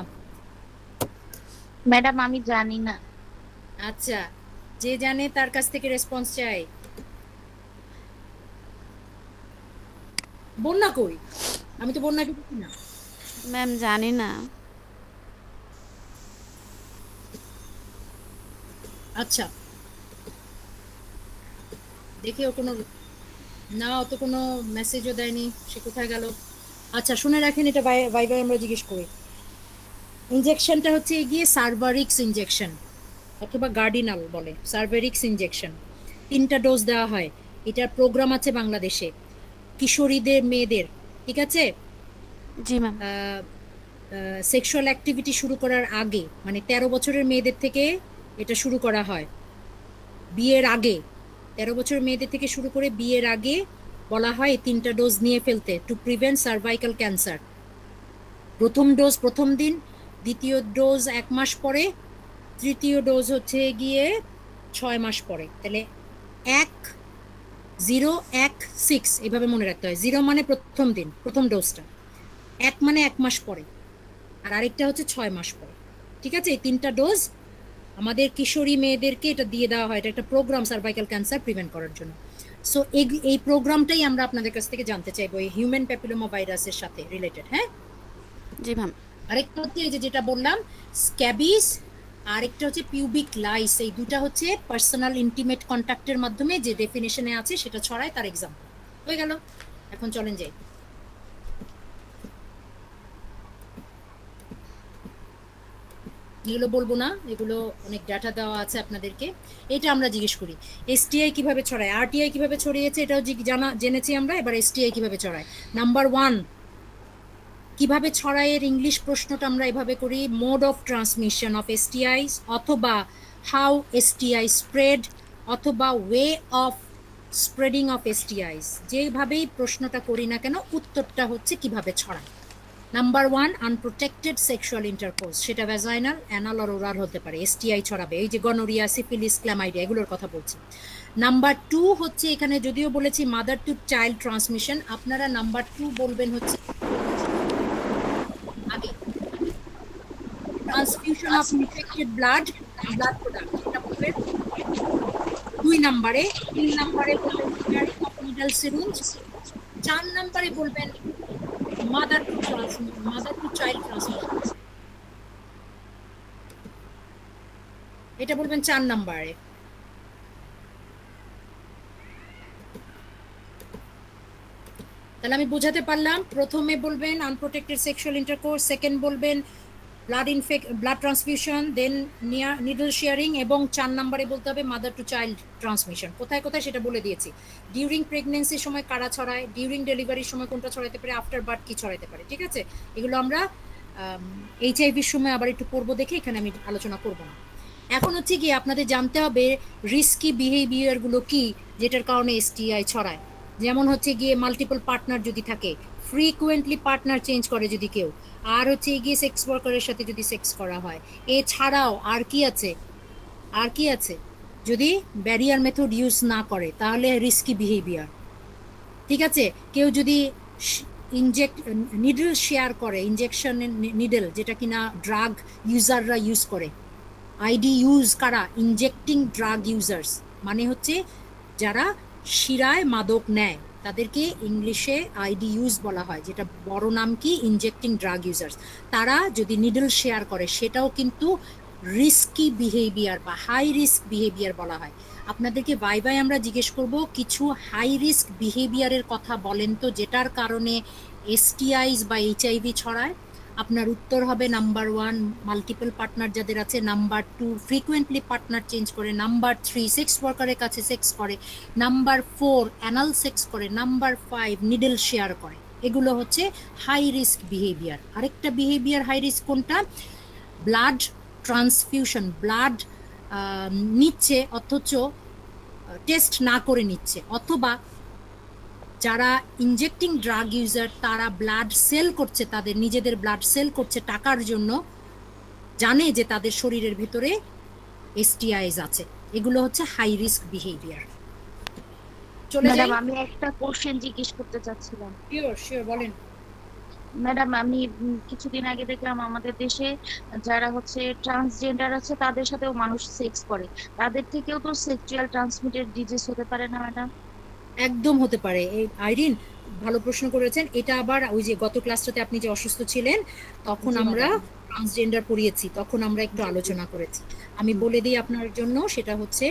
ম্যাডাম আমি জানি না।
আচ্ছা, যে জানে তার কাছ থেকে রেসপন্স চাই। বন্যা কই? আমি তো বন্যাকে দেখি না।
ম্যাম জানি না।
আচ্ছা, দেখি ও কোনো না, ও তো কোনো মেসেজও দেয়নি, সে কোথায় গেল? আচ্ছা শুনে রাখেন, এটা ভাইবার আমরা জিজ্ঞেস করি। ইনজেকশনটা হচ্ছে গিয়ে সার্ভারিক্স ইনজেকশন অথবা গার্ডিনাল বলে, সার্ভারিক্স ইনজেকশন। 3টা ডোজ দেওয়া হয়। এটার প্রোগ্রাম আছে বাংলাদেশে কিশোরীদের, মেয়েদের। ঠিক আছে,
জি ম্যাম।
সেক্সুয়াল অ্যাক্টিভিটি শুরু করার আগে, মানে 13 বছরের মেয়েদের থেকে এটা শুরু করা হয়। বিয়ের আগে 13 বছরের মেয়েদের থেকে শুরু করে বিয়ের আগে বলা হয় 3টা ডোজ নিয়ে ফেলতে, টু প্রিভেন্ট সার্ভাইকাল ক্যান্সার। প্রথম ডোজ প্রথম দিন, দ্বিতীয় ডোজ 1 মাস পরে, তৃতীয় ডোজ হচ্ছে গিয়ে 6 মাস পরে। তাহলে 1-0-1-6 এভাবে মনে রাখতে হয়। 0 মানে প্রথম দিন, প্রথম ডোজটা, 1 মানে 1 মাস পরে, আর আরেকটা হচ্ছে 6 মাস পরে। ঠিক আছে, এই 3টা ডোজ আমাদের কিশোরী মেয়েদেরকে এটা দিয়ে দেওয়া হয়। এটা একটা প্রোগ্রাম সার্ভাইকাল ক্যান্সার প্রিভেন্ট করার জন্য। সো এই প্রোগ্রামটাই আমরা আপনাদের কাছ থেকে জানতে চাইবো, এই হিউম্যান প্যাপিলোমা ভাইরাসের সাথে রিলেটেড। হ্যাঁ,
জি ম্যাম।
আরেকটা হচ্ছে এই যেটা বললাম স্ক্যাবিস, আরেকটা হচ্ছে পিউবিক লাইস। এই দুটা হচ্ছে পার্সোনাল ইন্টিমেট কন্ট্যাক্টের মাধ্যমে যে ডেফিনেশনে আছে সেটা ছড়ায়, তার এক্সাম্পল হয়ে গেল। এখন চলেন যাই। এগুলো বলবো না, এগুলো অনেক ডাটা দেওয়া আছে আপনাদেরকে। এটা আমরা জিজ্ঞেস করি এসটিআই কিভাবে ছড়ায়, আরটিআই কিভাবে ছড়িয়েছে এটাও জেনেছি আমরা। এবার এসটিআই কিভাবে ছড়ায়। নাম্বার 1 কিভাবে ছড়ায় এর ইংলিশ প্রশ্নটা আমরা এভাবে করি, মোড অফ ট্রান্সমিশন অফ এসটিআইস, অথবা হাউ এসটিআই স্প্রেড, অথবা ওয়ে অফ স্প্রেডিং অফ এসটিআইস। যেভাবেই প্রশ্নটা করি না কেন, উত্তরটা হচ্ছে কিভাবে ছড়ায়। নাম্বার 1 আনপ্রোটেক্টেড সেক্সুয়াল ইন্টারকোর্স, সেটা ভ্যাজাইনাল, অ্যানাল আর ওরাল হতে পারে। এসটিআই ছড়াবে, এই যে গনোরিয়া, সিফিলিস, ক্ল্যামাইডিয়া এগুলোর কথা বলছি। নাম্বার 2 হচ্ছে এখানে যদিও বলেছি মাদার টু চাইল্ড ট্রান্সমিশন, আপনারা নাম্বার 2 বলবেন হচ্ছে আগে transfusion of infected blood product, এটা বলবেন 2 নম্বরে। 3 নম্বরে বলবেন ক্যারিং অফ নিডল সিরিঞ্জ। 4 নম্বরে বলবেন মাদার টু চাইল্ড ট্রান্সমিশন, এটা বলবেন 4 নম্বরে। তাহলে আমি বোঝাতে পারলাম, প্রথমে বলবেন আনপ্রোটেক্টেড সেক্সুয়াল ইন্টারকোর্স, সেকেন্ড বলবেন ব্লাড ট্রান্সফিউশন, দেন নিডল শেয়ারিং, এবং 4 নম্বরে বলতে হবে মাদার টু চাইল্ড ট্রান্সমিশন। কোথায় কোথায় সেটা বলে দিয়েছি। ডিউরিং প্রেগনেন্সির সময় কারা ছড়ায়, ডিউরিং ডেলিভারির সময় কোনটা ছড়াতে পারে, আফটার বার্থ কি ছড়াতে পারে। ঠিক আছে, এগুলো আমরা এইচআইভির সময় আবার একটু পড়বো, দেখে এখানে আমি আলোচনা করব না। এখন হচ্ছে কি আপনাদের জানতে হবে রিস্কি বিহেভিয়ারগুলো কি যেটার কারণে এসটিআই ছড়ায়। যেমন হচ্ছে গিয়ে মাল্টিপল পার্টনার যদি থাকে, ফ্রিকুয়েন্টলি পার্টনার চেঞ্জ করে যদি কেউ, আর হচ্ছে গিয়ে সেক্স ওয়ার্কারের সাথে যদি সেক্স করা হয়। এছাড়াও আর কি আছে, যদি ব্যারিয়ার মেথড ইউজ না করে তাহলে রিস্কি বিহেভিয়ার। ঠিক আছে, কেউ যদি নিডল শেয়ার করে, ইনজেকশন নিডল যেটা কিনা ড্রাগ ইউজাররা ইউজ করে। আইডি ইউজ কারা, ইনজেক্টিং ড্রাগ ইউজার্স, মানে হচ্ছে যারা শিরায় মাদক নেয় তাদেরকে ইংলিশে আইডি ইউজ বলা হয়, যেটা বড় নাম কি ইনজেক্টিং ড্রাগ ইউজার্স। তারা যদি নিডল শেয়ার করে সেটাও কিন্তু রিস্কি বিহেভিয়ার বা হাই রিস্ক বিহেভিয়ার বলা হয়। আপনাদেরকে ভাইভাই আমরা জিজ্ঞেস করব কিছু হাই রিস্ক বিহেভিয়ারের কথা বলেন তো যেটার কারণে এসটিআইস বা এইচআইভি ছড়ায়। আপনার উত্তর হবে নাম্বার 1 মাল্টিপল পার্টনার যাদের আছে, নাম্বার 2 ফ্রিকুয়েন্টলি পার্টনার চেঞ্জ করে, নাম্বার 3 সেক্স ওয়ার্কারের কাছে সেক্স করে, নাম্বার 4 অ্যানাল সেক্স করে, নাম্বার 5 নিডল শেয়ার করে। এগুলো হচ্ছে হাই রিস্ক বিহেভিয়ার। আরেকটা বিহেভিয়ার হাই রিস্ক কোনটা? ব্লাড ট্রান্সফিউশন, ব্লাড নিচ্ছে অথচ টেস্ট না করে নিচ্ছে, অথবা যারা ইনজেক্টিং ড্রাগ ইউজার তারা ব্লাড সেল করছে, তাদের নিজেদের ব্লাড সেল করছে টাকার জন্য, জানে যে তাদের শরীরের ভিতরে এসটিআইস আছে। এগুলো হচ্ছে হাই রিস্ক বিহেভিয়ার। চলে যাই।
ম্যাডাম আমি একটা কোশ্চেন জিজ্ঞেস করতে চাচ্ছিলাম।
শিওর বলেন।
ম্যাডাম আমি কিছুদিন আগে দেখলাম আমাদের দেশে যারা হচ্ছে ট্রান্সজেন্ডার আছে তাদের সাথেও মানুষ সেক্স করে, তাদের থেকেও তো সেক্সুয়াল ট্রান্সমিটেড ডিজিজ হতে পারে না ম্যাডাম?
একদম হতে পারে। এই আইরিন ভালো প্রশ্ন করেছেন। এটা আবার ওই যে গত ক্লাসটাতে আপনি যে অসুস্থ ছিলেন তখন আমরা ট্রান্সজেন্ডার পড়িয়েছি, তখন আমরা একটু আলোচনা করেছি। আমি বলে দিই আপনার জন্য, সেটা হচ্ছে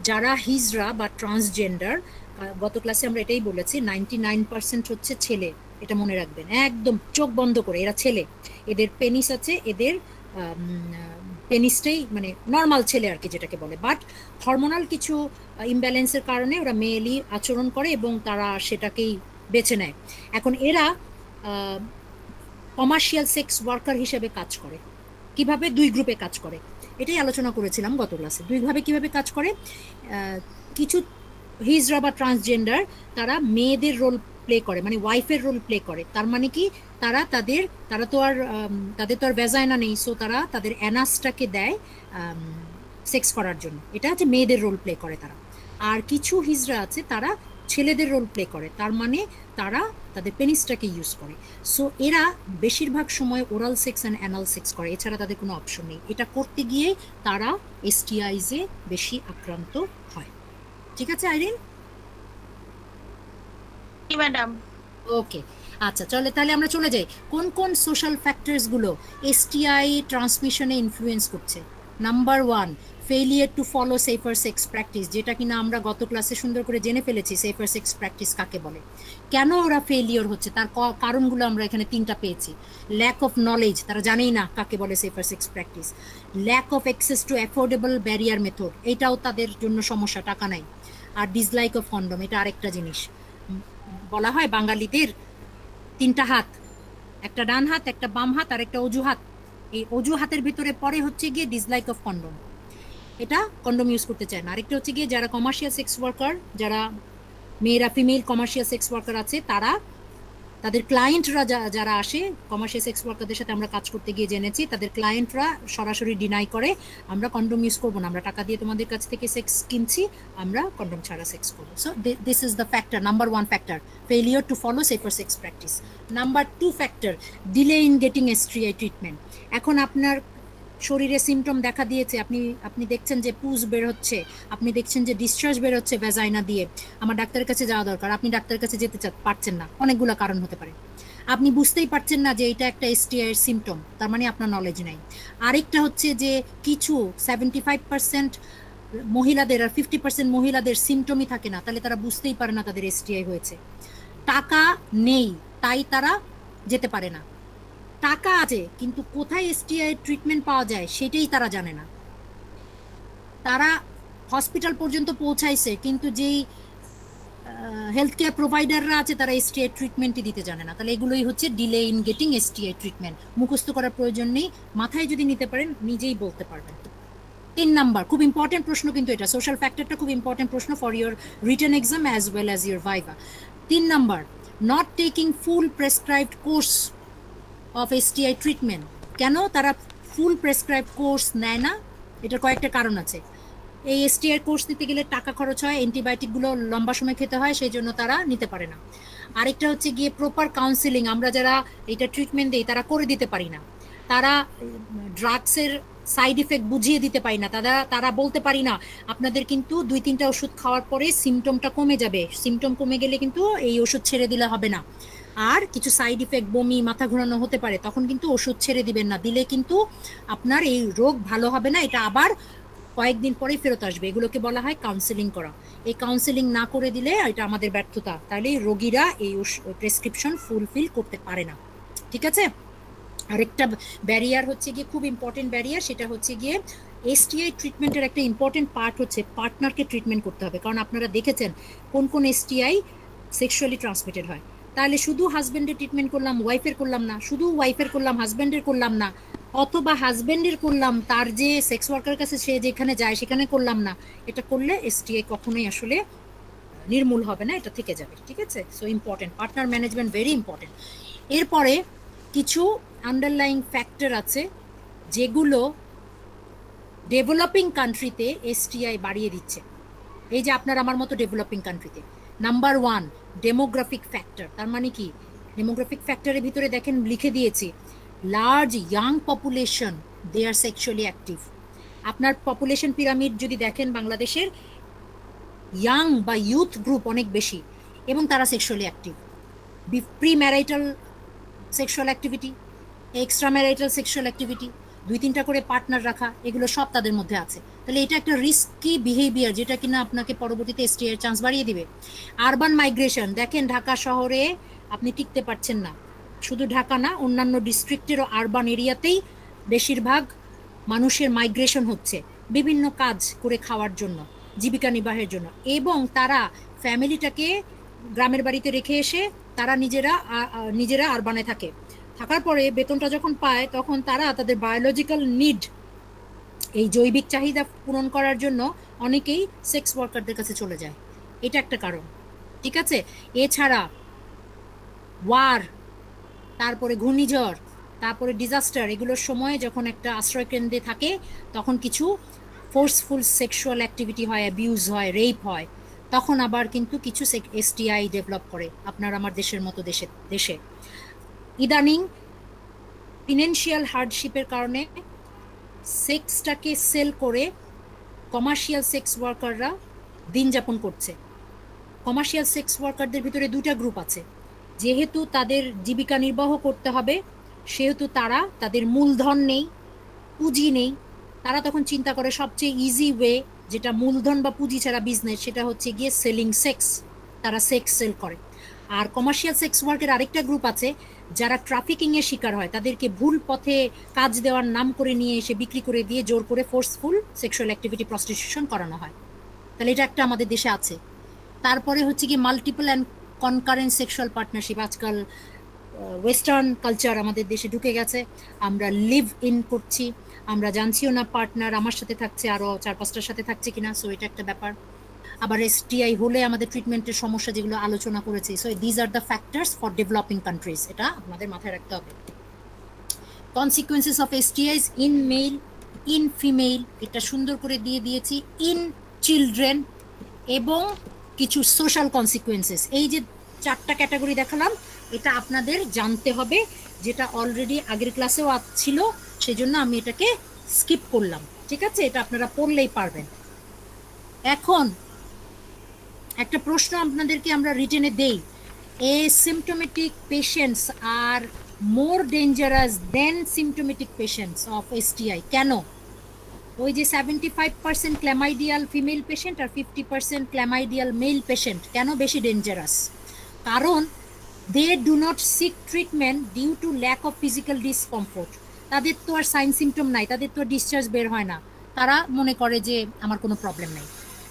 যারা হিজরা বা ট্রান্সজেন্ডার, গত ক্লাসে আমরা এটাই বলেছি 99% হচ্ছে ছেলে। এটা মনে রাখবেন একদম চোখ বন্ধ করে, এরা ছেলে, এদের পেনিস আছে, এদের পেনিসটাই মানে নর্মাল ছেলে আর কি যেটাকে বলে, বাট হরমোনাল কিছু ইমব্যালেন্সের কারণে ওরা মেয়েলি আচরণ করে এবং তারা সেটাকেই বেছে নেয়। এখন এরা কমার্শিয়াল সেক্স ওয়ার্কার হিসেবে কাজ করে। কিভাবে? 2 গ্রুপে কাজ করে, এটাই আলোচনা করেছিলাম গত ক্লাসে। 2 ভাবে কিভাবে কাজ করে? কিছু হিজরা বা ট্রান্সজেন্ডার তারা মেয়েদের রোল প্লে করে, মানে ওয়াইফের রোল প্লে করে। তার মানে কি তাদের তো আর ভ্যাজাইনা নেই, সো তারা তাদের অ্যানাসটাকে দেয় সেক্স করার জন্য। এটা হচ্ছে মেয়েদের রোল প্লে করে তারা। আর কিছু হিজরা আছে তারা ছেলেদের রোল প্লে করে, তার মানে তারা তাদের পেনিসটাকে ইউজ করে। সো এরা বেশিরভাগ সময় oral sex and anal sex করে, এছাড়া তাদের কোনো অপশন নেই। এটা করতে গিয়ে তারা এসটিআইজে বেশি আক্রান্ত হয়। ঠিক আছে আইরিন?
ম্যাডাম
ওকে, আচ্ছা চলে তাহলে আমরা চলে যাই কোন কোন সোশ্যাল ফ্যাক্টরস গুলো এসটিআই ট্রান্সমিশনে ইনফ্লুয়েন্স করছে। Number 1 failure to follow safer sex practice, যেটা কিনা আমরা গত ক্লাসে সুন্দর করে জেনে ফেলেছি সেফার সেক্স প্র্যাকটিস কাকে বলে। কেন ওরা ফেলিয়ার হচ্ছে তার কারণগুলো আমরা এখানে 3টা পেয়েছি। ল্যাক অফ নলেজ, তারা জানেই না কাকে বলে safer sex practice. Lack of access to affordable barrier method, এটাও তাদের জন্য সমস্যা, টাকা নাই। আর ডিসলাইক অফ কন্ডম, এটা আরেকটা জিনিস। বলা হয় বাঙালিদের 3টা হাত, একটা ডান হাত, একটা বাম হাত আর একটা অজু হাত। এই অজু হাতের ভিতরে পরে হচ্ছে গিয়ে ডিসলাইক অফ কন্ডম, এটা কন্ডম ইউজ করতে চায় না। আরেকটা হচ্ছে গিয়ে যারা কমার্শিয়াল সেক্স ওয়ার্কার, যারা মেয়েরা ফিমেল কমার্শিয়াল সেক্স ওয়ার্কার আছে, তারা তাদের ক্লায়েন্টরা যারা আসে কমার্শিয়াল সেক্স ওয়ার্কারদের সাথে আমরা কাজ করতে গিয়ে জেনেছি তাদের ক্লায়েন্টরা সরাসরি ডিনাই করে আমরা কন্ডম ইউজ করবো না, আমরা টাকা দিয়ে তোমাদের কাছ থেকে সেক্স কিনছি, আমরা কন্ডম ছাড়া সেক্স করবো। So this is the factor, number 1 factor, failure to follow safer sex practice. Number 2 factor, delay in getting STI treatment. এখন আপনার শরীরে সিমটম দেখা দিয়েছে, আপনি দেখছেন যে পুজ বের হচ্ছে, আপনি দেখছেন যে ডিসচার্জ বের হচ্ছে ভ্যাজাইনা দিয়ে, আমার ডাক্তারের কাছে যাওয়া দরকার, আপনি ডাক্তারের কাছে যেতে পারছেন না, অনেকগুলো কারণ হতে পারে। আপনি বুঝতেই পারছেন না যে এটা একটা এসটিআই এর সিমটম, তার মানে আপনার নলেজ নাই। আরেকটা হচ্ছে যে কিছু 75% মহিলাদের আর 50% মহিলাদের সিমটমই থাকে না, তাহলে তারা বুঝতেই পারে না তাদের এসটিআই হয়েছে। টাকা নেই তাই তারা যেতে পারে না, টাকা আছে কিন্তু কোথায় এসটিআই ট্রিটমেন্ট পাওয়া যায় সেটাই তারা জানে না। তারা হসপিটাল পর্যন্ত পৌঁছাইছে কিন্তু যেই হেলথ কেয়ার প্রোভাইডাররা আছে তারা এসটিআই ট্রিটমেন্টই দিতে জানে না। তাহলে এগুলোই হচ্ছে delay in getting STI treatment. মুখস্থ করার প্রয়োজন নেই, মাথায় যদি নিতে পারেন নিজেই বলতে পারবেন। 3 নাম্বার, খুব ইম্পর্টেন্ট প্রশ্ন কিন্তু এটা, সোশ্যাল ফ্যাক্টরটা খুব ইম্পর্টেন্ট প্রশ্ন for your written exam as well as your viva. 3 number, not taking full prescribed course of STI treatment. কেন তারা ফুল প্রেসক্রাইব কোর্স নেয় না? এটার কয়েকটা কারণ আছে। এই এসটিআই কোর্স নিতে গেলে টাকা খরচ হয়, অ্যান্টিবায়োটিকগুলো লম্বা সময় খেতে হয়, সেই জন্য তারা নিতে পারে না। আরেকটা হচ্ছে গিয়ে প্রপার কাউন্সিলিং আমরা যারা এটা ট্রিটমেন্ট দিই তারা করে দিতে পারি না। তারা ড্রাগসের সাইড ইফেক্ট বুঝিয়ে দিতে পারি না, তারা বলতে পারি না আপনাদের কিন্তু 2-3টা ওষুধ খাওয়ার পরে সিমটমটা কমে যাবে, সিমটম কমে গেলে কিন্তু এই ওষুধ ছেড়ে দিলে হবে না, আর কিছু সাইড ইফেক্ট বমি মাথা ঘোরানো হতে পারে, তখন কিন্তু ওষুধ ছেড়ে দিবেন না, দিলে কিন্তু আপনার এই রোগ ভালো হবে না, এটা আবার কয়েকদিন পরেই ফেরত আসবে। এগুলোকে বলা হয় কাউন্সেলিং করা। এই কাউন্সেলিং না করে দিলে এটা আমাদের ব্যর্থতা, তাহলে রোগীরা এই প্রেসক্রিপশন ফুলফিল করতে পারে না। ঠিক আছে, আরেকটা ব্যারিয়ার হচ্ছে গিয়ে, খুব ইম্পর্টেন্ট ব্যারিয়ার, সেটা হচ্ছে গিয়ে এসটিআই ট্রিটমেন্টের একটা ইম্পর্টেন্ট পার্ট হচ্ছে পার্টনারকে ট্রিটমেন্ট করতে হবে, কারণ আপনারা দেখেছেন কোন কোন এসটিআই সেক্সুয়ালি ট্রান্সমিটেড হয়। তাহলে শুধু হাজব্যান্ডের ট্রিটমেন্ট করলাম, ওয়াইফের করলাম না, শুধু ওয়াইফের করলাম হাজব্যান্ডের করলাম না, অথবা হাজব্যান্ডের করলাম তার যে সেক্স ওয়ার্কার কাছে সে যেখানে যায় সেখানে করলাম না, এটা করলে এসটিআই কখনোই আসলে নির্মূল হবে না, এটা থেকে যাবে। ঠিক আছে, so important partner management, very important. এরপরে কিছু আন্ডারলাইং ফ্যাক্টর আছে যেগুলো ডেভেলপিং কান্ট্রিতে এসটিআই বাড়িয়ে দিচ্ছে, এই যে আপনার আমার মতো ডেভেলপিং কান্ট্রিতে। Number 1 demographic factor. তার মানে কি, ডেমোগ্রাফিক ফ্যাক্টরের ভিতরে দেখেন লিখে দিয়েছি, লার্জ ইয়াং পপুলেশন দে আর সেক্সুয়ালি অ্যাক্টিভ। আপনার পপুলেশন পিরামিড যদি দেখেন বাংলাদেশের, ইয়াং বা ইউথ গ্রুপ অনেক বেশি এবং তারা sexually active. Premarital sexual activity, extramarital sexual activity, 2-3টা করে পার্টনার রাখা, এগুলো সব তাদের মধ্যে আছে। তাহলে এটা একটা রিস্কি বিহেভিয়ার, যেটা কিনা আপনাকে পরবর্তীতে এসটিআই এর চান্স বাড়িয়ে দিবে। আরবান মাইগ্রেশন, দেখেন ঢাকা শহরে আপনি টিকতে পারছেন না, শুধু ঢাকা না, অন্যান্য ডিস্ট্রিক্টেরও আরবান এরিয়াতেই বেশিরভাগ মানুষের মাইগ্রেশন হচ্ছে বিভিন্ন কাজ করে খাওয়ার জন্য, জীবিকা নির্বাহের জন্য, এবং তারা ফ্যামিলিটাকে গ্রামের বাড়িতে রেখে এসে তারা নিজেরা আরবানে থাকে। থাকার পরে বেতনটা যখন পায় তখন তারা তাদের বায়োলজিক্যাল নিড, এই জৈবিক চাহিদা পূরণ করার জন্য অনেকেই সেক্স ওয়ার্কারদের কাছে চলে যায়, এটা একটা কারণ। ঠিক আছে, এছাড়া ওয়ার, তারপরে ঘূর্ণিঝড়, তারপরে ডিজাস্টার, এগুলোর সময় যখন একটা আশ্রয় কেন্দ্রে থাকে তখন কিছু ফোর্সফুল সেক্সুয়াল অ্যাক্টিভিটি হয়, অ্যাবিউজ হয়, রেপ হয়, তখন আবার কিন্তু কিছু এসটিআই ডেভেলপ করে আপনার আমার দেশের মতো দেশে। ইদানিং ফিনান্সিয়াল হার্ডশিপের কারণে সেক্সটাকে সেল করে কমার্শিয়াল সেক্স ওয়ার্কাররা দিন যাপন করছে। কমার্শিয়াল সেক্স ওয়ার্কারদের ভিতরে 2টা গ্রুপ আছে, যেহেতু তাদের জীবিকা নির্বাহ করতে হবে সেহেতু তারা, তাদের মূলধন নেই, পুঁজি নেই, তারা তখন চিন্তা করে সবচেয়ে ইজি ওয়ে, যেটা মূলধন বা পুঁজি ছাড়া বিজনেস, সেটা হচ্ছে গিয়ে সেলিং সেক্স, তারা সেক্স সেল করে। আর কমার্শিয়াল সেক্স ওয়ার্কের আরেকটা গ্রুপ আছে যারা ট্রাফিকিং এর শিকার হয়, তাদেরকে ভুল পথে কাজ দেওয়ার নাম করে নিয়ে এসে বিক্রি করে দিয়ে জোর করে ফোর্সফুল সেক্সুয়াল অ্যাক্টিভিটি, প্রস্টিটিউশন করানো হয়। তাহলে এটা একটা আমাদের দেশে আছে। তারপরে হচ্ছে কি multiple and concurrent sexual partnership, আজকাল ওয়েস্টার্ন কালচার আমাদের দেশে ঢুকে গেছে, আমরা লিভ ইন করছি, আমরা জানছিও না পার্টনার আমার সাথে থাকছে আরো 4-5টার সাথে থাকছে কিনা, সো এটা একটা ব্যাপার। আবার এসটিআই হলে আমাদের ট্রিটমেন্টের সমস্যা যেগুলো আলোচনা করেছি, so these are the factors for developing countries, এটা আপনাদের মাথায় রাখতে হবে। Consequences of STIs in male, in female, এটা সুন্দর করে দিয়ে দিয়েছি, ইন চিলড্রেন, এবং কিছু সোশ্যাল কনসিকুয়েন্সেস। এই যে 4টা ক্যাটাগরি দেখালাম, এটা আপনাদের জানতে হবে, যেটা অলরেডি আগের ক্লাসেও ছিল, সেজন্য আমি এটাকে স্কিপ করলাম। ঠিক আছে, এটা আপনারা পড়লেই পারবেন। এখন একটা প্রশ্ন আপনাদেরকে আমরা রিটেনে দেই, asymptomatic patients are more dangerous than symptomatic patients of STI, কেন? ওই যে 75% ক্ল্যামাইডিয়াল ফিমেল পেশেন্ট আর 50% ক্ল্যামাইডিয়াল মেল পেশেন্ট কেন বেশি ডেঞ্জারাস? কারণ they do not seek treatment due to lack of physical discomfort, তাদের তো আর সাইন সিমটম নাই, তাদের তো ডিসচার্জ বের হয় না, তারা মনে করে যে আমার কোনো প্রবলেম নেই,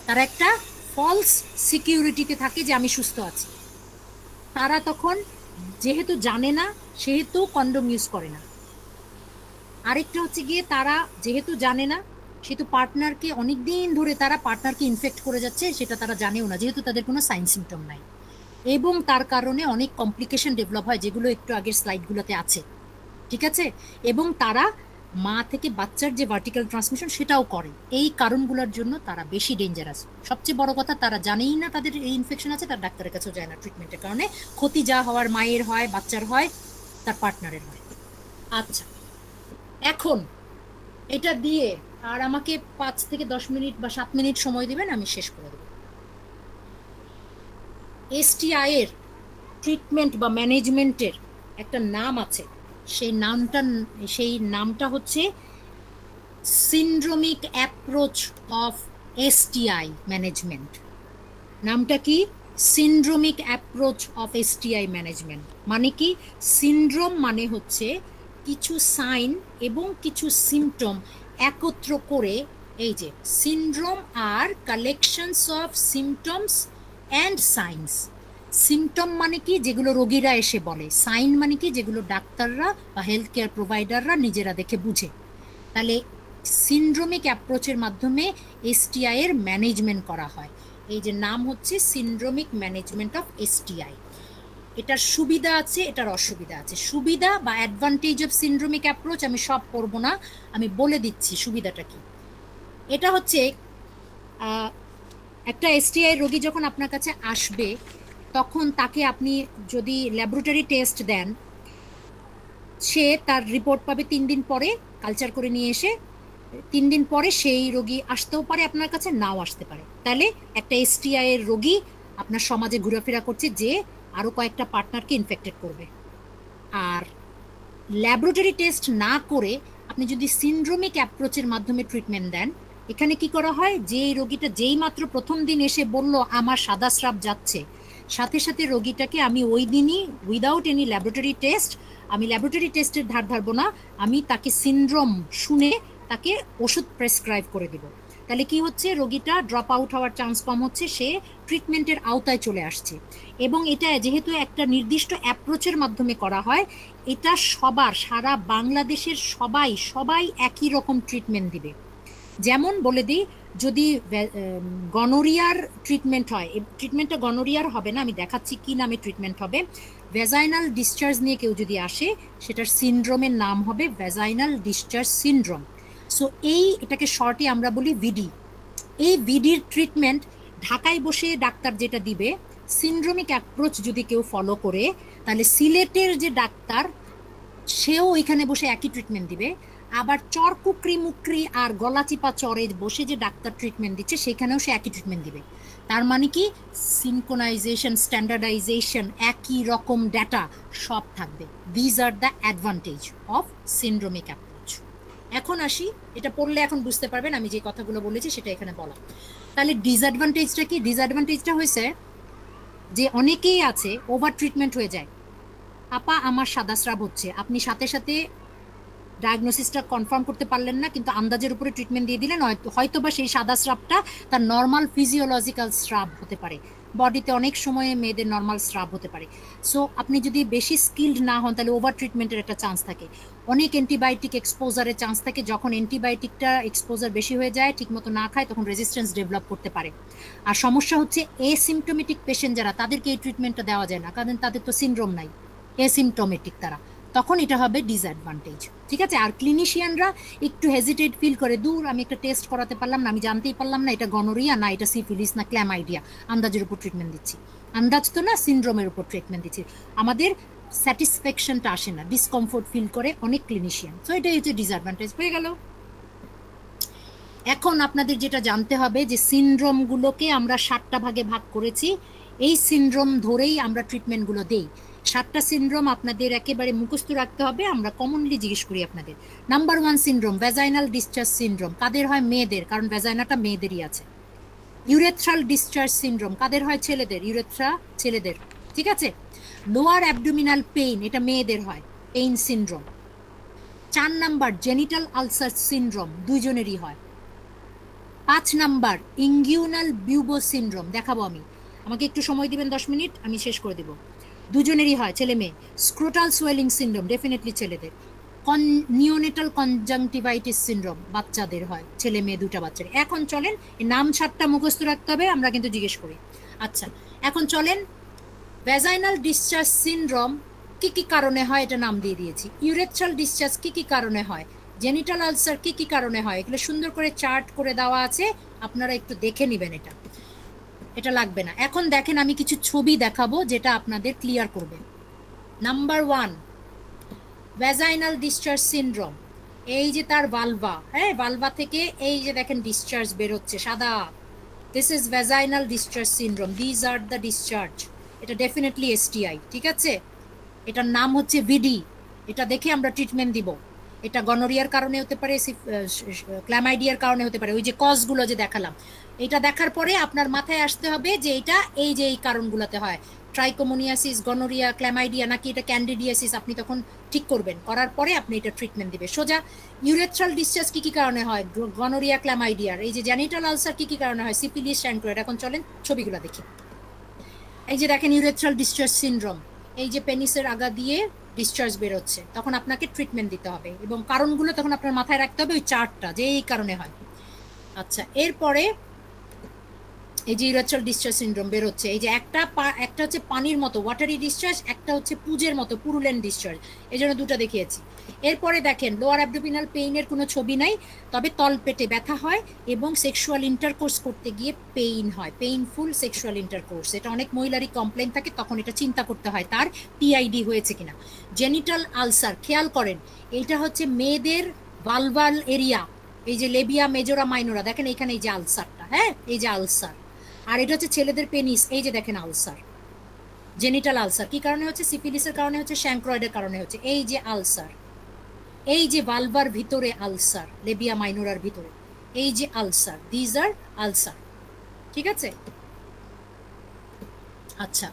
তারা একটা ফলস সিকিউরিটিতে থাকে যে আমি সুস্থ আছি। তারা তখন যেহেতু জানে না সেহেতু কন্ডোম ইউজ করে না। আরেকটা হচ্ছে গিয়ে তারা যেহেতু জানে না সেহেতু পার্টনারকে অনেক দিন ধরে তারা পার্টনারকে ইনফেক্ট করে যাচ্ছে, সেটা তারা জানেও না, যেহেতু তাদের কোনো সাইন সিমটম নাই, এবং তার কারণে অনেক কমপ্লিকেশন ডেভেলপ হয়, যেগুলো একটু আগের স্লাইডগুলোতে আছে। ঠিক আছে, এবং তারা মা থেকে বাচ্চার যে ভার্টিক্যাল ট্রান্সমিশন সেটাও করে। এই কারণগুলোর জন্য তারা বেশি ডেঞ্জারাস। সবচেয়ে বড় কথা, তারা জানেই না তাদের এই ইনফেকশন আছে, তার ডাক্তারের কাছেও যায় না ট্রিটমেন্টের কারণে। ক্ষতি যা হওয়ার মায়ের হয়, বাচ্চার হয়, তার পার্টনারের হয়। আচ্ছা, এখন এটা দিয়ে আর আমাকে 5 থেকে 10 মিনিট বা 7 মিনিট সময় দিবেন, আমি শেষ করে দেবো। এসটিআই এর ট্রিটমেন্ট বা ম্যানেজমেন্টের একটা নাম আছে, সেই নামটা হচ্ছে syndromic approach of STI management. নামটা কি? Syndromic approach of STI management. মানে কি? সিন্ড্রোম মানে হচ্ছে কিছু সাইন এবং কিছু সিমটম একত্র করে, এই যে syndrome are collections of symptoms and signs. Symptom মানে কি? যেগুলো রোগীরা এসে বলে। সাইন মানে কি? যেগুলো ডাক্তাররা বা হেলথ কেয়ার প্রোভাইডাররা নিজেরা দেখে বুঝে। তাহলে সিন্ড্রোমিক অ্যাপ্রোচের মাধ্যমে এসটিআই এর ম্যানেজমেন্ট করা হয়। এই যে নাম হচ্ছে সিন্ড্রোমিক ম্যানেজমেন্ট অফ এসটিআই। এটার সুবিধা আছে, এটার অসুবিধা আছে। সুবিধা বা অ্যাডভান্টেজ অফ সিন্ড্রোমিক অ্যাপ্রোচ আমি সব পড়বো না, আমি বলে দিচ্ছি সুবিধাটা কি। এটা হচ্ছে একটা এসটিআই রোগী যখন আপনার কাছে আসবে, তখন তাকে আপনি যদি ল্যাবরেটরি টেস্ট দেন, সে তার রিপোর্ট পাবে 3 দিন পরে, কালচার করে নিয়ে এসে 3 দিন পরে সেই রোগী আসতেও পারে আপনার কাছে, নাও আসতে পারে। তাহলে একটা এসটিআই এর রোগী আপনার সমাজে ঘোরাফেরা করছে, যে আরো কয়েকটা পার্টনারকে ইনফেক্টেড করবে। আর ল্যাবরেটরি টেস্ট না করে আপনি যদি সিন্ড্রোমিক অ্যাপ্রোচের মাধ্যমে ট্রিটমেন্ট দেন, এখানে কি করা হয়, যে রোগীটা যেই মাত্র প্রথম দিন এসে বলল আমার সাদা স্রাব যাচ্ছে, সাথে সাথে রোগীটাকে আমি ওই দিনই উইদাউট এনি ল্যাবরেটরি টেস্ট, আমি ল্যাবরেটরি টেস্টের ধার ধারবো না, আমি তাকে সিন্ড্রোম শুনে তাকে ওষুধ প্রেসক্রাইব করে দেব। তাহলে কি হচ্ছে, রোগীটা ড্রপ আউট হওয়ার চান্স কম হচ্ছে, সে ট্রিটমেন্টের আওতায় চলে আসছে। এবং এটা যেহেতু একটা নির্দিষ্ট অ্যাপ্রোচের মাধ্যমে করা হয়, এটা সারা বাংলাদেশের সবাই একই রকম ট্রিটমেন্ট দিবে। যেমন বলে দিই, যদি গনোরিয়ার ট্রিটমেন্ট হয়, ট্রিটমেন্টটা গনোরিয়ার হবে না, আমি দেখাচ্ছি কি নামে ট্রিটমেন্ট হবে। ভ্যাজাইনাল ডিসচার্জ নিয়ে কেউ যদি আসে, সেটার সিনড্রোমের নাম হবে ভ্যাজাইনাল ডিসচার্জ সিনড্রোম। সো এটাকে শর্টে আমরা বলি ভিডি। এই ভিডির ট্রিটমেন্ট ঢাকায় বসে ডাক্তার যেটা দিবে, সিনড্রোমিক অ্যাপ্রোচ যদি কেউ ফলো করে, তাহলে সিলেটের যে ডাক্তার, সেও এখানে বসে একই ট্রিটমেন্ট দিবে। আবার চরকুকরি মুকরি আর গলাচিপা চরে বসে যে ডাক্তার ট্রিটমেন্ট দিচ্ছে, সেখানেও সে একই ট্রিটমেন্ট দিবে। তার মানে কি, সিনক্রোনাইজেশন, স্ট্যান্ডার্ডাইজেশন, একই রকম ডেটা সব থাকবে। These are the advantage of syndromic approach. এখন আসি, এটা পড়লে এখন বুঝতে পারবেন আমি যে কথাগুলো বলেছি সেটা এখানে বলা। তাহলে ডিসঅ্যাডভান্টেজটা কি? ডিসঅ্যাডভান্টেজটা হয়েছে যে অনেকেই আছে ওভার ট্রিটমেন্ট হয়ে যায়। আপা আমার সাদা স্রাব হচ্ছে, আপনি সাথে সাথে ডায়াগনোসিসটা কনফার্ম করতে পারলেন না, কিন্তু আন্দাজের উপরে ট্রিটমেন্ট দিয়ে দিলেন। হয়তো বা সেই সাদা স্রাবটা তার নর্মাল ফিজিওলজিক্যাল স্রাব হতে পারে। বডিতে অনেক সময়ে মেয়েদের নর্মাল স্রাব হতে পারে। সো আপনি যদি বেশি স্কিলড না হন, তাহলে ওভার ট্রিটমেন্টের একটা চান্স থাকে। অনেক অ্যান্টিবায়োটিক এক্সপোজারের চান্স থাকে। যখন অ্যান্টিবায়োটিকটা এক্সপোজার বেশি হয়ে যায়, ঠিকমতো না খায়, তখন রেজিস্ট্যান্স ডেভেলপ করতে পারে। আর সমস্যা হচ্ছে এসিমটোমেটিক পেশেন্ট যারা, তাদেরকে এই ট্রিটমেন্টটা দেওয়া যায় না, কারণ তাদের তো সিনড্রোম নাই, এসিমটোমেটিক তারা, তখন এটা হবে ডিসঅ্যাডভান্টেজ। ঠিক আছে? আর ক্লিনিশিয়ানরা একটু হেজিটেট ফিল করে, দূর আমি একটা টেস্ট করাতে পারলাম না, আমি জানতেই পারলাম না এটা গনোরিয়া না এটা সিফিলিস না ক্ল্যামাইডিয়া, আন্দাজের উপর ট্রিটমেন্ট দিচ্ছি। আন্দাজ তো না, সিনড্রোমের উপর ট্রিটমেন্ট দিচ্ছি। আমাদের স্যাটিসফ্যাকশনটা আসে না, ডিসকমফোর্ট ফিল করে অনেক ক্লিনিশিয়ান। সো এটাই হচ্ছে ডিসঅ্যাডভান্টেজ। হয়ে গেল। এখন আপনাদের যেটা জানতে হবে যে সিনড্রোমগুলোকে আমরা 7টা ভাগে ভাগ করেছি। এই সিনড্রোম ধরেই আমরা ট্রিটমেন্টগুলো দেই। 7টা সিনড্রোম আপনাদের একেবারে মুখস্থ রাখতে হবে। আমরা কমনলি জিজ্ঞেস করি আপনাদের। Number 1 syndrome vaginal discharge syndrome. কাদের হয়? মেয়েদের, কারণ ভ্যাজাইনাটা মেয়েদেরই আছে। ইউরেথ্রাল ডিসচার্জ সিনড্রোম কাদের হয়? ছেলেদের। ইউরেথ্রা ছেলেদের। ঠিক আছে? লোয়ার অ্যাবডোমিনাল পেইন, এটা মেয়েদের হয়, pain syndrome. 4 number genital ulcer syndrome, দুইজনেরই হয়। 5 নাম্বার ইনগুইনাল বিউবো সিনড্রোম, দেখাবো আমি, আমাকে একটু সময় দিবেন 10 মিনিট, আমি শেষ করে দেব। দুজনেরই হয়, ছেলে মেয়ে। স্ক্রোটাল সোয়েলিং সিনড্রোম ডেফিনেটলি ছেলেদের। নিওনেটাল কনজাংটিভাইটিস সিনড্রোম বাচ্চাদের হয়, ছেলে মেয়ে দুটা বাচ্চার। এখন চলেন, এই নাম 7টা মুখস্থ রাখতে হবে, আমরা কিন্তু জিজ্ঞেস করি। আচ্ছা, এখন চলেন, ভ্যাজাইনাল ডিসচার্জ সিনড্রোম কি কি কারণে হয় এটা নাম দিয়ে দিয়েছি। ইউরেথ্রাল ডিসচার্জ কি কি কারণে হয়, জেনিটাল আলসার কি কি কারণে হয়, এগুলো সুন্দর করে চার্ট করে দেওয়া আছে, আপনারা একটু দেখে নেবেন। এটা লাগবে না। এখন দেখেন, আমি কিছু ছবি দেখাবো যেটা আপনাদের ক্লিয়ার করবে। Number 1 vaginal discharge syndrome. এই যে তার ভালভা, হ্যাঁ ভালভা থেকে এই যে দেখেন ডিসচার্জ বের হচ্ছে সাদা, this is vaginal discharge syndrome, these are the discharge. এটা ডেফিনেটলি এসটিআই, ঠিক আছে? এটার নাম হচ্ছে ভিডি। এটা দেখে আমরা ট্রিটমেন্ট দিব। এটা গনোরিয়ার কারণে হতে পারে, ক্ল্যামাইডিয়ার কারণে হতে পারে, ওই যে কজগুলো যে দেখালাম। এটা দেখার পরে আপনার মাথায় আসতে হবে যে এটা এই যে এই কারণগুলোতে হয়, ট্রাইকোমোনিয়াসিস, গনোরিয়া, ক্ল্যামাইডিয়া নাকি এটা ক্যান্ডিডিয়াসিস, আপনি তখন ঠিক করবেন। করার পরে আপনি এটা ট্রিটমেন্ট দিবে সোজা। ইউরেথ্রাল ডিসচার্জ কি কি কারণে হয়? গনোরিয়া, ক্ল্যামাইডিয়ার। এই যে জেনিটাল আলসার কি কি কারণে হয়? সিফিলিস, স্যান্ক্রয়েড। এখন চলেন ছবিগুলো দেখি। এই যে দেখেন ইউরেথ্রাল ডিসচার্জ সিনড্রোম, এই যে পেনিসের আগা দিয়ে ডিসচার্জ বেরোচ্ছে, তখন আপনাকে ট্রিটমেন্ট দিতে হবে এবং কারণগুলো তখন আপনার মাথায় রাখতে হবে, ওই চার্টটা যে এই কারণে হয়। আচ্ছা, এরপরে এই যে ইউরেথ্রাল ডিসচার্জ সিনড্রোম বেরোচ্ছে, এই যে একটা হচ্ছে পানির মতো ওয়াটারি ডিসচার্জ, একটা হচ্ছে পুজের মতো পুরুলেন ডিসচার্জ, এই জন্য দুটো দেখিয়েছি। এরপরে দেখেন লোয়ার অ্যাবডোমিনাল পেইনের কোনো ছবি নাই, তবে তলপেটে ব্যথা হয় এবং সেক্সুয়াল ইন্টারকোর্স করতে গিয়ে পেইন হয়, পেইনফুল সেক্সুয়াল ইন্টারকোর্স। এটা অনেক মহিলারই কমপ্লেন থাকে, তখন এটা চিন্তা করতে হয় তার পিআইডি হয়েছে কিনা। জেনিটাল আলসার, খেয়াল করেন এইটা হচ্ছে মেয়েদের ভালভাল এরিয়া, এই যে লেবিয়া মেজোরা মাইনোরা, দেখেন এইখানে এই যে আলসারটা, হ্যাঁ এই যে আলসার। আর এটা হচ্ছে ছেলেদের পেনিস, এই যে দেখেন আলসার, জেনিটাল আলসার। কি কারণে হচ্ছে? সিফিলিসের কারণে হচ্ছে, শ্যাঙ্ক্রয়েডের কারণে হচ্ছে। এই যে আলসার, এই যে ভালভার ভিতরে আলসার, লেবিয়া মাইনোরার ভিতরে এই যে আলসার, দিজ আর আলসার, ঠিক আছে? আচ্ছা,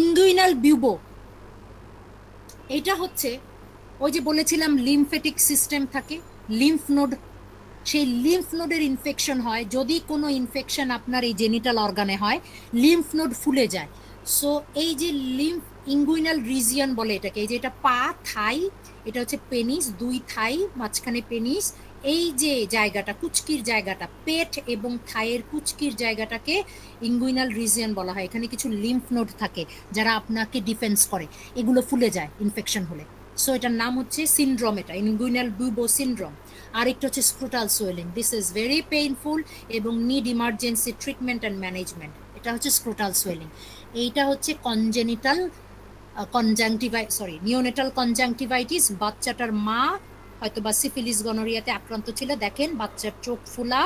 ইঙ্গুইনাল বিউবো, এইটা হচ্ছে ওই যে বলেছিলাম লিমফেটিক সিস্টেম থাকে, লিম্ফ নোড, সেই লিম্ফ নোডের ইনফেকশন হয়। যদি কোনো ইনফেকশন আপনার এই জেনিটাল অর্গানে হয়, লিম্ফ নোড ফুলে যায়। সো এই যে লিম্ফ ইঙ্গুইনাল রিজিয়ন বলে এটাকে, এই যে এটা পা, থাই, এটা হচ্ছে পেনিস, দুই থাই, মাঝখানে পেনিস, এই যে জায়গাটা কুচকির জায়গাটা, পেট এবং থাইয়ের কুচকির জায়গাটাকে ইঙ্গুইনাল রিজিয়ন বলা হয়। এখানে কিছু লিম্ফ নোড থাকে যারা আপনাকে ডিফেন্স করে, এগুলো ফুলে যায় ইনফেকশন হলে। সো এটার নাম হচ্ছে সিনড্রোম, এটা ইঙ্গুইনাল বিউবো সিনড্রোম। আরেকটা হচ্ছে scrotal swelling, this is very painful এবং need emergency treatment and management. এটা হচ্ছে স্ক্রুটাল সোয়েলিং। এইটা হচ্ছে কনজেনিটাল নিওনেটাল কনজাংটিভাইটিস। বাচ্চাটার মা হয়তো বা সিফিলিস গনোরিয়াতে আক্রান্ত ছিল, দেখেন বাচ্চার চোখ ফোলা,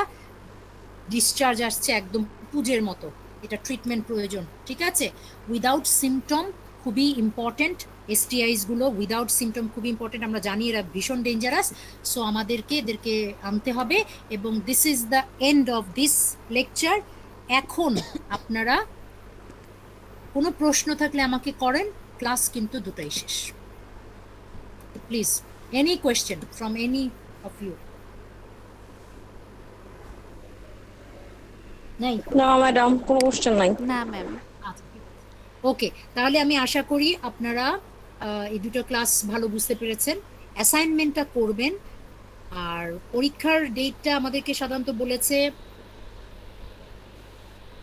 ডিসচার্জ আসছে একদম পুজের মতো, এটা ট্রিটমেন্ট প্রয়োজন, ঠিক আছে? উইদাউট সিমটম খুবই ইম্পর্টেন্ট, এসটিআইস গুলো উইদাউট সিমটম খুবই ইম্পর্টেন্ট, আমরা জানি এরা ভীষণ ডেঞ্জারাস। সো আমাদেরকে এদেরকে আনতে হবে। এবং this is the end of this lecture. এখন আপনারা কোনো প্রশ্ন থাকলে আমাকে করেন, ক্লাস কিন্তু দুটাই শেষ। Please, any question from any of you? নাই?
না ম্যাডাম, কোনো কোশ্চেন নাই।
না ম্যাম।
ওকে, তাহলে আমি আশা করি আপনারা এই দুটো ক্লাস ভালো বুঝতে পেরেছেন। অ্যাসাইনমেন্টটা করবেন। আর পরীক্ষার ডেটটা আমাদেরকে সাধারণত বলেছে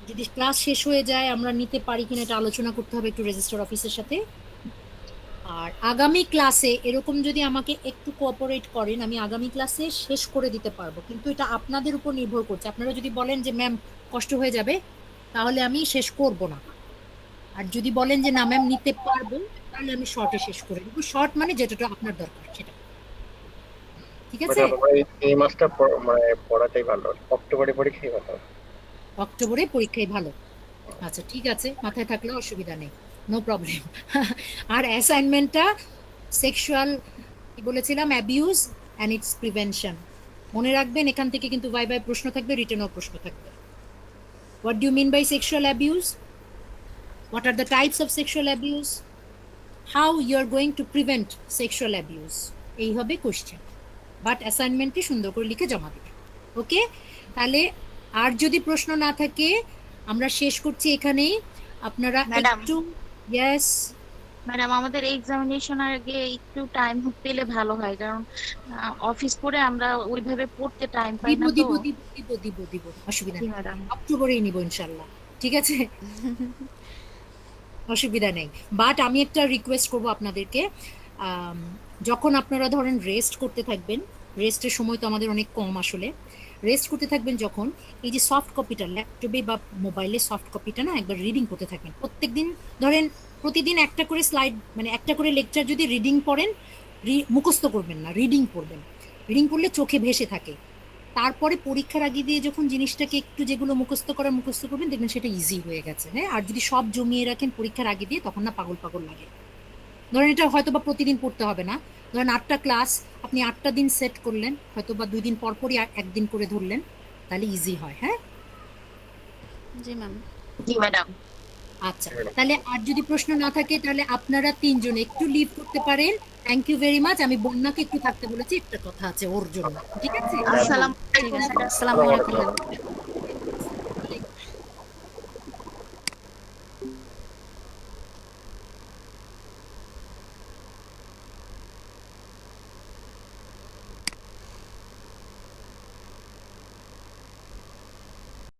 যদি ক্লাস শেষ হয়ে যায় আমরা নিতে পারি কিনা এটা আলোচনা করতে হবে একটু রেজিস্ট্রার অফিসের সাথে। আর আগামী ক্লাসে এরকম যদি আমাকে একটু কোঅপারেট করেন, আমি আগামী ক্লাসে শেষ করে দিতে পারবো, কিন্তু এটা আপনাদের উপর নির্ভর করছে। আপনারা যদি বলেন যে ম্যাম কষ্ট হয়ে যাবে, তাহলে আমি শেষ করব না। আর যদি বলেন যে না ম্যাম নিতে পারবো, তাহলে আমি শর্টে শেষ করে দেবো। শর্ট মানে যেটা আপনার দরকার সেটা, ঠিক আছে?
এই মাসটা মানে পড়াটাই ভালো, অক্টোবরে পরীক্ষাই ভালো।
অক্টোবরে পরীক্ষায় ভালো, আচ্ছা ঠিক আছে, মাথায় থাকলে অসুবিধা নেই, নো প্রবলেম। আর অ্যাসাইনমেন্টটা সেক্সুয়াল কি বলেছিলাম, অ্যাবিউজ অ্যান্ড ইটস প্রিভেনশন। মনে রাখবেন এখান থেকে কিন্তু বাই প্রশ্ন থাকবে, রিটেনও প্রশ্ন থাকবে। What do you mean by sexual abuse? What are the types of sexual abuse? How you are going to prevent sexual abuse? এই হবে কোশ্চেন, বাট অ্যাসাইনমেন্টে সুন্দর করে লিখে জমা দেবে। ওকে, তাহলে আর যদি প্রশ্ন না থাকে আমরা শেষ করছি এখানেই। আপনারা একটু, ইয়েস
ম্যাডাম, আমাদের এক্সামিনেশনের আগে একটু টাইম পেলে ভালো হয়, কারণ অফিস করে আমরা ওইভাবে পড়তে টাইম পাই না।
দিব অসুবিধা নেই
ম্যাডাম,
অক্টোবরেই নিব ইনশাল্লাহ, ঠিক আছে? অসুবিধা নেই। বাট আমি একটা রিকোয়েস্ট করব আপনাদেরকে, যখন আপনারা ধরেন রেস্ট করতে থাকবেন, রেস্টের সময় তো আমাদের অনেক কম আসলে, রেস্ট করতে থাকবেন যখন, এই যে সফট কপিটা ল্যাপটপে বা মোবাইলে সফট কপিটা না একবার রিডিং করতে থাকবেন। প্রত্যেকদিন ধরেন প্রতিদিন একটা করে স্লাইড, মানে একটা করে লেকচার যদি রিডিং পড়েন, মুখস্থ করবেন না, রিডিং পড়বেন। রিডিং পড়লে চোখে ভেসে থাকে, তারপরে পরীক্ষার আগে দিয়ে যখন জিনিসটাকে একটু যেগুলো মুখস্থ করবেন দেখবেন সেটা ইজি হয়ে গেছে। হ্যাঁ, আর যদি সব জমিয়ে রাখেন পরীক্ষার আগে দিয়ে তখন না পাগল পাগল লাগে। ধরেন এটা হয়তো বা প্রতিদিন পড়তে হবে না, ধরেন 8টা ক্লাস আপনি 8টা দিন সেট করলেন, হয়তো বা 2 দিন পর পরই একদিন করে ধরলেন, তাহলে ইজি হয়। হ্যাঁ,
জি ম্যাম।
জি ম্যাডাম।
আচ্ছা, তাহলে আর যদি প্রশ্ন না থাকে তাহলে আপনারা 3 জন একটু লিভ করতে পারেন। Thank you very much. আমি বন্যাকে একটু থাকতে বলেছি, একটা কথা আছে ওর জন্য, ঠিক আছে?
আসসালামু
ঠিক
আলাইকুম
আছে,
ম্যাডাম।
আসসালামু আলাইকুম ম্যাম।